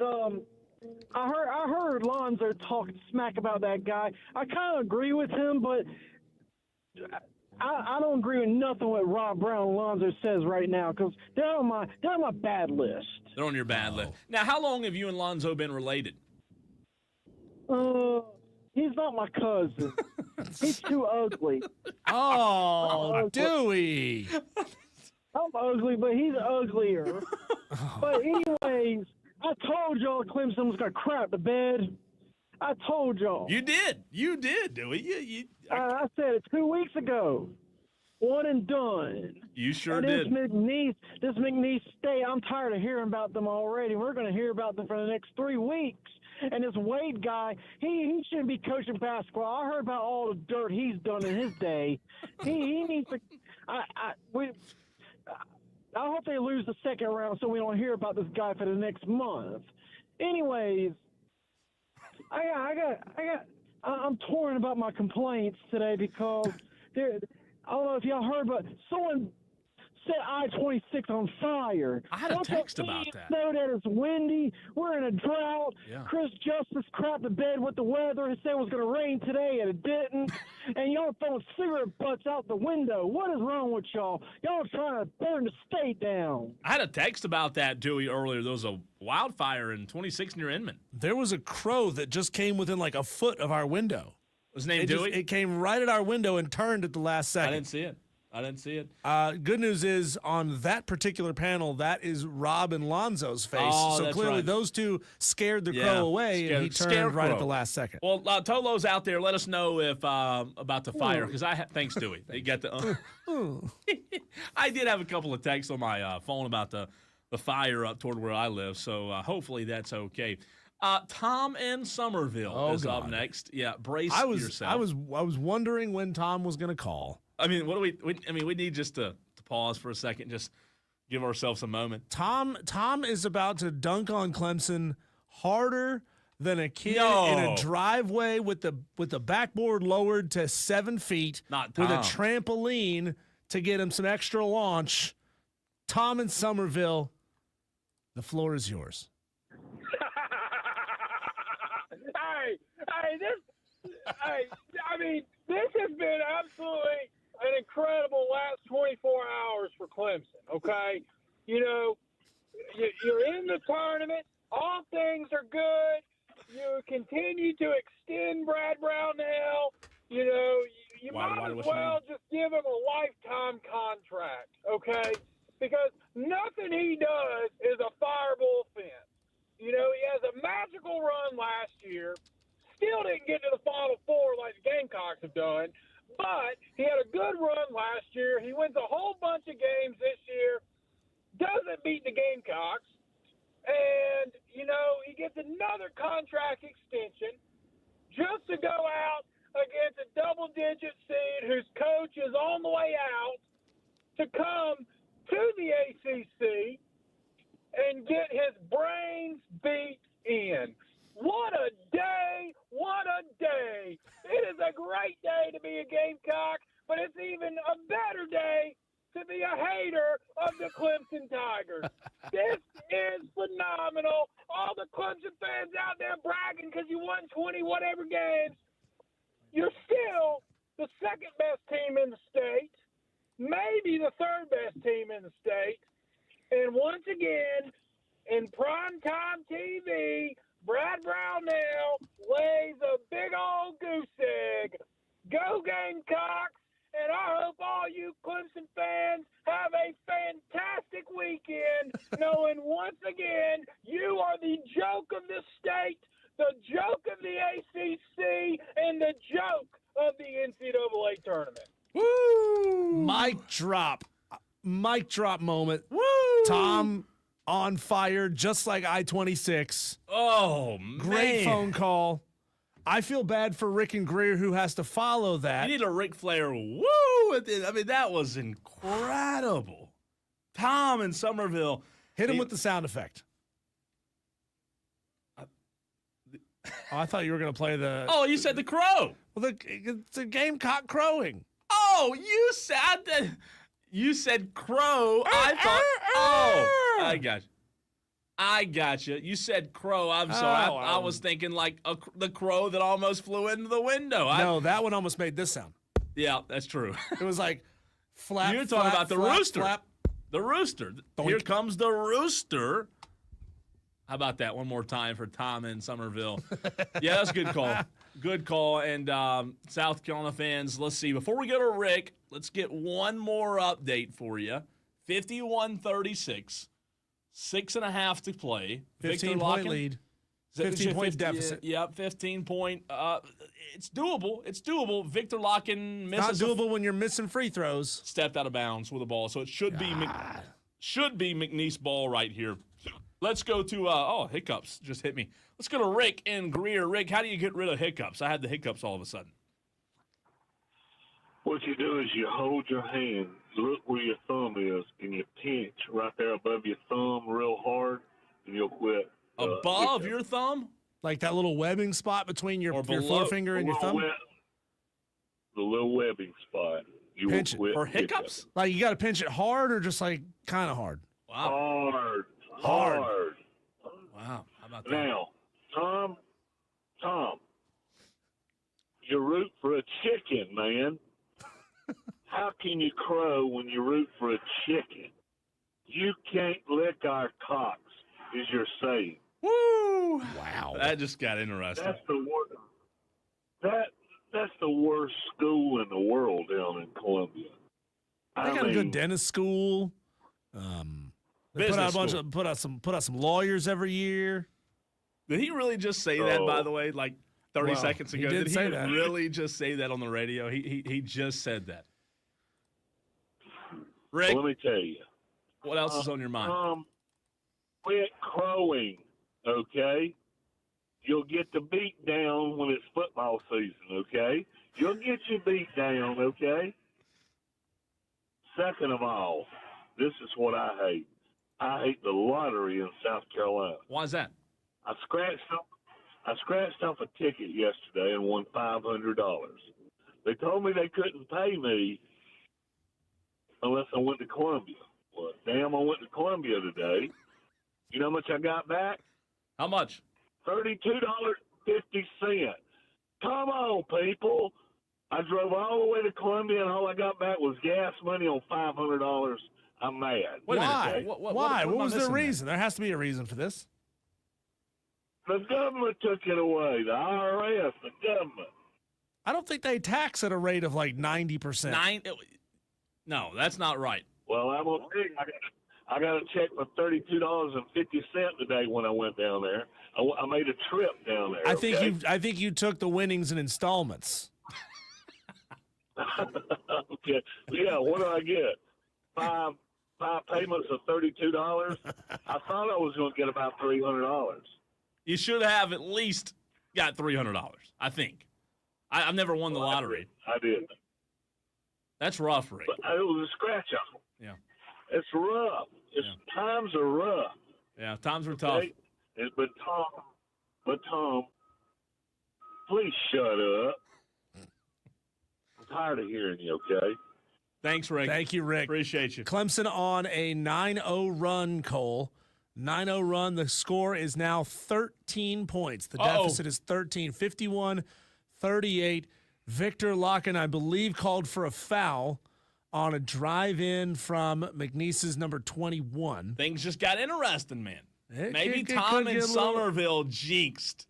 I heard Lonzo talking smack about that guy. I kind of agree with him, but I don't agree with nothing what Rob Brown and Lonzo says right now, because they're on my bad list. They're on your bad list. Now, how long have you and Lonzo been related? He's not my cousin. He's too ugly. Oh, Dewey. I'm ugly, but he's uglier. But anyways, I told y'all Clemson was gonna crap the bed. I told y'all. You did, Dewey. I said it 2 weeks ago. One and done. You sure and did. This McNeese State, I'm tired of hearing about them already. We're going to hear about them for the next 3 weeks. And this Wade guy, he shouldn't be coaching basketball. I heard about all the dirt he's done in his day. He needs to. I hope they lose the second round so we don't hear about this guy for the next month. Anyways, I'm torn about my complaints today because I don't know if y'all heard, but someone set I-26 on fire. I had a text about that. Know that it's windy. We're in a drought. Yeah. Chris Justice crapped the bed with the weather. He said it was going to rain today, and it didn't. And y'all throwing cigarette butts out the window. What is wrong with y'all? Y'all are trying to burn the state down. I had a text about that, Dewey, earlier. There was a wildfire in 26 near Inman. There was a crow that just came within like a foot of our window. Was his name It, Dewey? it came right at our window and turned at the last I second. didn't see it. Good news is on that particular panel, that is Rob and Lonzo's face. Oh, so that's clearly right. those two scared the Yeah, crow away, and he turned right scarecrow. at the last second. Well, Tolo's out there. Let us know if about the fire because thanks, Dewey. You got the. I did have a couple of texts on my phone about the fire up toward where I live, so hopefully that's okay. Tom in Somerville is up next. Yeah, brace yourself. I was wondering when Tom was going to call. I mean, what do we need just to pause for a second, just give ourselves a moment. Tom is about to dunk on Clemson harder than a kid No. in a driveway with the backboard lowered to 7 feet Not with a Tom. trampoline to get him some extra launch. Tom in Somerville, the floor is yours. This has been absolutely an incredible last 24 hours for Clemson, okay? You know, you're in the tournament. All things are good. You continue to extend Brad Brownell. You know, you might as well just give him a lifetime contract, okay? Because nothing he does is a fireable offense. You know, he has a magical run last year. Still didn't get to the Final Four like the Gamecocks have done, but he had a good run last year. He wins a whole bunch of games this year, doesn't beat the Gamecocks, and, you know, he gets another contract extension just to go out against a double-digit seed whose coach is on the way out to come to the ACC and get his brains beat in. What a day! What a day! It is a great day to be a Gamecock, but it's even a better day to be a hater of the Clemson Tigers. This is phenomenal. All the Clemson fans out there bragging because you won 20-whatever games. You're still the second-best team in the state, maybe the third-best team in the state. And once again, in primetime TV, Brad Brownell lays a big old goose egg. Go Gamecocks, and I hope all you Clemson fans have a fantastic weekend, knowing once again you are the joke of the state, the joke of the ACC, and the joke of the NCAA tournament. Woo! Mic drop moment. Woo! Tom on fire, just like I-26. Oh, man. Great phone call. I feel bad for Rick and Greer, who has to follow that. You need a Ric Flair woo at the end. I mean, that was incredible. Tom in Somerville. Hit him with the sound effect. I thought you were going to play the... Oh, you said the crow. Well, it's a Gamecock crowing. Oh, you said crow. I thought. Oh, I got you. You said crow. I'm sorry. I was thinking like the crow that almost flew into the window. No, that one almost made this sound. Yeah, that's true. It was like flap. You're talking about the rooster. Flap. The rooster. Here comes the rooster. How about that one more time for Tom in Somerville? Yeah, that's a good call. Good call. And South Carolina fans, let's see. Before we go to Rick, let's get one more update for you. 51-36. 6.5 to play. 15-point lead. 15-point deficit. Yeah, 15-point. It's doable. It's doable. Victor Locken misses. Not doable when you're missing free throws. Stepped out of bounds with the ball, so it should be McNeese ball right here. Let's go to hiccups just hit me. Let's go to Rick in Greer. Rick, how do you get rid of hiccups? I had the hiccups all of a sudden. What you do is you hold your hand look where your thumb is, and you pinch right there above your thumb real hard, and you'll quit. Above hiccups. your thumb? Like that little webbing spot between your forefinger and your thumb? The little webbing spot. You Pinch will it. quit For hiccups? Like you got to pinch it hard or just like kind of hard? Wow. Hard. Wow. How about that? Now, Tom, you root for a chicken, man. How can you crow when you root for a chicken? You can't lick our cocks, is your saying. Woo! Wow. That just got interesting. That's the worst. That's the worst school in the world down in Columbia. They got a good dentist school. They put out a bunch of put out some lawyers every year. Did he really just say that, by the way, like 30 Well, seconds he ago? did Did say he that. really just say that on the radio? He just said that. Rick, Let me tell you. what else is on your mind? Quit crowing, okay? You'll get the beat down when it's football season, okay? You'll get your beat down, okay? Second of all, this is what I hate. I hate the lottery in South Carolina. Why is that? I scratched off a ticket yesterday and won $500. They told me they couldn't pay me unless I went to Columbia. Well, damn, I went to Columbia today. You know how much I got back? How much? $32.50. Come on, people. I drove all the way to Columbia, and all I got back was gas money on $500. I'm mad. Wait a minute. Why? Why? am I What was the missing there? reason? There has to be a reason for this. The government took it away. The IRS, the government. I don't think they tax at a rate of like 90%. No, that's not right. Well, I'm gonna tell you, I got a check for $32.50 today when I went down there. I made a trip down there. I think okay? I think you took the winnings in installments. Okay. Yeah. What do I get? Five payments of $32. I thought I was going to get about $300. You should have at least got $300, I think. I've never won the lottery. I did. That's rough, Rick. But it was a scratch off. Yeah. It's rough. Times are rough. Yeah, times were tough. Okay? But Tom, please shut up. I'm tired of hearing you, okay? Thanks, Rick. Thank you, Rick. Appreciate you. Clemson on a 9-0 run, Cole. 9-0 run. The score is now 13 points. The deficit is 13. 51-38. Victor Locken, I believe, called for a foul on a drive-in from McNeese's number 21. Things just got interesting, man. Maybe It Tom could in get a little- Somerville jinxed.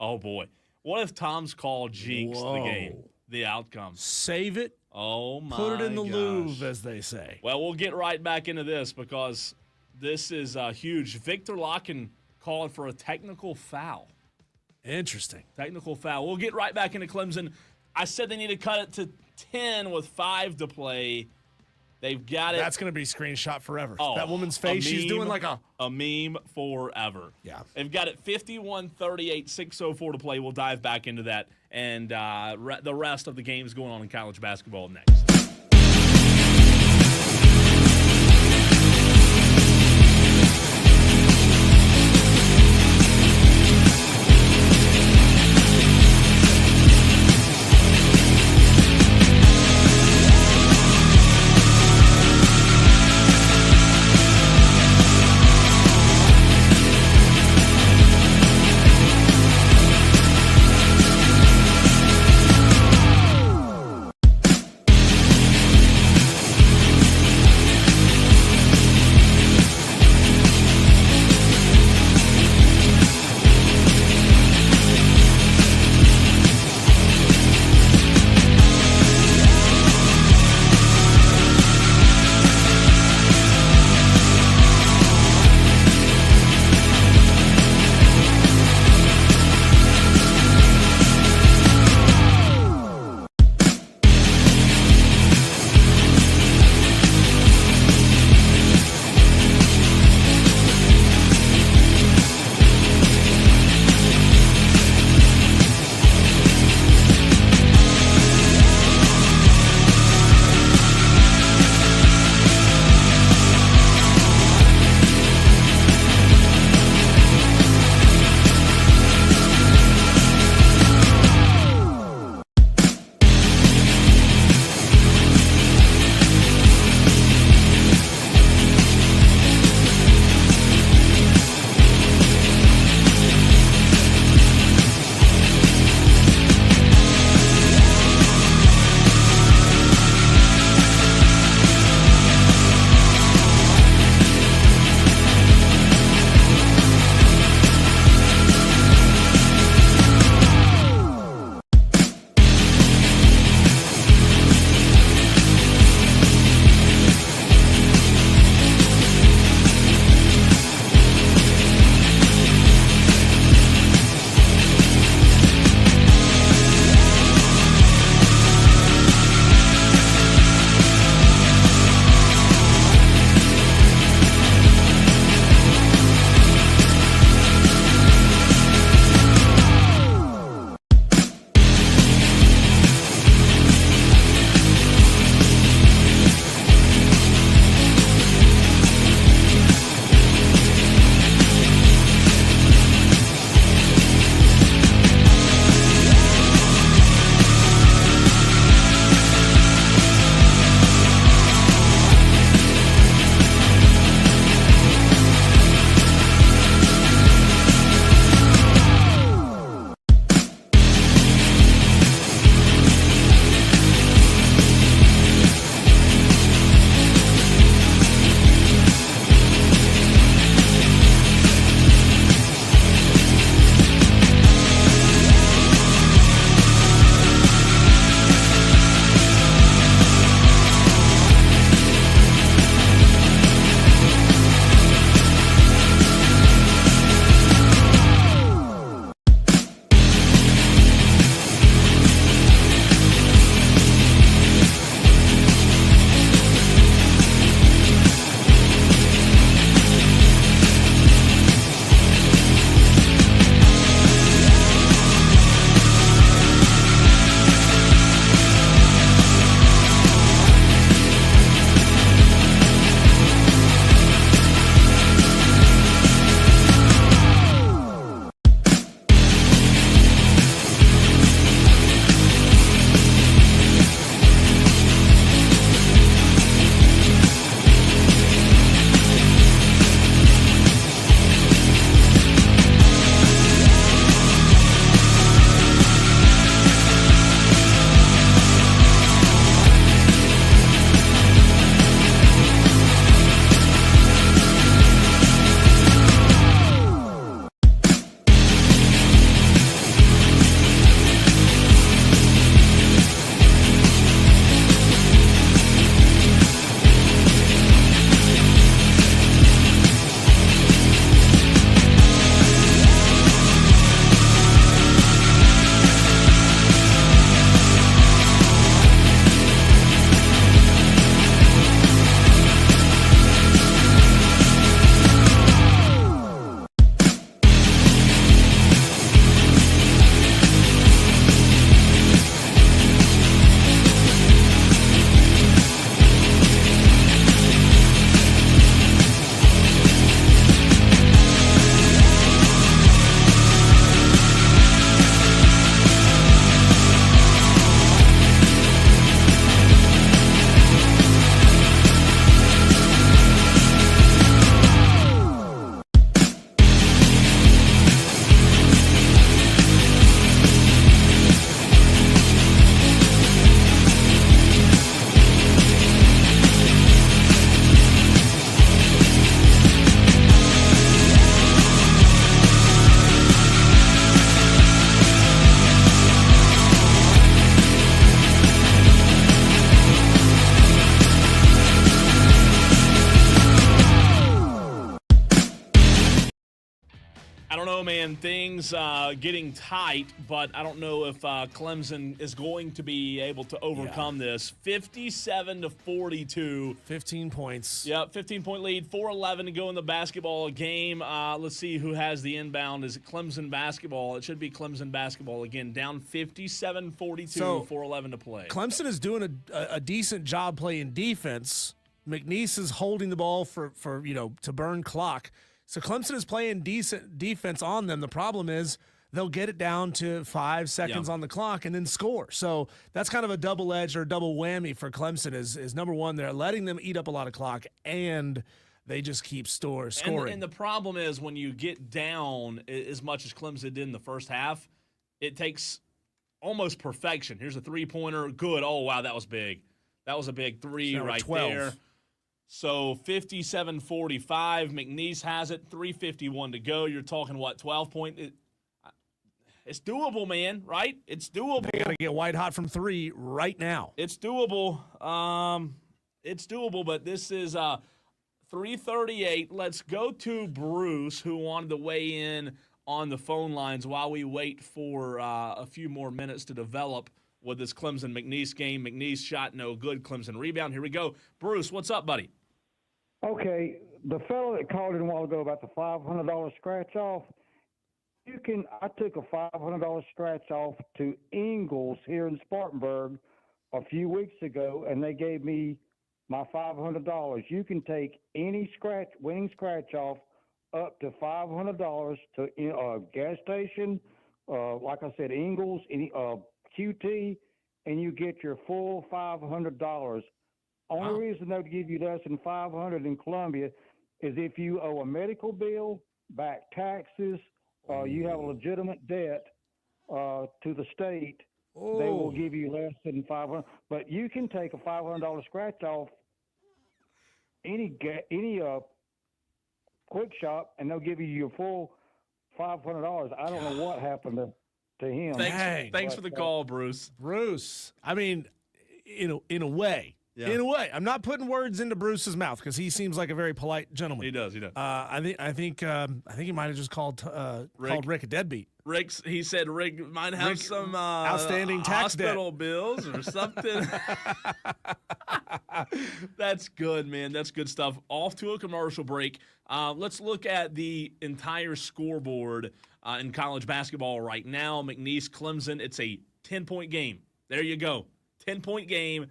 Oh, boy. What if Tom's call jinxed the game, Whoa. the outcome? Save it. Oh, my Put it in the gosh. Louvre, as they say. Well, we'll get right back into this because this is huge. Victor Locken called for a technical foul. Interesting. Technical foul. We'll get right back into Clemson. I said they need to cut it to 10 with 5 to play. They've got it. That's going to be screenshot forever. Oh, that woman's face, she's meme, doing like a meme forever. Yeah. They've got it 51-38, 6:04 to play. We'll dive back into that and the rest of the games going on in college basketball next. man, things getting tight, but I don't know if Clemson is going to be able to overcome this. 57-42. 15 points. Yep, 15-point lead, 4:11 to go in the basketball game. Let's see who has the inbound. Is it Clemson basketball? It should be Clemson basketball again, down 57-42, So, 4:11 to play. Clemson is doing a decent job playing defense. McNeese is holding the ball for to burn clock. So Clemson is playing decent defense on them. The problem is they'll get it down to 5 seconds on the clock and then score. So that's kind of a double edge or double whammy for Clemson is number one, they're letting them eat up a lot of clock and they just keep scoring. And the problem is when you get down as much as Clemson did in the first half, it takes almost perfection. Here's a three-pointer. Good. Oh, wow, that was big. That was a big three right 12. there. So 57-45. McNeese has it. 3:51 to go. You're talking, 12-point? It's doable, man, right? It's doable. They got to get white hot from 3 right now. It's doable. It's doable, but this is 3:38. Let's go to Bruce, who wanted to weigh in on the phone lines while we wait for a few more minutes to develop with this Clemson-McNeese game. McNeese shot no good. Clemson rebound. Here we go. Bruce, what's up, buddy? Okay, the fellow that called in a while ago about the $500 scratch off, I took a $500 scratch off to Ingles here in Spartanburg a few weeks ago, and they gave me my $500. You can take any winning scratch off up to $500 to a gas station, like I said, Ingles, any QT, and you get your full $500. Only reason they'll give you less than $500 in Columbia is if you owe a medical bill, back taxes, you have a legitimate debt to the state. They will give you less than $500. But you can take a $500 scratch off any quick shop, and they'll give you your full $500. I don't know what happened to him. Thanks for the call, Bruce. Bruce, I mean, in a way. Yeah. In a way, I'm not putting words into Bruce's mouth because he seems like a very polite gentleman. He does. I think he might have just called Rick a deadbeat. He said Rick might have some outstanding tax hospital bills or something. That's good, man. That's good stuff. Off to a commercial break. Let's look at the entire scoreboard in college basketball right now. McNeese, Clemson. It's a 10-point game. There you go. 10-point game.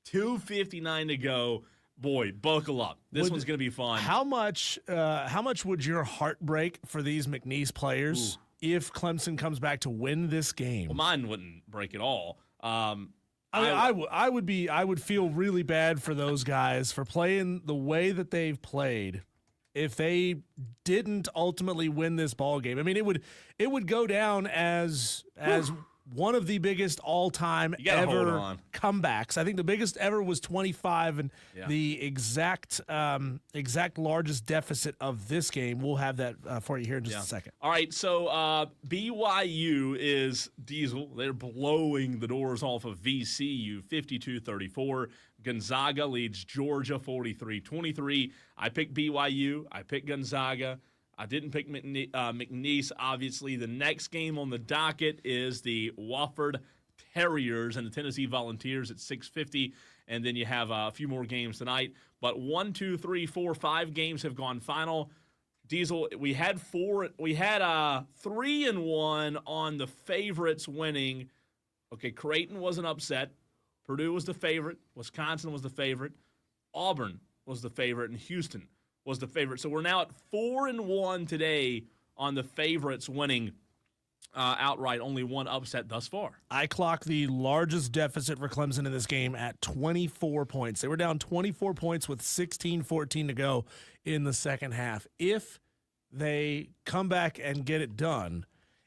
2:59 to go. Boy, buckle up. This one's going to be fun. How much would your heart break for these McNeese players if Clemson comes back to win this game? Well, mine wouldn't break at all. I would feel really bad for those guys for playing the way that they've played. If they didn't ultimately win this ball game, I mean, it would go down as one of the biggest all-time ever comebacks. I think the biggest ever was 25, and the exact largest deficit of this game. We'll have that for you here in just a second. All right, so BYU is Diesel. They're blowing the doors off of VCU, 52-34. Gonzaga leads Georgia 43-23. I picked BYU. I picked Gonzaga. I didn't pick McNeese, obviously. The next game on the docket is the Wofford Terriers and the Tennessee Volunteers at 6:50, and then you have a few more games tonight. But 5 games have gone final. Diesel, we had 3-1 on the favorites winning. Okay, Creighton was an upset. Purdue was the favorite. Wisconsin was the favorite. Auburn was the favorite, and Houston was the favorite. So we're now at 4-1 today on the favorites winning outright. Only one upset thus far. I clocked the largest deficit for Clemson in this game at 24 points. They were down 24 points with 16-14 to go in the second half. If they come back and get it done,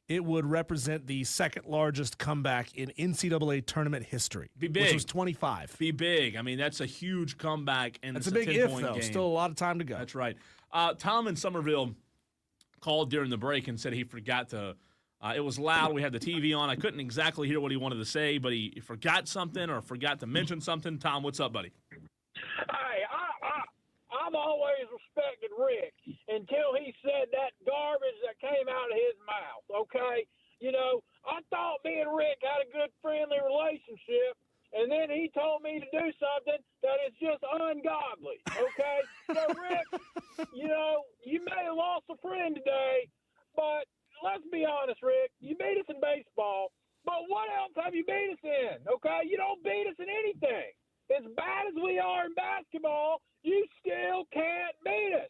it would represent the second largest comeback in NCAA tournament history. Be big. Which was 25. Be big. I mean, that's a huge comeback. And that's it's a big if, though. Game. Still a lot of time to go. That's right. Tom in Somerville called during the break and said he forgot to it was loud. We had the TV on. I couldn't exactly hear what he wanted to say, but he forgot something or forgot to mention something. Tom, what's up, buddy? Hey, I've always respected Rick. until he said that garbage that came out of his mouth, okay? You know, I thought me and Rick had a good friendly relationship, and then he told me to do something that is just ungodly, okay? So, Rick, you know, you may have lost a friend today, but let's be honest, Rick. You beat us in baseball, but what else have you beat us in, okay? You don't beat us in anything. As bad as we are in basketball, you still can't beat us.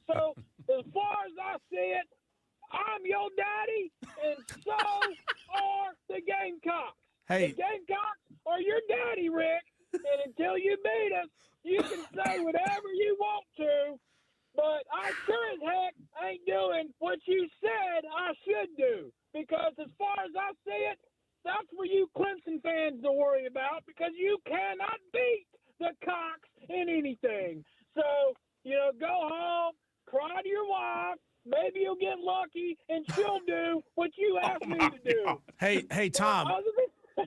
So, as far as I see it, I'm your daddy, and so are the Gamecocks. Hey. The Gamecocks are your daddy, Rick, and until you beat us, you can say whatever you want to, but I sure as heck ain't doing what you said I should do, because as far as I see it, that's for you Clemson fans to worry about, because you cannot beat the Cocks in anything. So, you know, go home, cry to your wife. Maybe you'll get lucky, and she'll do what you asked me to do. Hey, Tom. Other than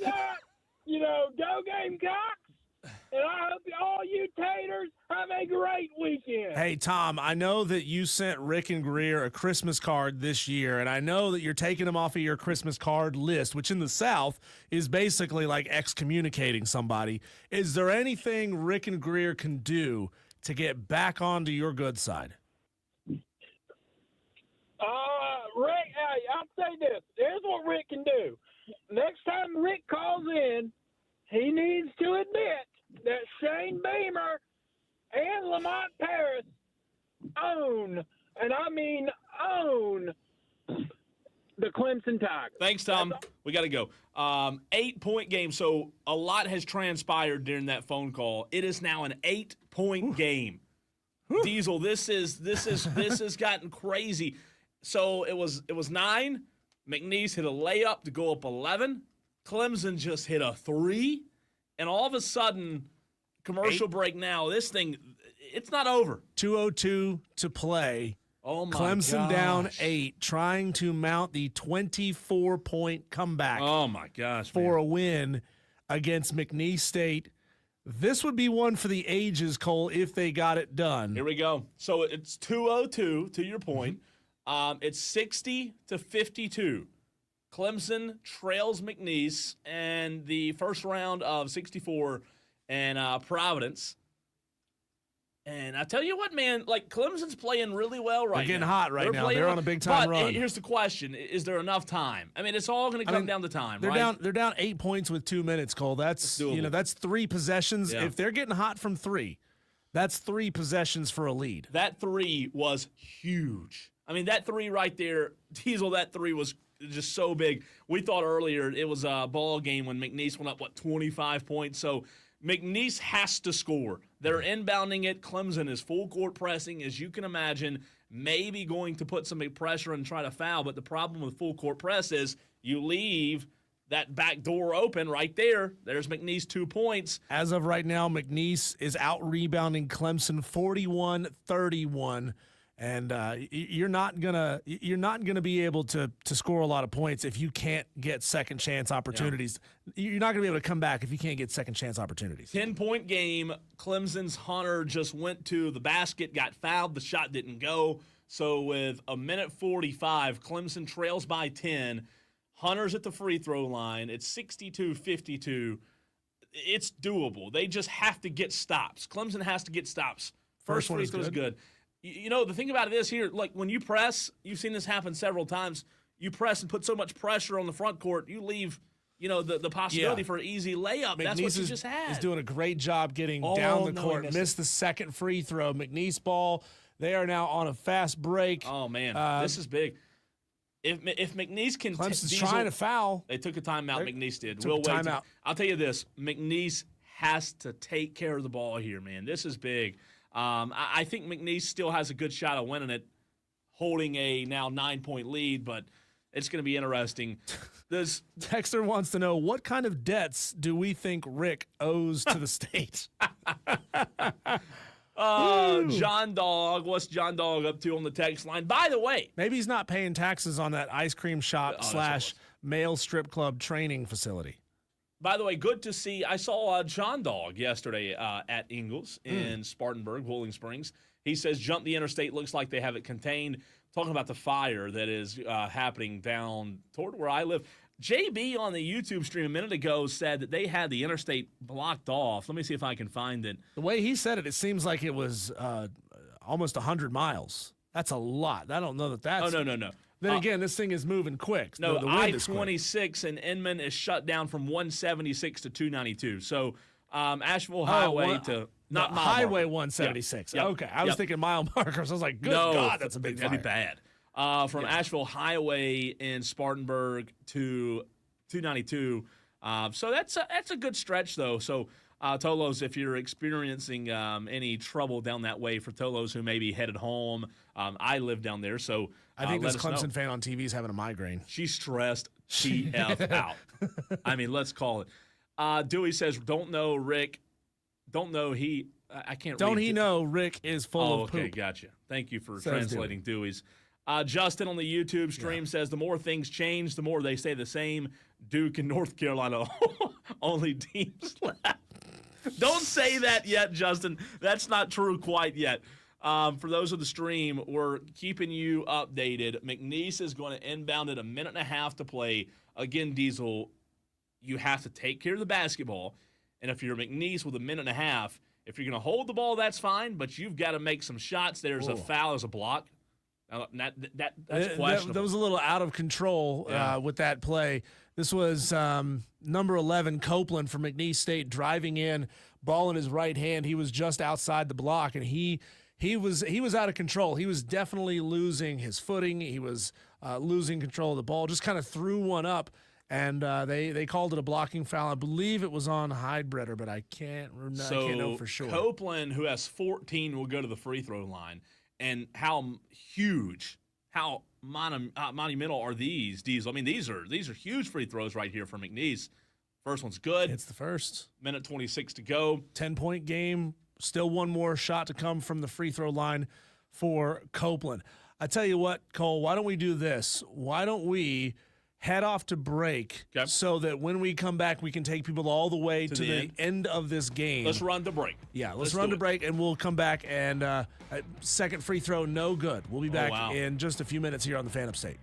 that, you know, go Gamecocks, and I hope all you taters have a great weekend. Hey, Tom, I know that you sent Rick and Greer a Christmas card this year, and I know that you're taking them off of your Christmas card list, which in the South is basically like excommunicating somebody. Is there anything Rick and Greer can do to get back onto your good side? Rick, hey, I'll say this. Here's what Rick can do. Next time Rick calls in, he needs to admit that Shane Beamer and Lamont Paris own, and I mean own, the Clemson Tigers. Thanks, Tom. We got to go. 8-point game. So a lot has transpired during that phone call. It is now an 8-point game. Diesel, this has gotten crazy. So it was 9. McNeese hit a layup to go up 11. Clemson just hit a 3, and all of a sudden, commercial break now. This thing, it's not over. 2:02 to play. Oh my Clemson gosh. down 8, trying to mount the 24-point comeback Oh my gosh, for man. a win against McNeese State. This would be one for the ages, Cole, if they got it done. Here we go. So it's 2:02 to your point. It's 60-52. Clemson trails McNeese and the first round of 64 and Providence. And I tell you what, man, like Clemson's playing really well right now. They're getting hot right now. playing They're well. on a big-time But run. here's the question. Is there enough time? I mean, it's all going to come down to time, They're right? They're down 8 points with 2 minutes, Cole. That's doable. that's 3 possessions. Yeah. If they're getting hot from 3, that's 3 possessions for a lead. That 3 was huge. I mean, that 3 right there, Diesel, that 3 was just so big. We thought earlier it was a ball game when McNeese went up, 25 points. So McNeese has to score. They're inbounding it. Clemson is full court pressing, as you can imagine, maybe going to put some pressure and try to foul. But the problem with full court press is you leave that back door open right there. There's McNeese 2 points. As of right now, McNeese is out rebounding Clemson 41-31. And you're not gonna be able to score a lot of points if you can't get second chance opportunities. Yeah. You're not gonna be able to come back if you can't get second chance opportunities. 10-point game. Clemson's Hunter just went to the basket, got fouled. The shot didn't go. So with 1:45, Clemson trails by 10. Hunter's at the free throw line. It's 62-52. It's doable. They just have to get stops. Clemson has to get stops. First one free is throw is good. good. You know, the thing about it is here, like when you press, you've seen this happen several times. You press and put so much pressure on the front court, you leave, the possibility for an easy layup. McNeese That's what you just had. is doing a great job getting Oh, down the no, court. he missed Missed the second free throw. McNeese ball. They are now on a fast break. Oh, man. This is big. If McNeese can Clemson's trying to foul. They took a timeout, McNeese did. Took a timeout. I'll tell you this, McNeese has to take care of the ball here, man. This is big. I think McNeese still has a good shot of winning it, holding a now 9-point lead, but it's going to be interesting. Texter wants to know, what kind of debts do we think Rick owes to the state? John Dog, what's John Dog up to on the text line? By the way, maybe he's not paying taxes on that ice cream shop / male strip club training facility. By the way, good to see. I saw John Dog yesterday at Ingalls in Spartanburg, Wooling Springs. He says, jump the interstate. Looks like they have it contained. Talking about the fire that is happening down toward where I live. JB on the YouTube stream a minute ago said that they had the interstate blocked off. Let me see if I can find it. The way he said it, it seems like it was almost 100 miles. That's a lot. I don't know that that's. Oh, no. Then again, this thing is moving quick. No, the wind is quick. I-26 in Inman is shut down from 176 to 292. So Asheville Highway to not mile Highway marker. 176. Yep. Okay, I was thinking mile markers. I was like, good God, that's a big fire. That'd be bad. From Asheville Highway in Spartanburg to 292. So that's a good stretch, though. So, Tolos, if you're experiencing any trouble down that way for Tolos who may be headed home, I live down there, so I think this let us know. Clemson fan on TV is having a migraine. She's stressed TF out. I mean, let's call it. Dewey says, don't know Rick. Don't know he. I can't Don't read he it. know Rick is full of okay, poop? gotcha. Thank you for Says translating Dewey's. Justin on the YouTube stream says, the more things change, the more they stay the same. Duke and North Carolina, only teams left. Don't say that yet, Justin. That's not true quite yet. For those of the stream, we're keeping you updated. McNeese is going to inbound at a minute and a half to play. Again, Diesel, you have to take care of the basketball. And if you're McNeese with a minute and a half, if you're going to hold the ball, that's fine, but you've got to make some shots. There's a foul as a block. That's questionable. That was a little out of control with that play. This was number 11, Copeland from McNeese State, driving in, ball in his right hand. He was just outside the block, and he was out of control. He was definitely losing his footing. He was losing control of the ball. Just kind of threw one up, and they called it a blocking foul. I believe it was on Heidbreder, but I can't know for sure. Copeland, who has 14, will go to the free throw line. And how huge, how monumental are these, Diesel? I mean, these are huge free throws right here for McNeese. First one's good. It's the first. Minute 26 to go. 10-point game. Still one more shot to come from the free throw line for Copeland. I tell you what, Cole, why don't we do this? Why don't we head off to break so that when we come back, we can take people all the way to the end of this game. Let's run to break. Yeah, let's run to break, and we'll come back. And second free throw, no good. We'll be back in just a few minutes here on the Fan Upstate.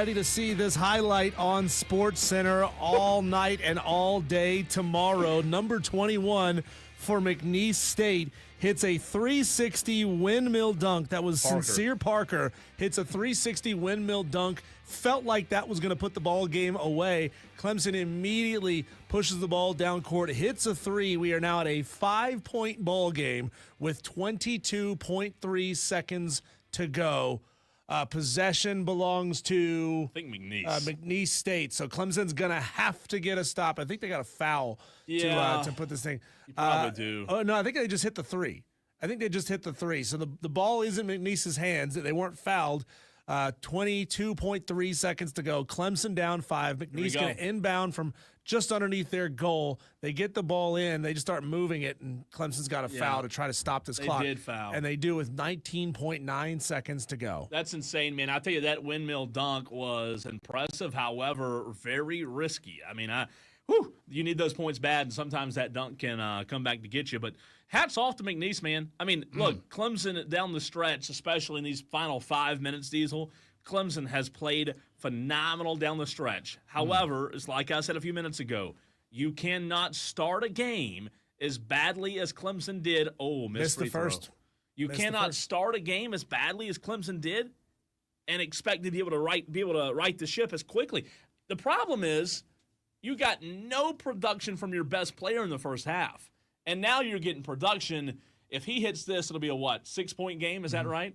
ready to see this highlight on Sports Center all night and all day tomorrow. Number 21 for McNeese State hits a 360 windmill dunk. That was Sincere Parker hits a 360 windmill dunk. Felt like that was going to put the ball game away. Clemson immediately pushes the ball down court, hits a three. We are now at a 5-point ball game with 22.3 seconds to go. Possession belongs to I think McNeese. McNeese State. So Clemson's going to have to get a stop. I think they got a foul to put this thing. You probably do. Oh, no, I think they just hit the three. So the ball is in McNeese's hands. They weren't fouled. 22.3 seconds to go. Clemson down 5. McNeese going to inbound from just underneath their goal. They get the ball in. They just start moving it, and Clemson's got a foul to try to stop this clock. They did foul. And they do with 19.9 seconds to go. That's insane, man. I tell you, that windmill dunk was impressive, however, very risky. I mean, you need those points bad, and sometimes that dunk can come back to get you. But hats off to McNeese, man. I mean, look, Clemson down the stretch, especially in these final 5 minutes, Diesel, Clemson has played phenomenal down the stretch. However, it's like I said a few minutes ago, you cannot start a game as badly as Clemson did. Oh, missed the first. You cannot start a game as badly as Clemson did and expect to be able to right the ship as quickly. The problem is you got no production from your best player in the first half. And now you're getting production. If he hits this, it'll be a 6-point game? Is that right?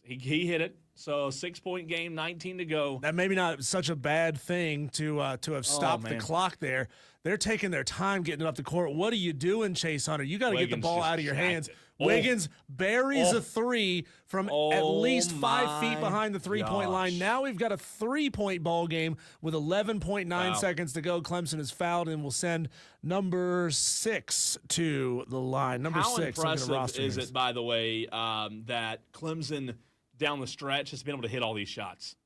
He hit it. So 6-point game, 19 to go. That maybe not such a bad thing to have stopped the clock there. They're taking their time getting it up the court. What are you doing, Chase Hunter? You got to get the ball out of your hands. Wiggins buries a three from at least 5 feet behind the three-point line. Now we've got a 3-point ball game with 11.9 seconds to go. Clemson is fouled and will send number 6 to the line. Number How 6. impressive is it, by the way, that Clemson down the stretch has been able to hit all these shots?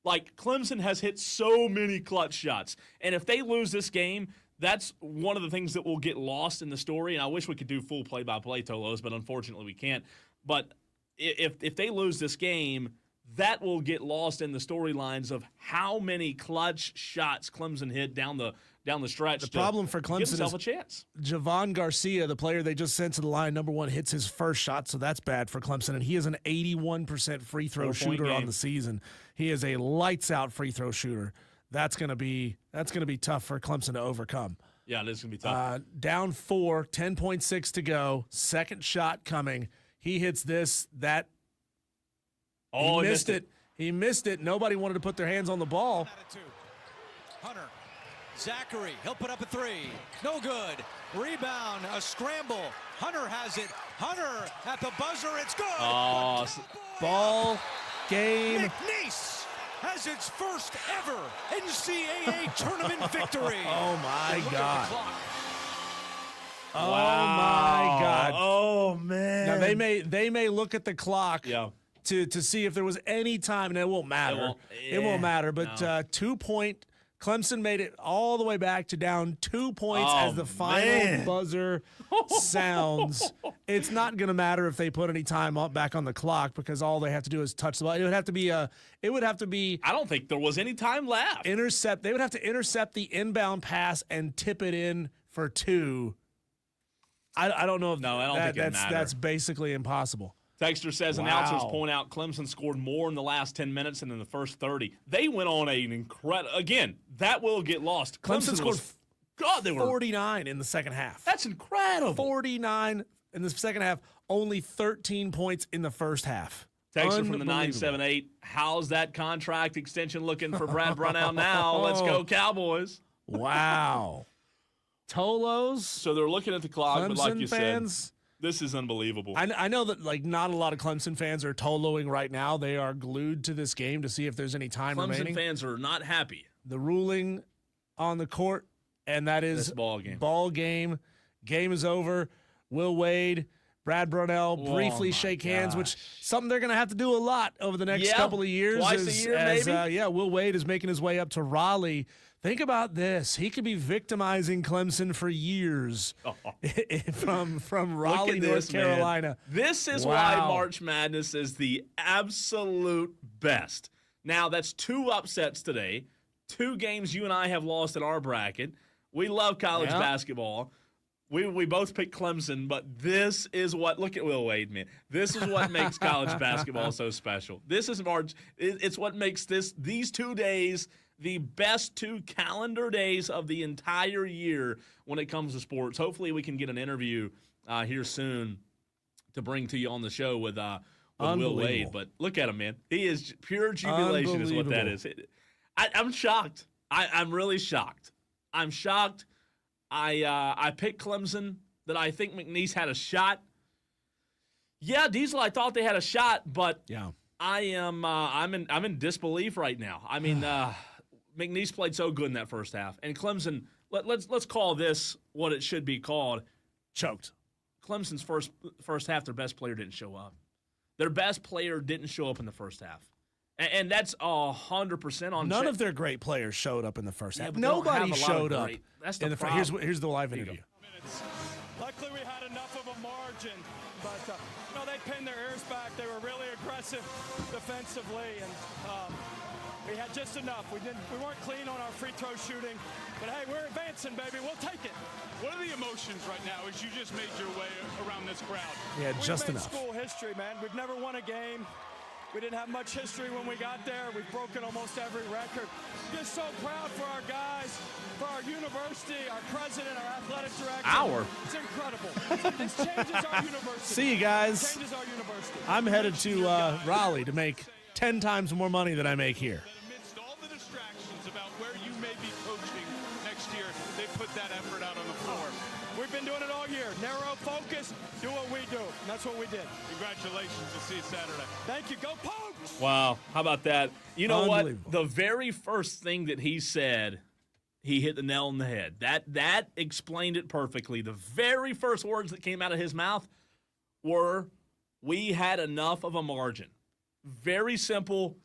Like, Clemson has hit so many clutch shots. And if they lose this game, that's one of the things that will get lost in the story. And I wish we could do full play-by-play, Tolos, but unfortunately we can't. But if they lose this game, that will get lost in the storylines of how many clutch shots Clemson hit down the stretch. The problem for Clemson give himself is a chance. Javon Garcia, the player they just sent to the line, number 1, hits his first shot, so that's bad for Clemson. And he is an 81% free throw shooter on the season. He is a lights-out free throw shooter. That's gonna be tough for Clemson to overcome. Yeah, it is gonna be tough. Down 4, 10.6 to go. Second shot coming. He hits this. He missed it. He missed it. Nobody wanted to put their hands on the ball. Hunter. Zachary, he'll put up a 3. No good. Rebound, a scramble. Hunter has it. Hunter at the buzzer. It's good. Ball game. McNeese has its first ever NCAA tournament victory. Oh, my God. Oh, Wow. my God. Oh, man. Now, they may look at the clock to see if there was any time, and it won't matter. It won't matter. But 2-point, Clemson made it all the way back to down 2 points as the final buzzer sounds. It's not going to matter if they put any time back on the clock because all they have to do is touch the ball. It would have to be. I don't think there was any time left. Intercept. They would have to intercept the inbound pass and tip it in for 2. I don't know if I don't think it matters. That's basically impossible. Texter says announcers point out Clemson scored more in the last 10 minutes than in the first 30. They went on an incredible. Again, that will get lost. Clemson scored. They were 49 in the second half. That's incredible. 49 in the second half. Only 13 points in the first half. Texter from the 978. How's that contract extension looking for Brad Brunell now? Let's go Cowboys. Wow. Tolos. So they're looking at the clock, Clemson but like you fans, said, this is unbelievable. I know that not a lot of Clemson fans are Toloing right now. They are glued to this game to see if there's any time remaining. Clemson fans are not happy. The ruling on the court, and that is ball game. Ball game. Game is over. Will Wade, Brad Brunell briefly shake hands, which something they're going to have to do a lot over the next couple of years. Twice a year, maybe? Will Wade is making his way up to Raleigh. Think about this. He could be victimizing Clemson for years from Raleigh, North Carolina. Man. This is why March Madness is the absolute best. Now, that's 2 upsets today, 2 games you and I have lost in our bracket. We love college basketball. We both picked Clemson, but this is what – look at Will Wade, man. This is what makes college basketball so special. This is it's what makes these 2 days the best 2 calendar days of the entire year when it comes to sports. Hopefully we can get an interview here soon to bring to you on the show with Will Wade. But look at him, man. He is pure jubilation is what that is. I'm shocked. I'm really shocked. I'm shocked. I picked Clemson, that I think McNeese had a shot. Yeah, Diesel, I thought they had a shot, but I'm in disbelief right now. I mean, McNeese played so good in that first half, and Clemson. Let's call this what it should be called. Choked. Clemson's first half, their best player didn't show up. Their best player didn't show up in the first half. And that's 100% on. None of their great players showed up in the first half. But they don't Nobody have a lot of showed up. great- That's the in the problem. Here's the live interview. Luckily, we had enough of a margin, but they pinned their ears back. They were really aggressive defensively, and we had just enough. We weren't clean on our free throw shooting, but hey, we're advancing, baby. We'll take it. What are the emotions right now as you just made your way around this crowd? Yeah, just We've made enough. school history, man. We've never won a game. We didn't have much history when we got there. We've broken almost every record. Just so proud for our guys, for our university, our president, our athletic director. It's incredible. This changes our university. See you guys. It changes our university. I'm headed to Raleigh to make 10 times more money than I make here. Amidst all the distractions about where you may be coaching next year, they put that effort out on the floor. We've been doing it all year. Narrow focus, do what we do. And that's what we did. Congratulations. We'll see you Saturday. Thank you. Go Pokes! Wow, how about that? You know what? Unbelievable. The very first thing that he said, he hit the nail on the head. That explained it perfectly. The very first words that came out of his mouth were, we had enough of a margin. Very simple.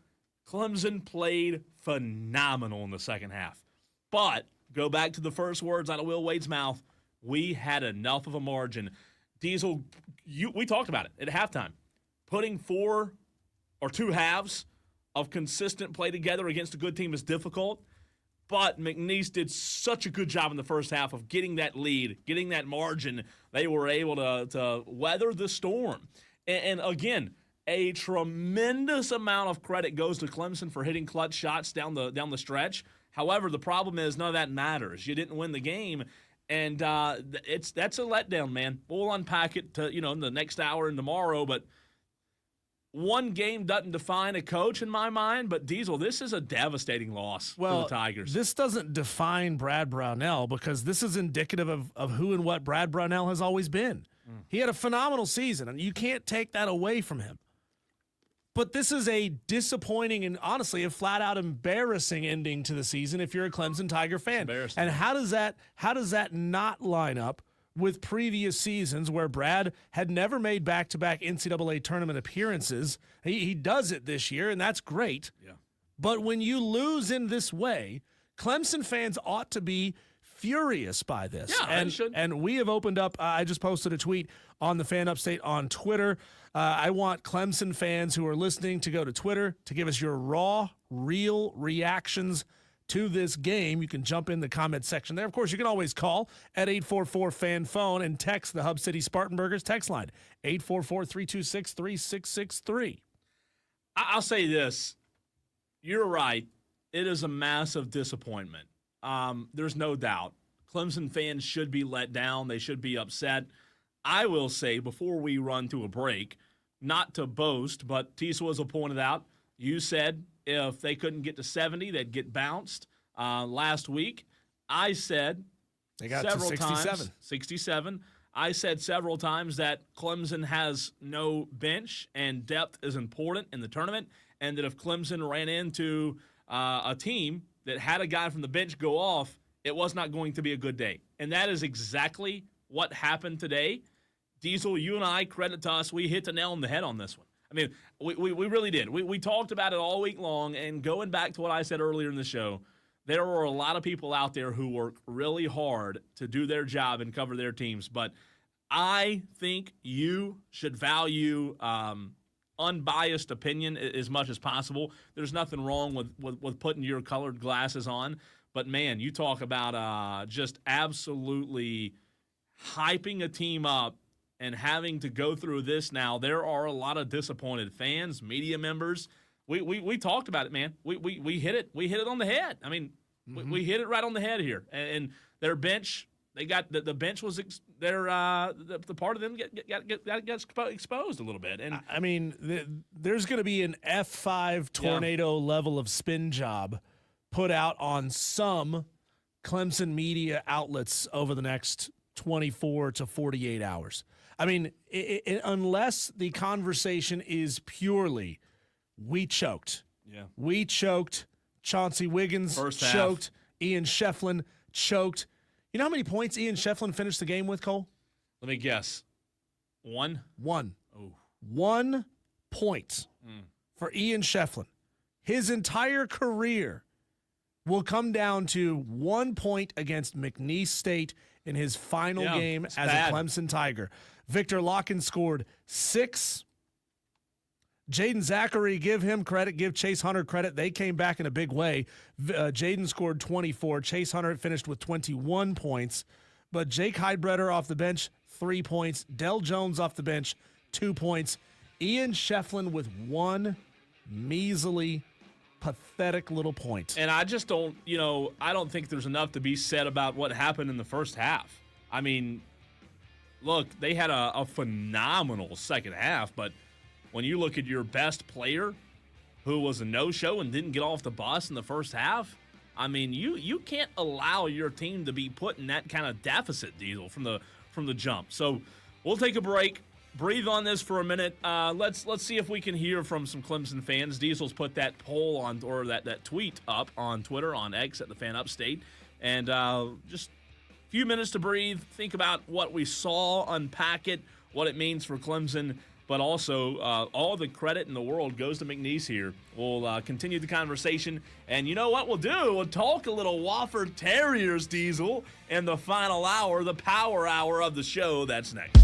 Clemson played phenomenal in the second half. But go back to the first words out of Will Wade's mouth. We had enough of a margin. Diesel, we talked about it at halftime. Putting 4 or 2 halves of consistent play together against a good team is difficult, but McNeese did such a good job in the first half of getting that lead, getting that margin. They were able to weather the storm. And again, a tremendous amount of credit goes to Clemson for hitting clutch shots down the stretch. However, the problem is none of that matters. You didn't win the game. And that's a letdown, man. We'll unpack it in the next hour and tomorrow. But one game doesn't define a coach in my mind. But Diesel, this is a devastating loss for the Tigers. This doesn't define Brad Brownell because this is indicative of who and what Brad Brownell has always been. He had a phenomenal season, and you can't take that away from him. But this is a disappointing and honestly a flat-out embarrassing ending to the season if you're a Clemson Tiger fan. And how does that not line up with previous seasons where Brad had never made back-to-back NCAA tournament appearances? He does it this year, and that's great. Yeah. But when you lose in this way, Clemson fans ought to be furious by this. Yeah, they should. And we have opened up, I just posted a tweet on the Fan Upstate on Twitter. I want Clemson fans who are listening to go to Twitter to give us your raw, real reactions to this game. You can jump in the comment section there. Of course, you can always call at 844-FAN-PHONE and text the Hub City Spartanburgers text line, 844-326-3663. I'll say this. You're right. It is a massive disappointment. There's no doubt. Clemson fans should be let down. They should be upset. I will say, before we run to a break, not to boast, but Tisa pointed out, you said if they couldn't get to 70, they'd get bounced last week. I said they got several to 67. times, 67. I said several times that Clemson has no bench and depth is important in the tournament, and that if Clemson ran into a team that had a guy from the bench go off, it was not going to be a good day. And that is exactly what happened today. Diesel, you and I, credit to us, we hit the nail on the head on this one. I mean, we really did. We talked about it all week long, and going back to what I said earlier in the show, there were a lot of people out there who work really hard to do their job and cover their teams. But I think you should value unbiased opinion as much as possible. There's nothing wrong with putting your colored glasses on. But, man, you talk about just absolutely hyping a team up and having to go through this now. There are a lot of disappointed fans, media members. We talked about it, man. We hit it. We hit it on the head. I mean, we hit it right on the head here. And their bench, they got the bench was the part of them got exposed a little bit. And I mean, there's going to be an F5 tornado level of spin job put out on some Clemson media outlets over the next 24 to 48 hours. I mean, unless the conversation is purely, we choked. Yeah. We choked. Chauncey Wiggins choked. Ian Shefflin choked. You know how many points Ian Shefflin finished the game with, Cole? Let me guess. 1? 1. Oh. 1 point for Ian Shefflin. His entire career will come down to 1 point against McNeese State in his final game as a Clemson Tiger. Victor Locken scored 6. Jaden Zachary, give him credit, give Chase Hunter credit. They came back in a big way. Jaden scored 24. Chase Hunter finished with 21 points. But Jake Heidbreder off the bench, 3 points. Del Jones off the bench, 2 points. Ian Shefflin with 1 measly, pathetic little point. And I just don't, I don't think there's enough to be said about what happened in the first half. I mean, look, they had a phenomenal second half, but when you look at your best player who was a no-show and didn't get off the bus in the first half, I mean, you can't allow your team to be put in that kind of deficit, Diesel, from the jump. So we'll take a break. Breathe on this for a minute. Let's see if we can hear from some Clemson fans. Diesel's put that poll on, or that tweet up on Twitter, on X at the Fan Upstate. And just a few minutes to breathe, think about what we saw, unpack it, what it means for Clemson, but also all the credit in the world goes to McNeese here. We'll continue the conversation. And you know what we'll do? We'll talk a little Wofford Terriers, Diesel, in the final hour, the power hour of the show. That's next.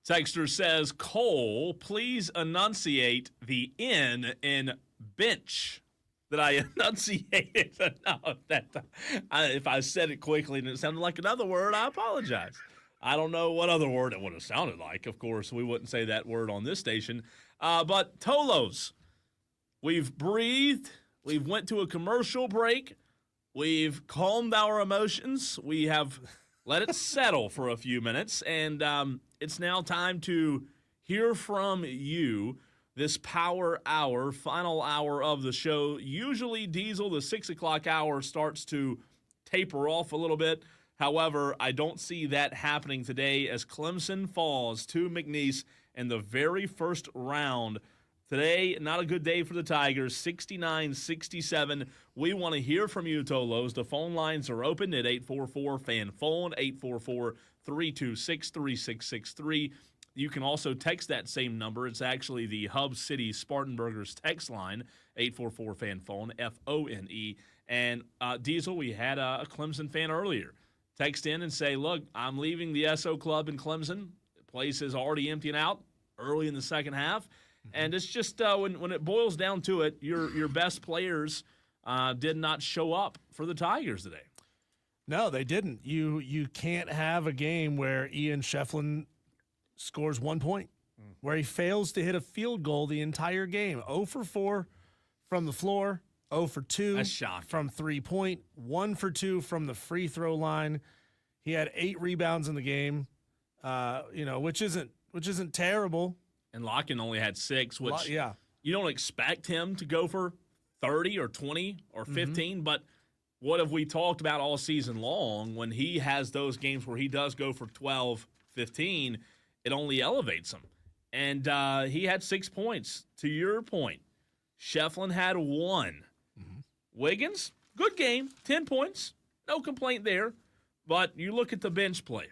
Texter says, Cole, please enunciate the N in bench. That I enunciated enough that if I said it quickly and it sounded like another word, I apologize. I don't know what other word it would have sounded like. Of course, we wouldn't say that word on this station. But Tolos, we've breathed. We've went to a commercial break. We've calmed our emotions. We have let it settle for a few minutes. And it's now time to hear from you. This power hour, final hour of the show. Usually, Diesel, the 6 o'clock hour starts to taper off a little bit. However, I don't see that happening today as Clemson falls to McNeese in the very first round. Today, not a good day for the Tigers, 69-67. We want to hear from you, Tolos. The phone lines are open at 844-FAN-PHONE, 844-326-3663. You can also text that same number. It's actually the Hub City Spartanburgers text line, 844-FAN-PHONE, F-O-N-E. And Diesel, we had a Clemson fan earlier text in and say, look, I'm leaving the SO Club in Clemson. The place is already emptying out early in the second half. And it's just when it boils down to it, your best players did not show up for the Tigers today. No, they didn't. You can't have a game where Ian Shefflin scores 1 point, where he fails to hit a field goal the entire game. 0 for 4 from the floor, 0 for 2 That's shocking. from 3-point, 1 for 2 from the free throw line. He had 8 rebounds in the game, which isn't terrible. And Locken only had 6, which yeah. you don't expect him to go for 30 or 20 or 15, but what have we talked about all season long when he has those games where he does go for 12, 15, it only elevates him. And he had 6 points. To your point, Shefflin had 1. Wiggins, good game, 10 points. No complaint there. But you look at the bench play.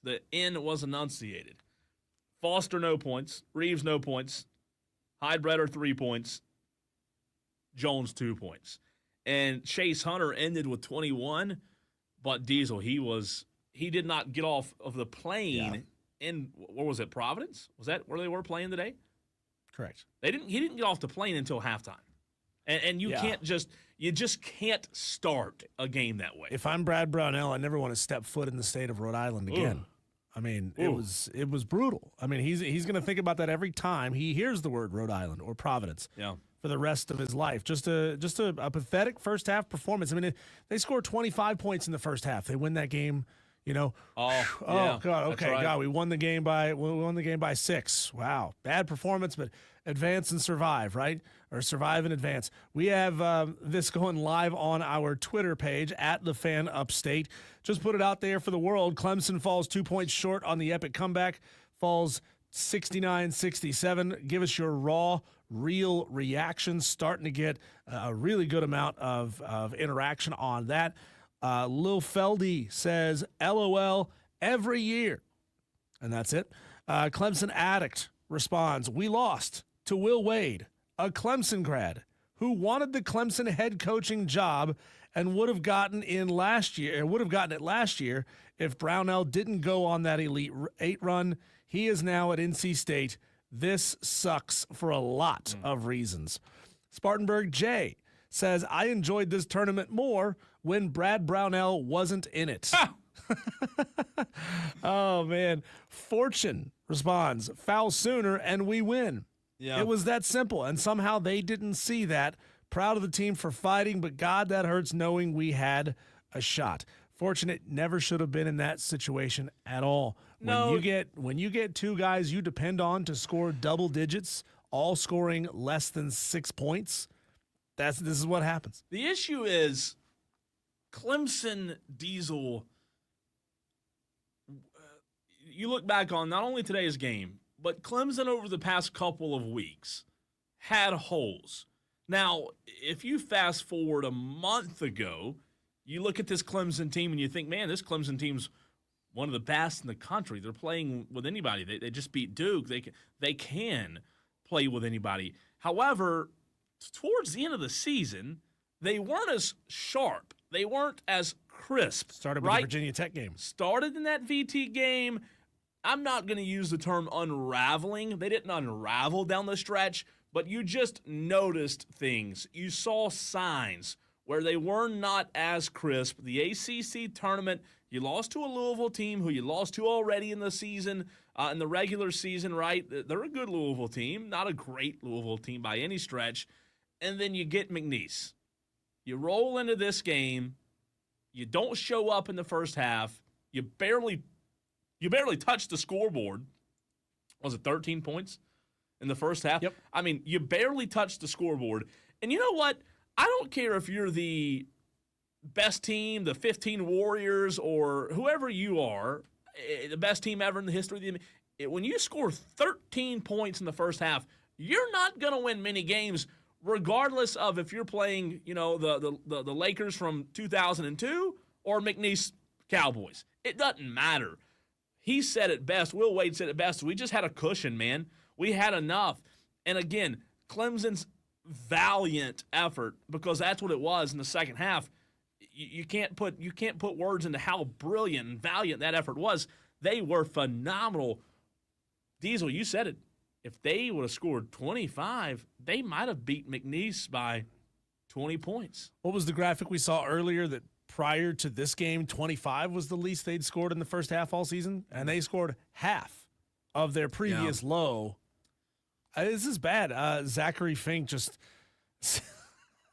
The N was enunciated. Foster, no points. Reeves, no points. Heidbreder, 3 points. Jones, 2 points. And Chase Hunter ended with 21. But Diesel, he did not get off of the plane in, where was it, Providence? Was that where they were playing today? Correct. He didn't get off the plane until halftime. And you just can't start a game that way. If I'm Brad Brownell, I never want to step foot in the state of Rhode Island again. I mean, it was brutal. I mean, he's going to think about that every time he hears the word Rhode Island or Providence. Yeah. For the rest of his life. Just a pathetic first half performance. I mean, they scored 25 points in the first half. They win that game, yeah, God, okay, right. God, we won the game by 6. Wow, bad performance, but advance and survive, right? Or survive and advance. We have this going live on our Twitter page at the Fan Upstate. Just put it out there for the world. Clemson falls 2 points short on the epic comeback. Falls 69-67. Give us your raw, real reactions. Starting to get a really good amount of interaction on that. Lil Feldy says, LOL every year. And that's it. Clemson Addict responds, we lost to Will Wade, a Clemson grad who wanted the Clemson head coaching job and would have gotten it last year if Brownell didn't go on that Elite 8 run. He is now at NC State. This sucks for a lot of reasons. Spartanburg J says, I enjoyed this tournament more when Brad Brownell wasn't in it. Oh, man. Fortune responds, foul sooner and we win. Yeah. It was that simple, and somehow they didn't see that. Proud of the team for fighting, but God, that hurts knowing we had a shot. Fortunate never should have been in that situation at all. No. When you get 2 guys you depend on to score double digits, all scoring less than 6 points, this is what happens. The issue is Clemson Diesel. You look back on not only today's game, but Clemson over the past couple of weeks had holes. Now, if you fast forward a month ago, you look at this Clemson team and you think, man, this Clemson team's one of the best in the country. They're playing with anybody. They just beat Duke. They can play with anybody. However, towards the end of the season, they weren't as sharp. They weren't as crisp. Started with the Virginia Tech game. Started in that VT game. I'm not going to use the term unraveling. They didn't unravel down the stretch, but you just noticed things. You saw signs where they were not as crisp. The ACC tournament, you lost to a Louisville team who you lost to already in the season, in the regular season, right? They're a good Louisville team, not a great Louisville team by any stretch. And then you get McNeese. You roll into this game. You don't show up in the first half. You barely touched the scoreboard. Was it 13 points in the first half? Yep. I mean, you barely touched the scoreboard. And you know what? I don't care if you're the best team, the 15 Warriors, or whoever you are, the best team ever in the history of the NBA. When you score 13 points in the first half, you're not going to win many games, regardless of if you're playing, the Lakers from 2002 or McNeese Cowboys. It doesn't matter. He said it best. Will Wade said it best. We just had a cushion, man. We had enough. And again, Clemson's valiant effort, because that's what it was in the second half. You can't put words into how brilliant and valiant that effort was. They were phenomenal. Diesel, you said it. If they would have scored 25, they might have beat McNeese by 20 points. What was the graphic we saw earlier that prior to this game, 25 was the least they'd scored in the first half all season? And they scored half of their previous low. This is bad. Zachary Fink just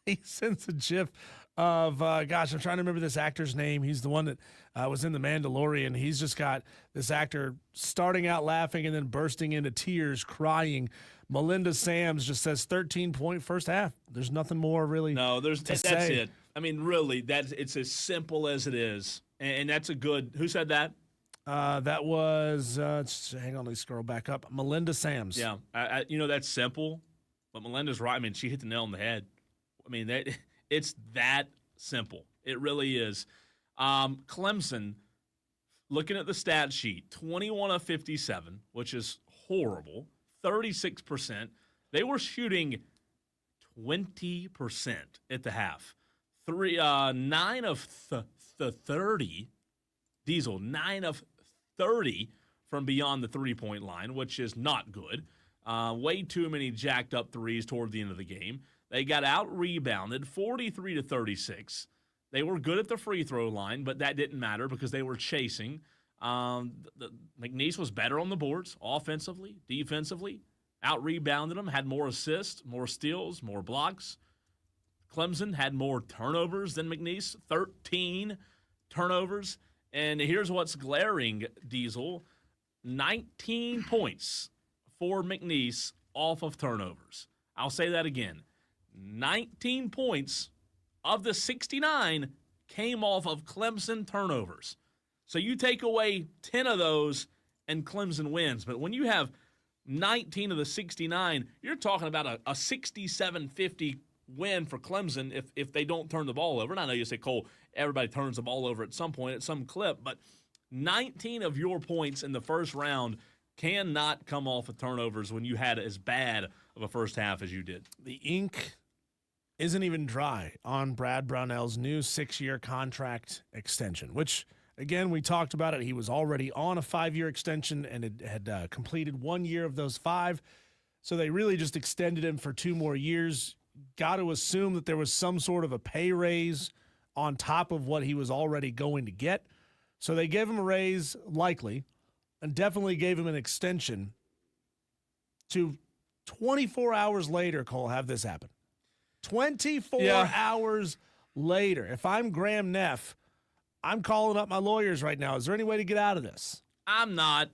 he sends a gif of, I'm trying to remember this actor's name. He's the one that was in The Mandalorian. He's just got this actor starting out laughing and then bursting into tears, crying. Melinda Sams just says 13-point first half. There's nothing more really. No, that's say. It. I mean, really, it's as simple as it is. And that's a good, who said that? That was, hang on, let me scroll back up. Melinda Sams. Yeah, that's simple, but Melinda's right. I mean, she hit the nail on the head. I mean, it's that simple. It really is. Clemson, looking at the stat sheet, 21 of 57, which is horrible, 36%. They were shooting 20% at the half. 9 of 30. Diesel, 9 of 30 from beyond the three-point line, which is not good. Way too many jacked up threes toward the end of the game. They got out-rebounded 43-36. They were good at the free throw line, but that didn't matter because they were chasing. McNeese was better on the boards, offensively, defensively. Out-rebounded them, had more assists, more steals, more blocks. Clemson had more turnovers than McNeese, 13 turnovers. And here's what's glaring, Diesel. 19 points for McNeese off of turnovers. I'll say that again. 19 points of the 69 came off of Clemson turnovers. So you take away 10 of those and Clemson wins. But when you have 19 of the 69, you're talking about a 67-50 win for Clemson if they don't turn the ball over. And I know you say, Cole, everybody turns the ball over at some point, at some clip, but 19 of your points in the first round cannot come off of turnovers when you had as bad of a first half as you did. The ink isn't even dry on Brad Brownell's new 6-year contract extension, which, again, we talked about it. He was already on a 5-year extension and had completed 1 year of those 5. So they really just extended him for 2 more years. Got to assume that there was some sort of a pay raise on top of what he was already going to get. So they gave him a raise, likely, and definitely gave him an extension. To 24 hours later, Cole, have this happen. 24 hours later. If I'm Graham Neff, I'm calling up my lawyers right now. Is there any way to get out of this? I'm not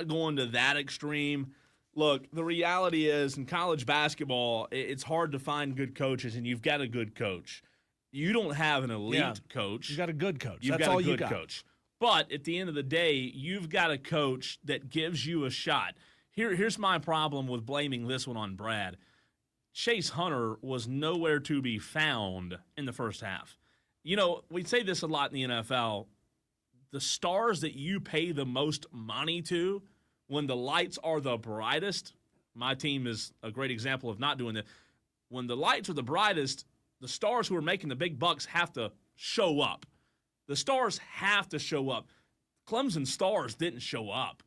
going to that extreme. Look, the reality is in college basketball, it's hard to find good coaches, and you've got a good coach. You don't have an elite coach. You got a good coach. You've That's got all a good you got. coach. But at the end of the day, you've got a coach that gives you a shot. Here's my problem with blaming this one on Brad. Chase Hunter was nowhere to be found in the first half. You know, we say this a lot in the NFL. The stars that you pay the most money to, when the lights are the brightest, my team is a great example of not doing that. When the lights are the brightest, the stars who are making the big bucks have to show up. The stars have to show up. Clemson stars didn't show up.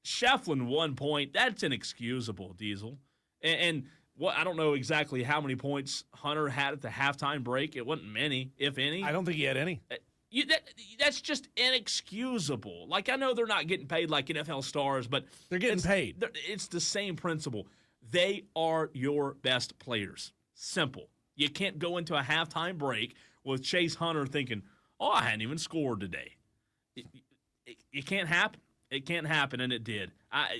Shefflin 1 point, that's inexcusable, Diesel. And what I don't know exactly how many points Hunter had at the halftime break. It wasn't many, if any. I don't think he had any. That's just inexcusable. Like, I know they're not getting paid like NFL stars, but they're getting paid. It's the same principle. They are your best players. Simple. You can't go into a halftime break with Chase Hunter thinking, oh, I hadn't even scored today. It can't happen. It can't happen, and it did.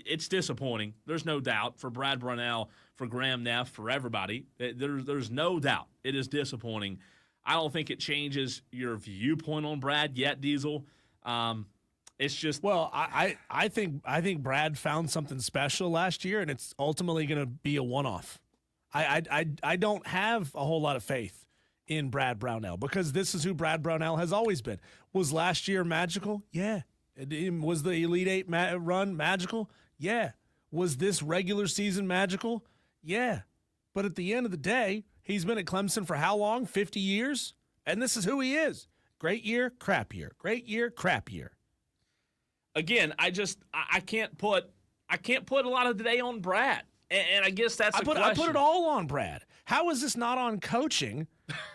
It's disappointing. There's no doubt for Brad Brownell, for Graham Neff, for everybody. There's no doubt. It is disappointing. I don't think it changes your viewpoint on Brad yet, Diesel. It's just I think Brad found something special last year, and it's ultimately going to be a one-off. I don't have a whole lot of faith in Brad Brownell because this is who Brad Brownell has always been. Was last year magical? Yeah. Was the Elite Eight run magical? Yeah. Was this regular season magical? Yeah. But at the end of the day, he's been at Clemson for how long? 50 years? And this is who he is. Great year, crap year. Great year, crap year. Again, I can't put a lot of today on Brad. And I guess that's I put it all on Brad. How is this not on coaching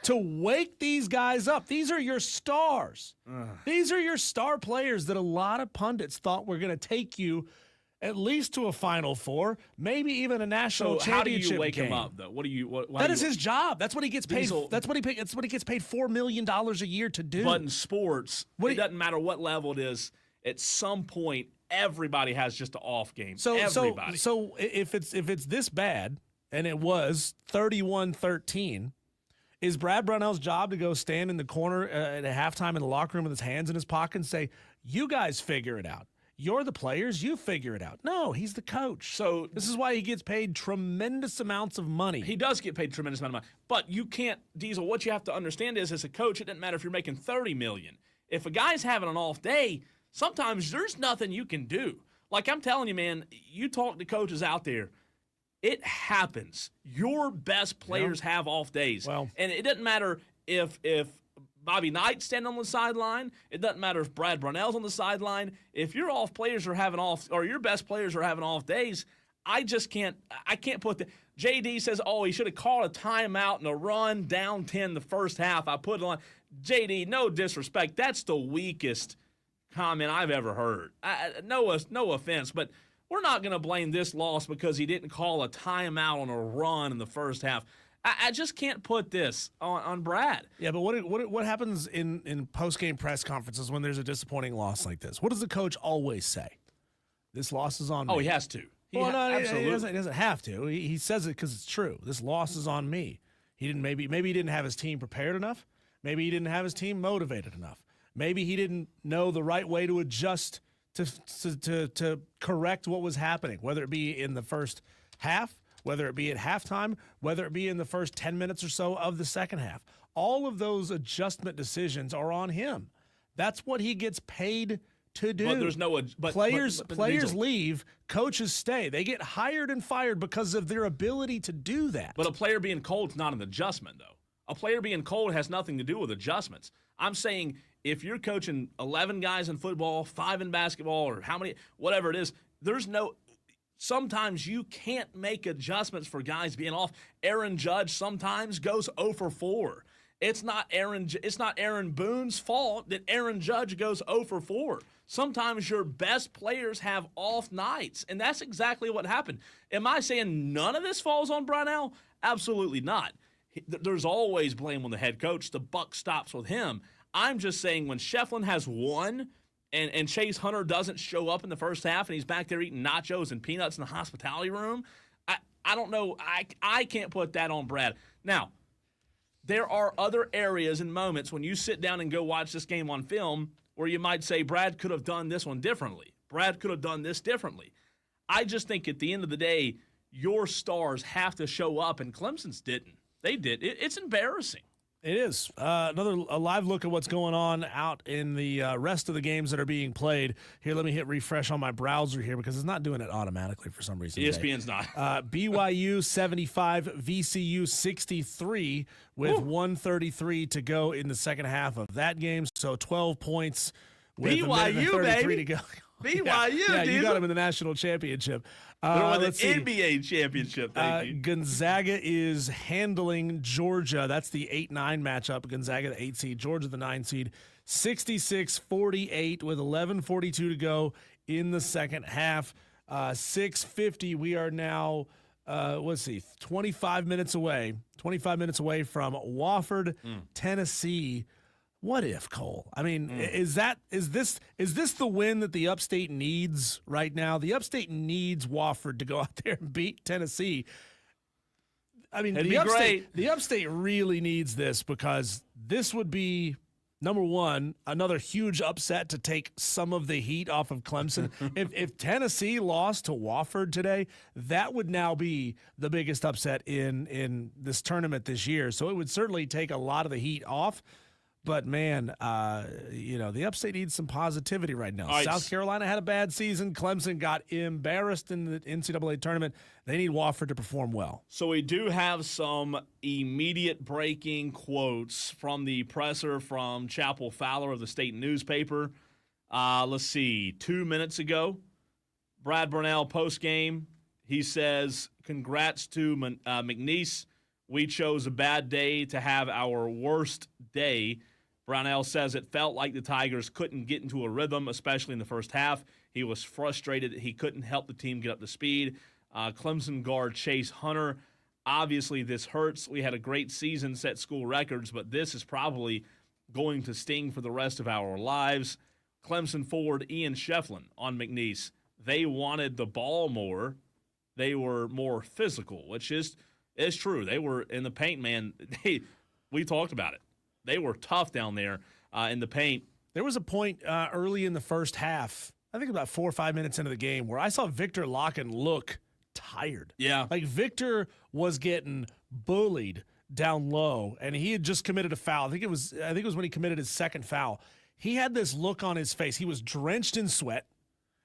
to wake these guys up? These are your stars. These are your star players that a lot of pundits thought were going to take you at least to a Final Four, maybe even a national championship. How do you wake game. him up, though? That is his job. That's what he gets paid. That's what he gets paid $4 million a year to do. But in sports, it doesn't matter what level it is. At some point, everybody has just an off game. So if it's this bad, and it was 31-13, is Brad Brownell's job to go stand in the corner at a halftime in the locker room with his hands in his pocket and say, "You guys figure it out. You're the players. You figure it out." No, he's the coach. So this is why he gets paid tremendous amounts of money. He does get paid tremendous amount of money. But you can't, Diesel, what you have to understand is as a coach, it doesn't matter if you're making $30 million. If a guy's having an off day, sometimes there's nothing you can do. Like I'm telling you, man, you talk to coaches out there, it happens. Your best players have off days. Well, and it doesn't matter if Bobby Knight's standing on the sideline. It doesn't matter if Brad Brownell's on the sideline. If your off players are having off, or your best players are having off days, I can't put the JD says, oh, he should have called a timeout and a run down 10 the first half. I put it on. JD, no disrespect. That's the weakest comment I've ever heard. No offense, but we're not going to blame this loss because he didn't call a timeout on a run in the first half. I just can't put this on Brad. Yeah, but what happens in post-game press conferences when there's a disappointing loss like this? What does the coach always say? This loss is on me. Oh, he has to. Absolutely. He doesn't have to. He says it because it's true. This loss is on me. He didn't. Maybe he didn't have his team prepared enough. Maybe he didn't have his team motivated enough. Maybe he didn't know the right way to adjust to correct what was happening, whether it be in the first half, whether it be at halftime, whether it be in the first 10 minutes or so of the second half. All of those adjustment decisions are on him. That's what he gets paid to do. But there's no players leave, coaches stay. They get hired and fired because of their ability to do that. But a player being cold is not an adjustment, though. A player being cold has nothing to do with adjustments. I'm saying if you're coaching 11 guys in football, 5 in basketball, or how many, whatever it is, sometimes you can't make adjustments for guys being off. Aaron Judge sometimes goes 0 for 4. It's not Aaron Boone's fault that Aaron Judge goes 0 for 4. Sometimes your best players have off nights, and that's exactly what happened. Am I saying none of this falls on Brownell? Absolutely not. There's always blame on the head coach. The buck stops with him. I'm just saying when Shefflin has won and Chase Hunter doesn't show up in the first half and he's back there eating nachos and peanuts in the hospitality room, I don't know. I can't put that on Brad. Now, there are other areas and moments when you sit down and go watch this game on film where you might say Brad could have done this one differently. Brad could have done this differently. I just think at the end of the day, your stars have to show up, and Clemson's didn't. They did. It's embarrassing. It is. A live look at what's going on out in the rest of the games that are being played. Here, let me hit refresh on my browser here because it's not doing it automatically for some reason. ESPN's not. BYU 75, VCU 63 with 1:33 to go in the second half of that game. So 12 points with BYU, a minute and 33 baby. to go. BYU, yeah, you Diesel. got him in the national championship. They're on the let's see. NBA championship. Thank you. Gonzaga is handling Georgia. That's the 8-9 matchup. Gonzaga, the 8 seed, Georgia, the 9 seed. 66-48 with 11:42 to go in the second half. 6:50. We are now, 25 minutes away. 25 minutes away from Wofford, Tennessee. What if, Cole? I mean, is this the win that the Upstate needs right now? The Upstate needs Wofford to go out there and beat Tennessee. I mean, the Upstate really needs this, because this would be, number one, another huge upset to take some of the heat off of Clemson. if Tennessee lost to Wofford today, that would now be the biggest upset in this tournament this year. So it would certainly take a lot of the heat off. But, man, the Upstate needs some positivity right now. Right. South Carolina had a bad season. Clemson got embarrassed in the NCAA tournament. They need Wofford to perform well. So we do have some immediate breaking quotes from the presser from Chapel Fowler of the state newspaper. Let's see, 2 minutes ago, Brad Brownell postgame, he says, "Congrats to McNeese. We chose a bad day to have our worst day." Brownell says it felt like the Tigers couldn't get into a rhythm, especially in the first half. He was frustrated that he couldn't help the team get up to speed. Clemson guard Chase Hunter, obviously this hurts. We had a great season, set school records, but this is probably going to sting for the rest of our lives. Clemson forward Ian Shefflin on McNeese. They wanted the ball more. They were more physical, which is true. They were in the paint, man. We talked about it. They were tough down there in the paint. There was a point early in the first half, I think about 4 or 5 minutes into the game, where I saw Victor Locken look tired. Yeah. Like Victor was getting bullied down low, and he had just committed a foul. I think it was when he committed his second foul. He had this look on his face. He was drenched in sweat,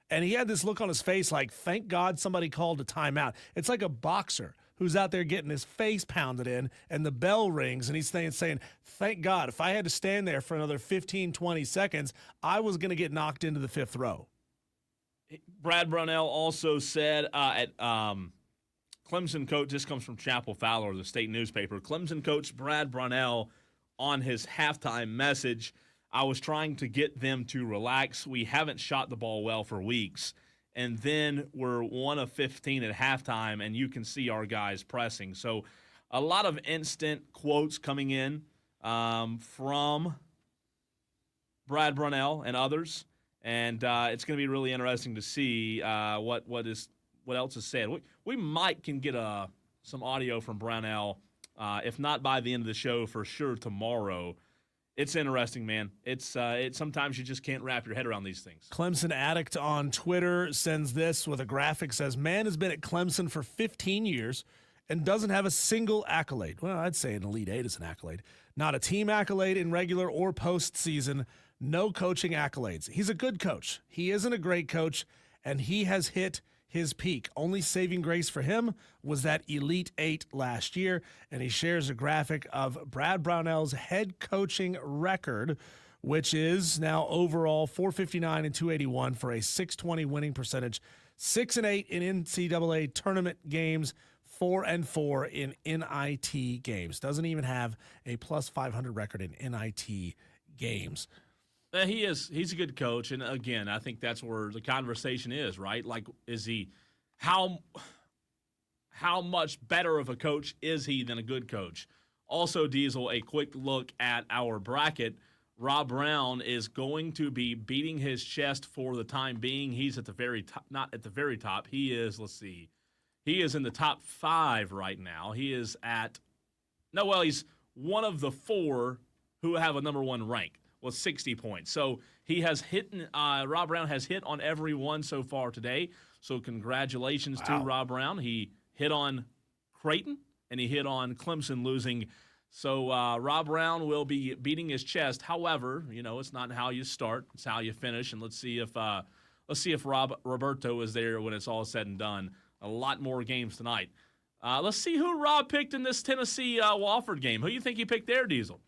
and he had this look on his face like, thank God somebody called a timeout. It's like a boxer who's out there getting his face pounded in, and the bell rings, and he's saying, thank God, if I had to stand there for another 15, 20 seconds, I was going to get knocked into the fifth row. Brad Brownell also said at Clemson coach, this comes from Chapel Fowler, the state newspaper, Clemson coach Brad Brownell on his halftime message, "I was trying to get them to relax. We haven't shot the ball well for weeks. And then we're 1 of 15 at halftime, and you can see our guys pressing." So a lot of instant quotes coming in from Brad Brownell and others, and it's going to be really interesting to see what else is said. We might can get some audio from Brownell, if not by the end of the show, for sure tomorrow. It's interesting, man. It's sometimes you just can't wrap your head around these things. Clemson Addict on Twitter sends this with a graphic, says, "Man has been at Clemson for 15 years and doesn't have a single accolade." Well, I'd say an Elite Eight is an accolade. Not a team accolade in regular or postseason. No coaching accolades. He's a good coach. He isn't a great coach, and he has hit his peak. Only saving grace for him was that Elite Eight last year, and he shares a graphic of Brad Brownell's head coaching record, which is now overall 459 and 281 for a 620 winning percentage, 6-8 in NCAA tournament games, 4-4 in NIT games. Doesn't even have a plus 500 record in NIT games. He's a good coach, and again, I think that's where the conversation is, right? Like, is he how much better of a coach is he than a good coach? Also, Diesel, a quick look at our bracket. Rob Brown is going to be beating his chest for the time being. He's at the very top, not at the very top. He is, he is in the top 5 right now. He's one of the 4 who have a number 1 rank. With 60 points. So he has Rob Brown has hit on every one so far today. So congratulations to Rob Brown. He hit on Creighton and he hit on Clemson losing. So Rob Brown will be beating his chest. However, it's not how you start, it's how you finish. And let's see if Roberto is there when it's all said and done. A lot more games tonight. Let's see who Rob picked in this Tennessee Wofford game. Who do you think he picked there, Diesel?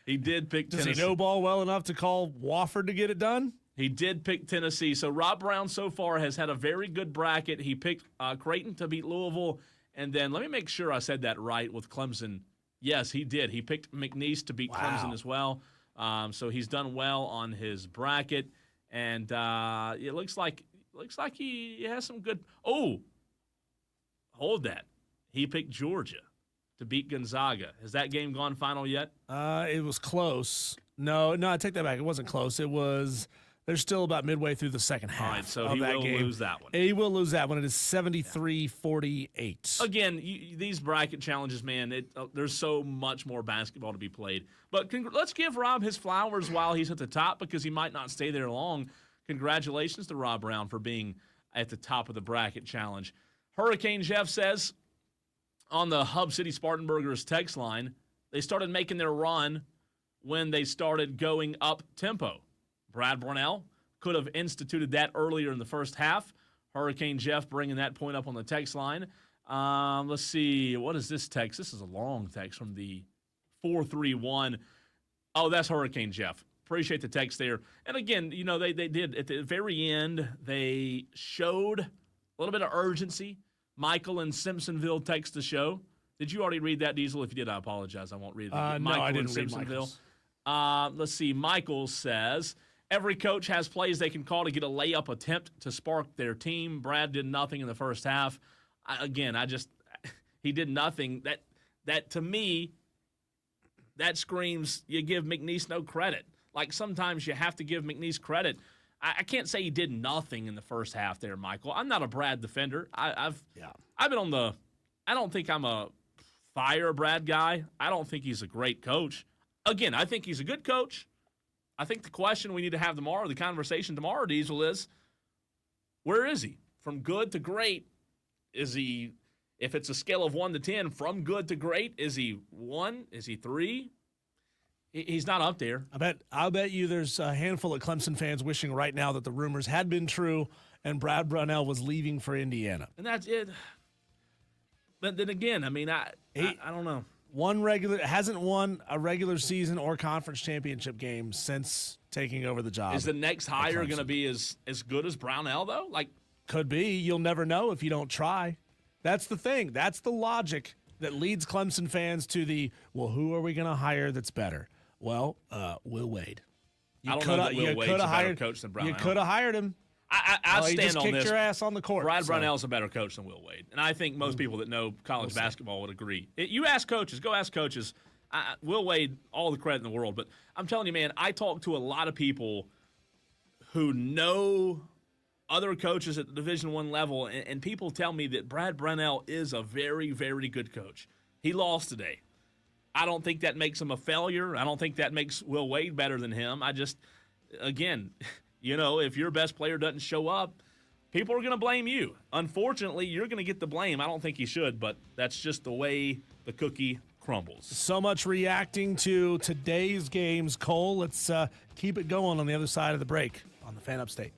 He did pick Tennessee. Does he know ball well enough to call Wofford to get it done? He did pick Tennessee. So Rob Brown so far has had a very good bracket. He picked Creighton to beat Louisville. And then let me make sure I said that right with Clemson. Yes, he did. He picked McNeese to beat Clemson as well. So he's done well on his bracket. And it looks like he has some good – oh, hold that. He picked Georgia to beat Gonzaga. Has that game gone final yet? It was close. No, I take that back. It wasn't close. It was – they're still about midway through the second half. All right, so of he that will game. lose that one. He will lose that one. It is 73-48. Again, these bracket challenges, man, there's so much more basketball to be played. But let's give Rob his flowers while he's at the top because he might not stay there long. Congratulations to Rob Brown for being at the top of the bracket challenge. Hurricane Jeff says on the Hub City Spartanburgers text line, they started making their run when they started going up tempo. Brad Brownell could have instituted that earlier in the first half. Hurricane Jeff bringing that point up on the text line. Let's see. What is this text? This is a long text from the 431. Oh, that's Hurricane Jeff. Appreciate the text there. And again, they did at the very end, they showed a little bit of urgency. Michael in Simpsonville text the show. Did you already read that, Diesel? If you did, I apologize. I won't read it again. No, I didn't in read Michael's. Let's see. Michael says, every coach has plays they can call to get a layup attempt to spark their team. Brad did nothing in the first half. He did nothing. That to me, that screams you give McNeese no credit. Like sometimes you have to give McNeese credit. I can't say he did nothing in the first half there, Michael. I'm not a Brad defender. I've been on the – I don't think I'm a fire Brad guy. I don't think he's a great coach. Again, I think he's a good coach. I think the question we need to have tomorrow, the conversation tomorrow, Diesel, is where is he? From good to great, is he, if it's a scale of 1 to 10, from good to great, is he 1? Is he 3? He's not up there. I'll bet you there's a handful of Clemson fans wishing right now that the rumors had been true and Brad Brownell was leaving for Indiana. And that's it. But then again, I mean, I don't know. Hasn't won a regular season or conference championship game since taking over the job. Is the next hire going to be as good as Brownell, though? Could be. You'll never know if you don't try. That's the thing. That's the logic that leads Clemson fans to who are we going to hire that's better? Well, Will Wade. I don't know that Will Wade's a better coach than Brownell. You could have hired him. I stand just on kicked this. your ass on the court. Brad Brownell's a better coach than Will Wade, and I think most people that know college basketball would agree. You ask coaches, go ask coaches. Will Wade, all the credit in the world, but I'm telling you, man, I talk to a lot of people who know other coaches at the Division I level, and people tell me that Brad Brownell is a very, very good coach. He lost today. I don't think that makes him a failure. I don't think that makes Will Wade better than him. Again, if your best player doesn't show up, people are going to blame you. Unfortunately, you're going to get the blame. I don't think he should, but that's just the way the cookie crumbles. So much reacting to today's games, Cole. Let's keep it going on the other side of the break on the Fan Upstate.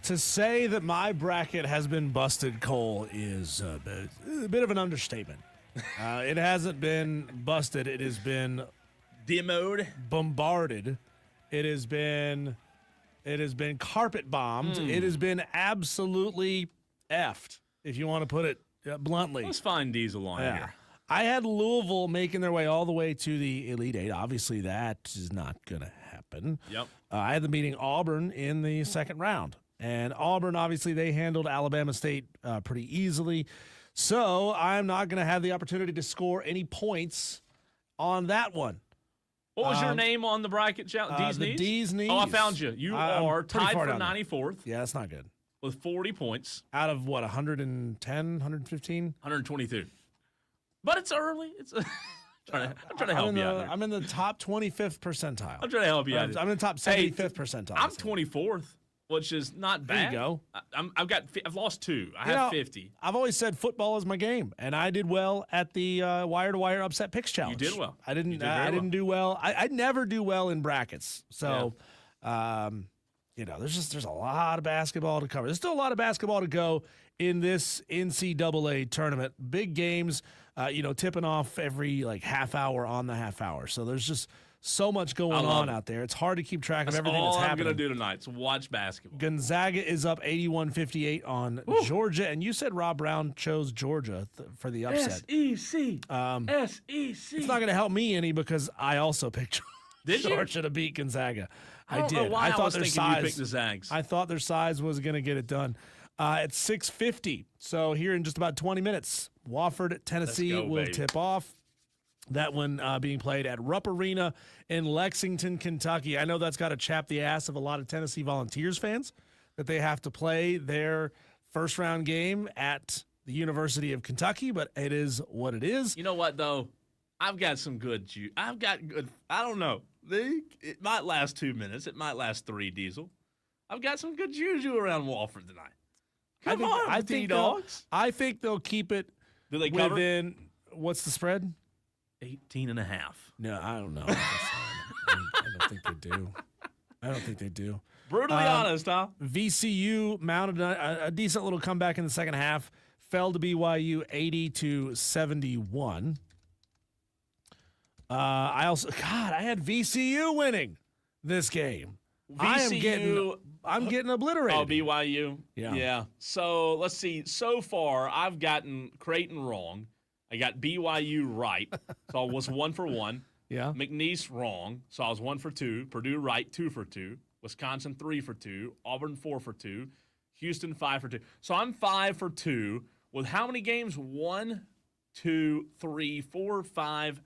To say that my bracket has been busted, Cole, is a bit of an understatement. It hasn't been busted. It has been demoed, bombarded. It has been carpet bombed. It has been absolutely effed, if you want to put it bluntly. Let's find Diesel on here. I had Louisville making their way all the way to the Elite Eight. Obviously, that is not going to happen. Yep. I had them beating Auburn in the second round. And Auburn, obviously, they handled Alabama State pretty easily. So I'm not going to have the opportunity to score any points on that one. What was your name on the bracket? D's the Knees? D's Knees. Oh, I found you. You are pretty tied far for down there. 94th. Yeah, that's not good. With 40 points. Out of what, 110, 115? 122. But it's early. I'm trying to help you out there. I'm in the top 25th percentile. I'm trying to help you out. I'm in the top 75th percentile. I'm 24th, which is not bad. There you go. I've lost 2. I have 50. I've always said football is my game, and I did well at the wire-to-wire upset picks challenge. You did well. I didn't. You did very I didn't do well. I never do well in brackets. So, there's a lot of basketball to cover. There's still a lot of basketball to go in this NCAA tournament. Big games, tipping off every half hour on the half hour. So there's just so much going on out there. It's hard to keep track of everything that's happening. happening. I'm going to do tonight is watch basketball. Gonzaga is up 81-58 on Georgia, and you said Rob Brown chose Georgia for the upset. SEC. SEC. It's not going to help me any because I also picked Georgia to beat Gonzaga. I don't know why I was thinking you picked the Zags. I thought their size was going to get it done. At 6:50, so here in just about 20 minutes, Wofford, Tennessee will tip off. That one being played at Rupp Arena in Lexington, Kentucky. I know that's got to chap the ass of a lot of Tennessee Volunteers fans that they have to play their first-round game at the University of Kentucky, but it is what it is. You know what, though? I've got some good I don't know. It might last 2 minutes. It might last 3, Diesel. I've got some good juju around Wofford tonight. I think they'll keep it Do they cover? within, what's the spread? 18.5. No, I don't know. I don't think they do. I don't think they do. Brutally honest, huh? VCU mounted a decent little comeback in the second half, fell to BYU 80-71. I had VCU winning this game. I'm getting obliterated. Oh, BYU? Yeah. So let's see. So far, I've gotten Creighton wrong. I got BYU right. So I was 1 for 1. Yeah. McNeese wrong. So I was 1 for 2. Purdue right, 2 for 2. Wisconsin 3 for 2. Auburn 4 for 2. Houston 5 for 2. So I'm 5 for 2 with how many games? 1, 2, 3, 4, 5,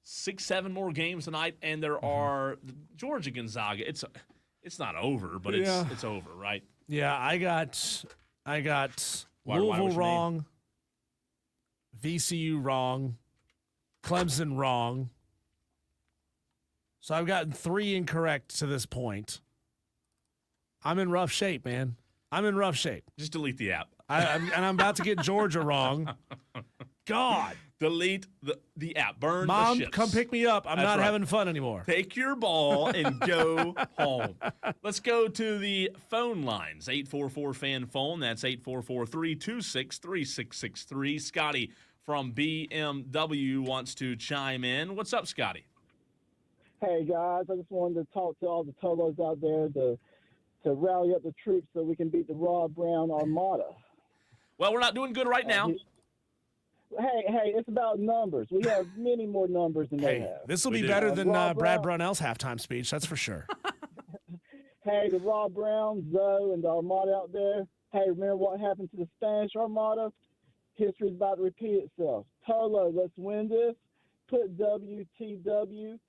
6, 7 more games tonight, and there are Georgia Gonzaga. It's not over, but it's over, right? Yeah, I got Why Louisville was your wrong, VCU wrong, Clemson wrong. So I've gotten 3 incorrect to this point. I'm in rough shape, man. I'm in rough shape. Just delete the app. I'm about to get Georgia wrong. God. Delete the app. Burn Mom, the ships. come pick me up. I'm That's not right. having fun anymore. Take your ball and go home. Let's go to the phone lines. 844-FAN-PHONE. That's 844-326-3663. Scotty from BMW wants to chime in. What's up, Scotty? Hey, guys. I just wanted to talk to all the Tolos out there to rally up the troops so we can beat the Rob Brown Armada. Well, we're not doing good right now. Hey, it's about numbers. We have many more numbers than they have. This will be better than Brad Brownell's halftime speech, that's for sure. Hey, the Rob Brown, Zoe, and the Armada out there. Hey, remember what happened to the Spanish Armada? History's about to repeat itself. Tolo, let's win this. Put W2W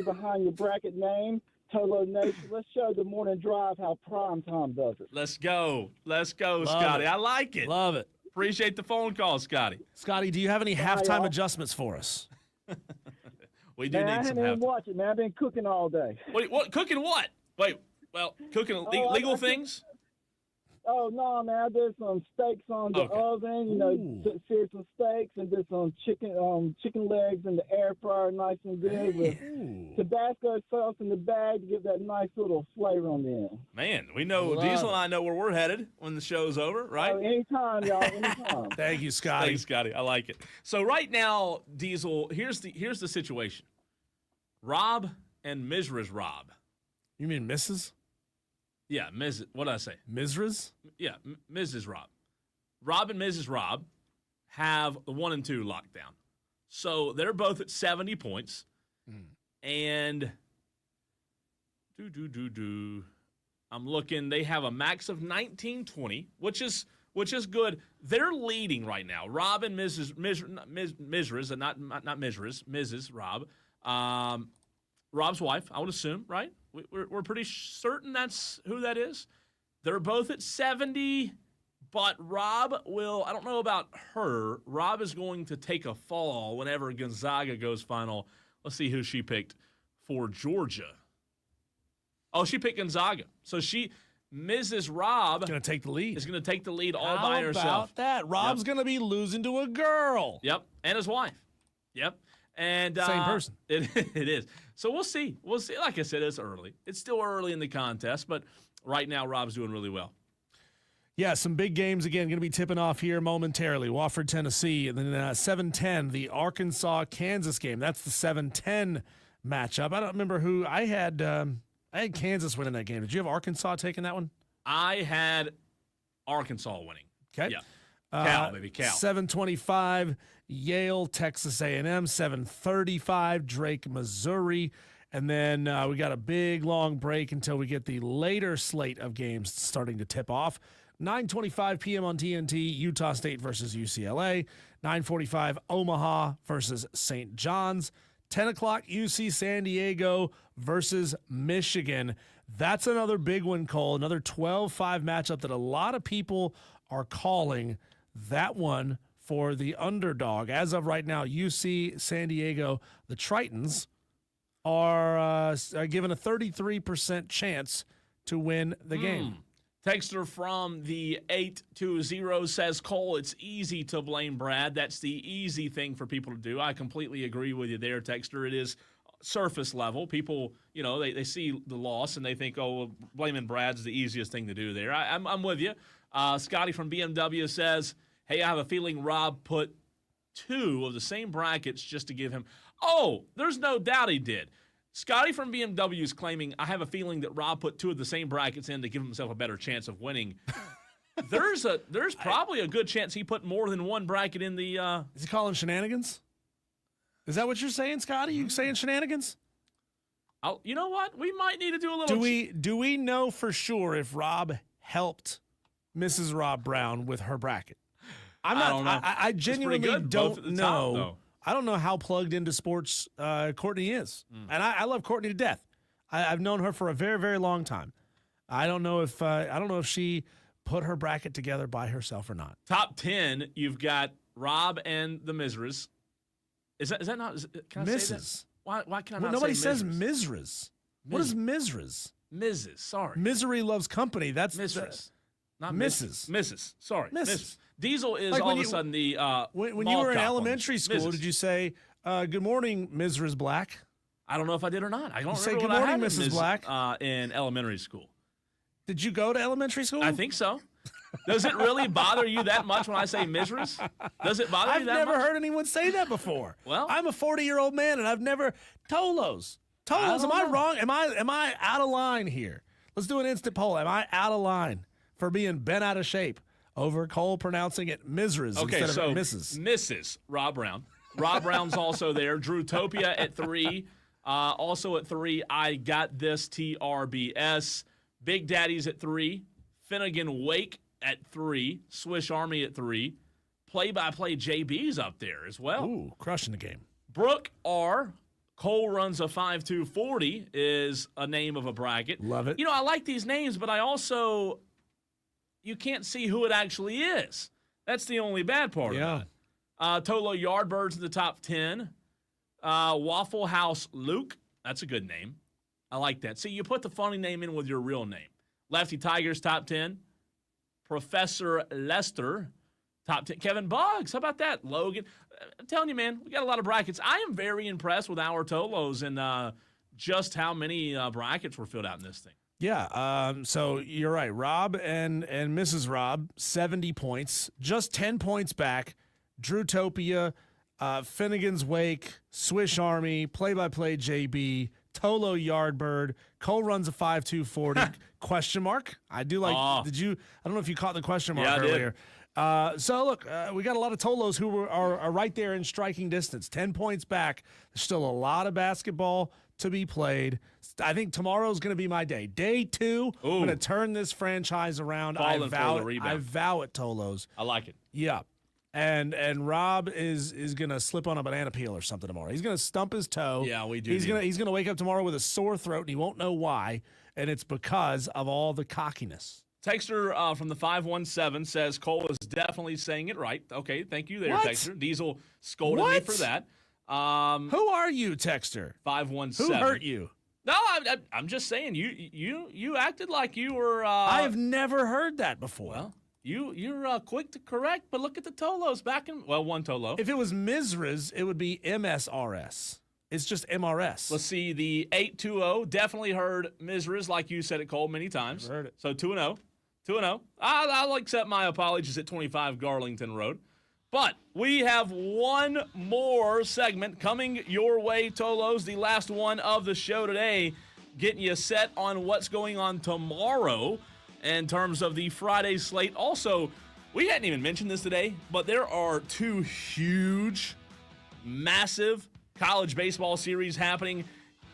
behind your bracket name. Tolo Nation. Let's show the morning drive how prime time does it. Let's go. Let's go, Love Scotty. it. I like it. Love it. Appreciate the phone call, Scotty. Scotty, do you have any halftime adjustments for us? We do Man, need I some haven't even halftime. watched it, man. I've been cooking all day. Wait, what? Cooking what? Wait, well, cooking legal things? Oh no, man! I did some steaks on the oven. You know, seared some steaks and did some chicken legs in the air fryer, nice and good with Tabasco sauce in the bag to give that nice little flavor on the end. Man, we know Diesel and I know where we're headed when the show's over, right? Oh, anytime, y'all. Anytime. Thank you, Scotty. Thanks, Scotty. I like it. So right now, Diesel, here's the situation. Rob and Mizra's Rob. You mean Mrs.? Yeah, Ms. What did I say? Mizra's? Yeah, Mrs. Rob. Rob and Mrs. Rob have the 1 and 2 locked down. So they're both at 70 points. And I'm looking, they have a max of 19-20, which is good. They're leading right now. Rob and Mrs. Rob. Rob's wife, I would assume, right? We're pretty certain that's who that is. They're both at 70, but Rob will, I don't know about her. Rob is going to take a fall whenever Gonzaga goes final. Let's see who she picked for Georgia. Oh, she picked Gonzaga. So Mrs. Rob is going to take the lead. Is going to take the lead all by herself. How about that? Rob's going to be losing to a girl. Yep, and his wife. Yep. And same person. It is. So we'll see. We'll see. Like I said, it's early. It's still early in the contest, but right now Rob's doing really well. Yeah, some big games again going to be tipping off here momentarily. Wofford, Tennessee, and then 7:10, the Arkansas-Kansas game. That's the 7:10 matchup. I don't remember who I had. I had Kansas winning that game. Did you have Arkansas taking that one? I had Arkansas winning. Okay. Yeah. Cal, maybe Cal. 7:25, Yale, Texas A&M. 7:35, Drake, Missouri. And then we got a big, long break until we get the later slate of games starting to tip off. 9:25 p.m. on TNT, Utah State versus UCLA. 9:45, Omaha versus St. John's. 10 o'clock, UC San Diego versus Michigan. That's another big one, Cole. Another 12-5 matchup that a lot of people are calling that one for the underdog. As of right now, UC San Diego, the Tritons, are given a 33% chance to win the game. Texter from the 820 says, Cole, it's easy to blame Brad. That's the easy thing for people to do. I completely agree with you there, Texter. It is surface level. People, they see the loss and they think, oh, well, blaming Brad's the easiest thing to do there. I'm with you. Scotty from BMW says, hey, I have a feeling Rob put 2 of the same brackets just to give him. Oh, there's no doubt he did. Scotty from BMW is claiming, I have a feeling that Rob put 2 of the same brackets in to give himself a better chance of winning. There's probably a good chance he put more than one bracket in the. Is he calling shenanigans? Is that what you're saying, Scotty? You saying shenanigans? You know what? We might need to do a little. Do we know for sure if Rob helped Mrs. Rob Brown with her bracket? I don't know. I genuinely don't know. Top, I don't know how plugged into sports Courtney is, and I love Courtney to death. I've known her for a very, very long time. I don't know if she put her bracket together by herself or not. Top 10, you've got Rob and the Mizras. Is that not? Can I say that? Why can I not nobody say says Mizras? What is Mizras? Mrs. Sorry. Misery Loves Company. That's Mrs. Not Mrs. Mrs. Sorry. Mrs. Diesel is like all of a sudden the when you were in elementary school, did you say good morning, Mrs. Black? I don't know if I did or not. I don't remember say good what morning, I had Mrs. Black in elementary school. Did you go to elementary school? I think so. Does it really bother you that much when I say Mizras? Does it bother you that much? I've never heard anyone say that before. Well, I'm a 40-year-old man and I've never Tolos. Am I wrong? Am I out of line here? Let's do an instant poll. Am I out of line for being bent out of shape over Cole pronouncing it Mizras instead of Mrs. Mrs. Rob Brown. Rob Brown's also there. Drewtopia at 3. Also at 3, I Got This TRBS. Big Daddy's at 3. Finnegan Wake at 3. Swiss Army at 3. Play-by-play JB's up there as well. Ooh, crushing the game. Brooke R. Cole runs a 5.240 is a name of a bracket. Love it. I like these names, but I also you can't see who it actually is. That's the only bad part of it. Tolo Yardbirds in the top 10. Waffle House Luke. That's a good name. I like that. See, you put the funny name in with your real name. Lefty Tigers top 10. Professor Lester. Top 10. Kevin Boggs. How about that? Logan. I'm telling you, man, we got a lot of brackets. I am very impressed with our Tolos and just how many brackets were filled out in this thing. Yeah, so you're right. Rob and Mrs. Rob, 70 points. Just 10 points back. Drewtopia, Finnegan's Wake, Swish Army, Play-by-Play JB, Tolo Yardbird, Cole runs a 5.240, question mark. I do like, I don't know if you caught the question mark earlier. So look, we got a lot of Tolos who are right there in striking distance, 10 points back. There's still a lot of basketball to be played. I think tomorrow's going to be my day. Day 2, I'm going to turn this franchise around. I vow it, Tolos. I like it. Yeah. And Rob is going to slip on a banana peel or something tomorrow. He's going to stump his toe. Yeah, we do. He's going to wake up tomorrow with a sore throat, and he won't know why, and it's because of all the cockiness. Texter from the 517 says Cole is definitely saying it right. Okay, thank you there, What? Texter. Diesel scolded me for that. Who are you, Texter? 517. Who hurt you? No, I'm just saying you acted like you were. I have never heard that before. Well, you're quick to correct, but look at the Tolos back in. Well, one Tolo. If it was Mizra's, it would be MSRS. It's just MRS. Let's see. The 820 definitely heard Mizra's, like you said it, Cole, many times. Never heard it. So 2-0. 2-0. I'll accept my apologies at 25 Garlington Road. But we have one more segment coming your way, Tolos, the last one of the show today, getting you set on what's going on tomorrow in terms of the Friday slate. Also, we hadn't even mentioned this today, but there are 2 huge, massive college baseball series happening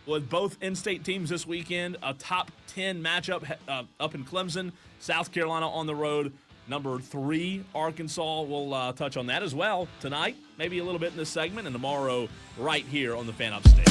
with both in-state teams this weekend. A top 10 matchup up in Clemson, South Carolina on the road. Number 3, Arkansas. We'll touch on that as well tonight, maybe a little bit in this segment, and tomorrow right here on the Fan Upstate.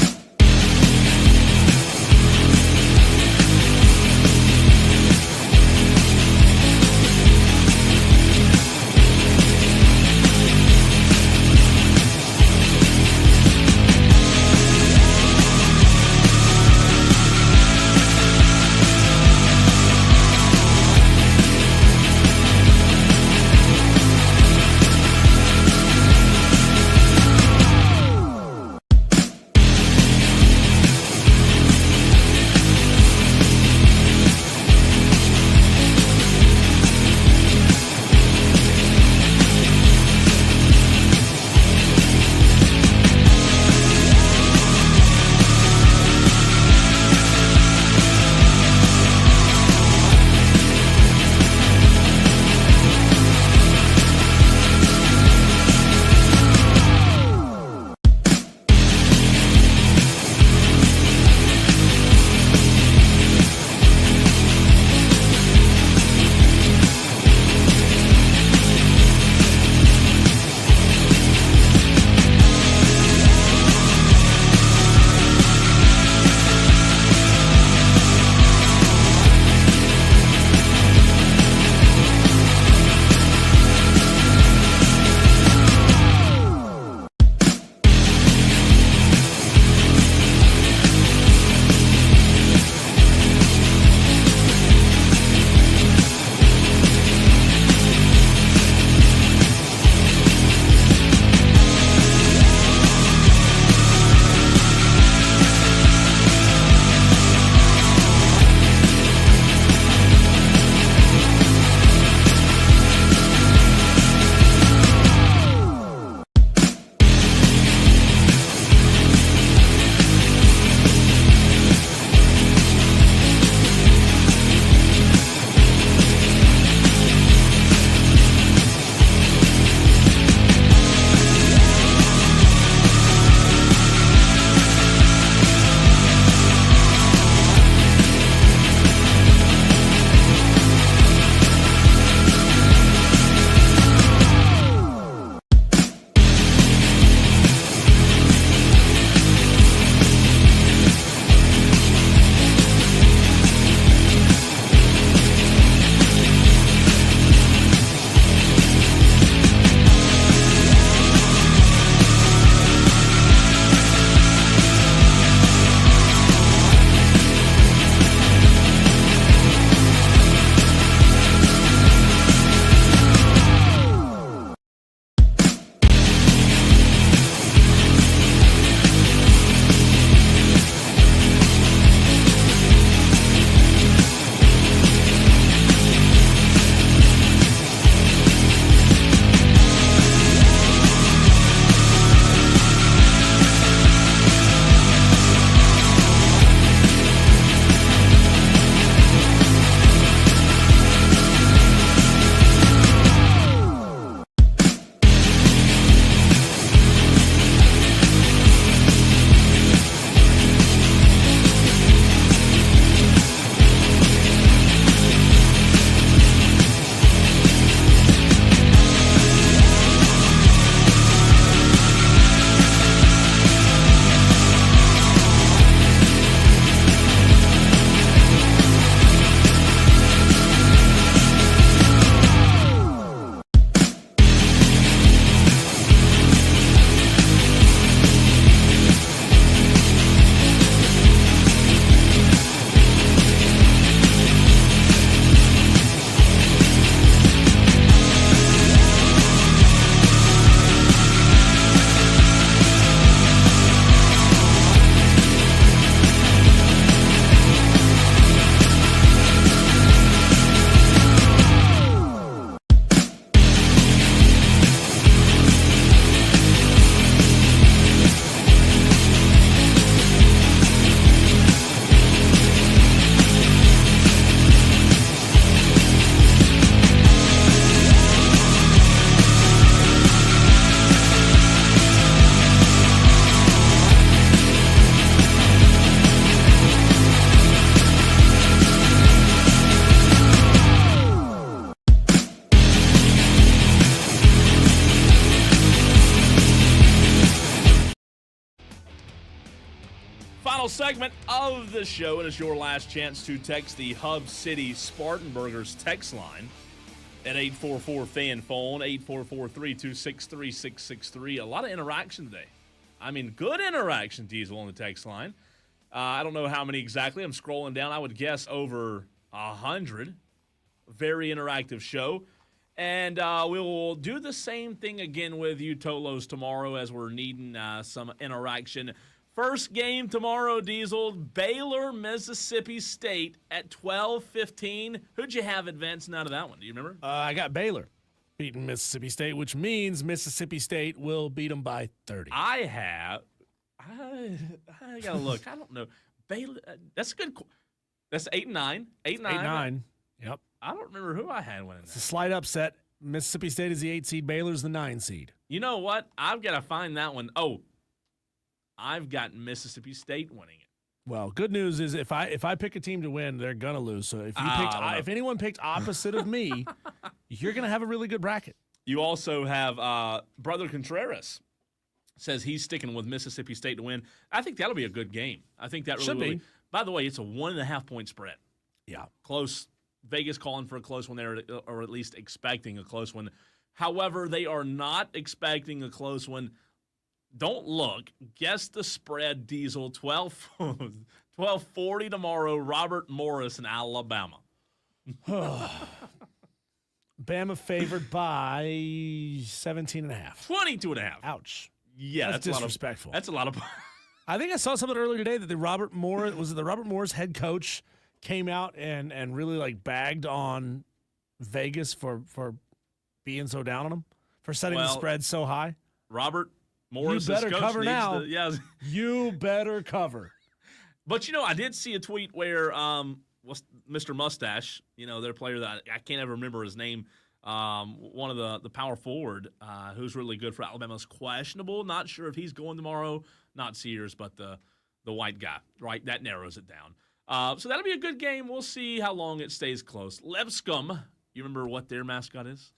Final segment of the show, and it's your last chance to text the Hub City Spartanburgers text line at 844-FAN-PHONE, 844-326-3663. A lot of interaction today. I mean, good interaction, Diesel, on the text line. I don't know how many exactly. I'm scrolling down. I would guess over 100. Very interactive show. And we will do the same thing again with you, Tolos, tomorrow as we're needing some interaction. First game tomorrow, Diesel, Baylor, Mississippi State at 12:15. Who'd you have advancing out of that one? Do you remember? I got Baylor beating Mississippi State, which means Mississippi State will beat them by 30. I gotta look. I don't know. Baylor. That's a good. That's 8-9. 8-9. Yep. I don't remember who I had winning It's that. a slight upset. Mississippi State is the 8 seed. Baylor's the 9 seed. You know what? I've got to find that one. Oh, I've got Mississippi State winning it. Well, good news is if I pick a team to win, they're gonna lose. So if anyone picked opposite of me, you're gonna have a really good bracket. You also have Brother Contreras says he's sticking with Mississippi State to win. I think that'll be a good game. I think that really Should will be. be. By the way, it's a 1.5 point spread. Yeah. Close. Vegas calling for a close one there, or at least expecting a close one. However, they are not expecting a close one. Don't look. Guess the spread, Diesel. 12:40 tomorrow. Robert Morris in Alabama. Bama favored by 17.5. 22.5. Ouch. Yeah, that's disrespectful. That's a lot of. I think I saw something earlier today that the Robert Morris head coach came out and really like bagged on Vegas for being so down on them, for setting the spread so high. Robert Morris, you better cover now. You better cover. But I did see a tweet where Mr. Mustache, their player that I can't ever remember his name, one of the power forward who's really good for Alabama, is questionable. Not sure if he's going tomorrow. Not Sears, but the white guy. Right, that narrows it down. So that'll be a good game. We'll see how long it stays close. Lipscomb, you remember what their mascot is?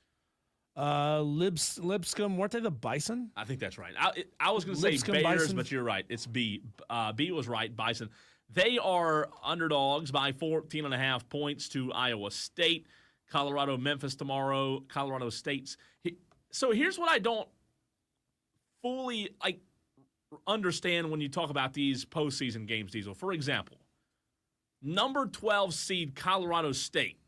Lipscomb, weren't they the Bison? I think that's right. I was going to say Lipscomb Bears, Bison? but you're right. It's B. B was right, Bison. They are underdogs by 14.5 points to Iowa State. Colorado, Memphis tomorrow. Colorado State's. So here's what I don't fully understand when you talk about these postseason games, Diesel. For example, number 12 seed Colorado State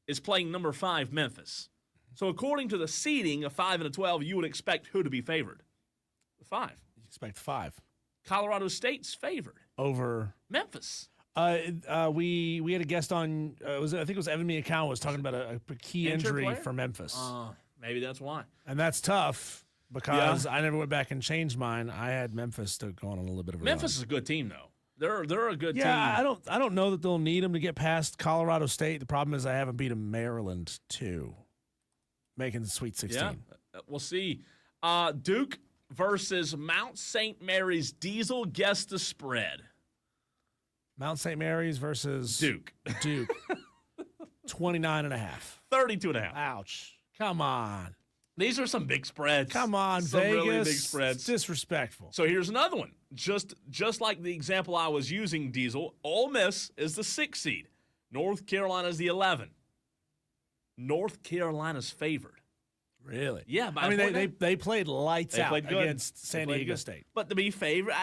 is playing number 5 Memphis. So according to the seeding, a 5 and a 12, you would expect who to be favored? The 5. You expect 5. Colorado State's favored Over Memphis. We had a guest on. I think it was Evan Miyakawa was talking about a key injury player? for Memphis, Maybe that's why. and that's tough because I never went back and changed mine. I had Memphis to go on a little bit of a Memphis run. is a good team, though. They're a good team. Yeah, I don't know that they'll need them to get past Colorado State. The problem is I haven't beat them Maryland too, making the Sweet 16. Yeah, we'll see. Duke versus Mount St. Mary's. Diesel, guess the spread. Mount St. Mary's versus Duke. 29.5. 32.5. Ouch. Come on. These are some big spreads. Come on, some Vegas. really big spreads. It's disrespectful. So here's another one. Just like the example I was using, Diesel, Ole Miss is the 6 seed. North Carolina is the 11. North Carolina's favored. Really? Yeah. I mean, they played lights out played good. against San Diego State. But to be favored,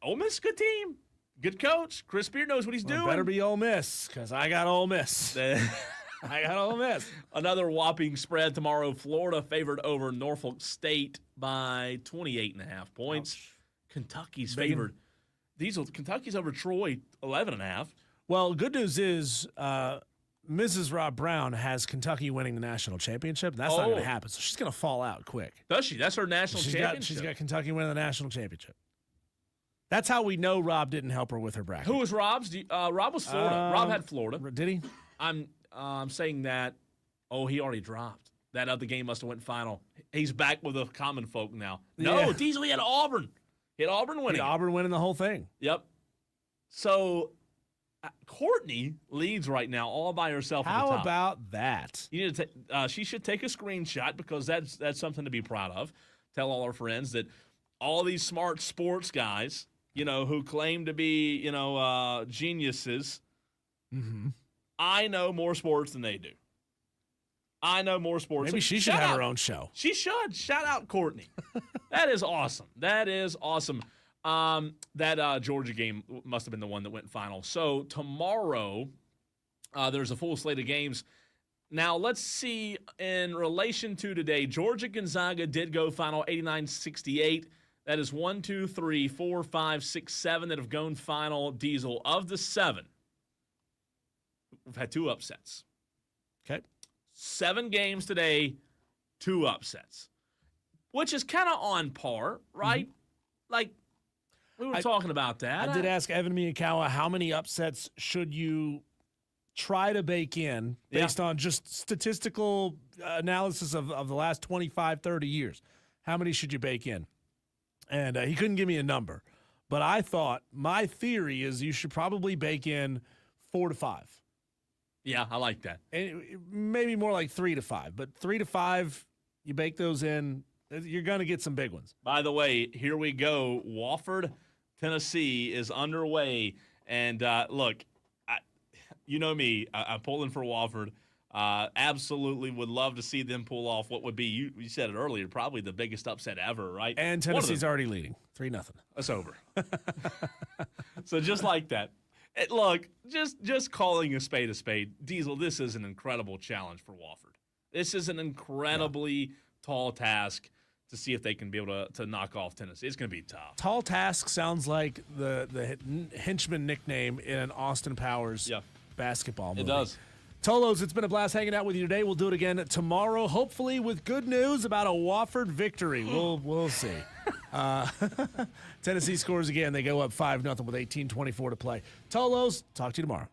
Ole Miss, good team. Good coach. Chris Beard knows what he's doing. Better be Ole Miss because I got Ole Miss. I got Ole Miss. Another whopping spread tomorrow. Florida favored over Norfolk State by 28.5 points. Ouch. Kentucky's favored. Kentucky's over Troy 11.5. Well, good news is Mrs. Rob Brown has Kentucky winning the national championship. That's not going to happen. So she's going to fall out quick. Does she? That's her national championship. She's got Kentucky winning the national championship. That's how we know Rob didn't help her with her bracket. Who was Rob's? Rob was Florida. Rob had Florida. Did he? I'm saying that. Oh, he already dropped. That other game must have went final. He's back with the common folk now. No, Diesel, he had Auburn. He had Auburn winning. Auburn winning the whole thing. Yep. So Courtney leads right now all by herself. How at the top. about that? You need to she should take a screenshot because that's something to be proud of. Tell all our friends that all these smart sports guys who claim to be, geniuses. Mm-hmm. I know more sports than they do. I know more sports. Maybe she should have her own show. She should. Shout out Courtney. That is awesome. That is awesome. That Georgia game must have been the one that went final. So tomorrow, there's a full slate of games. Now, let's see, in relation to today, Georgia-Gonzaga did go final 89-68. That is 1, 2, 3, 4, 5, 6, 7 that have gone final. Diesel, of the 7, we've had 2 upsets. Okay. 7 games today, 2 upsets, which is kind of on par, right? Mm-hmm. Like, we were talking about that. I did ask Evan Miyakawa how many upsets should you try to bake in based on just statistical analysis of the last 25, 30 years. How many should you bake in? And he couldn't give me a number. But I thought, my theory is you should probably bake in 4 to 5. Yeah, I like that. And maybe more like 3 to 5. But 3 to 5, you bake those in, you're going to get some big ones. By the way, here we go. Wofford, Tennessee is underway. And look, you know me, I'm pulling for Wofford. Absolutely would love to see them pull off what would be, you said it earlier, probably the biggest upset ever, right? And Tennessee's already leading 3-0. That's over. So just like that. Look, just calling a spade, Diesel, this is an incredible challenge for Wofford. This is an incredibly tall task to see if they can be able to knock off Tennessee. It's going to be tough. Tall task sounds like the henchman nickname in an Austin Powers basketball movie. It does. Tolos, it's been a blast hanging out with you today. We'll do it again tomorrow, hopefully with good news about a Wofford victory. We'll see. Tennessee scores again. They go up 5-0 with 18:24 to play. Tolos, talk to you tomorrow.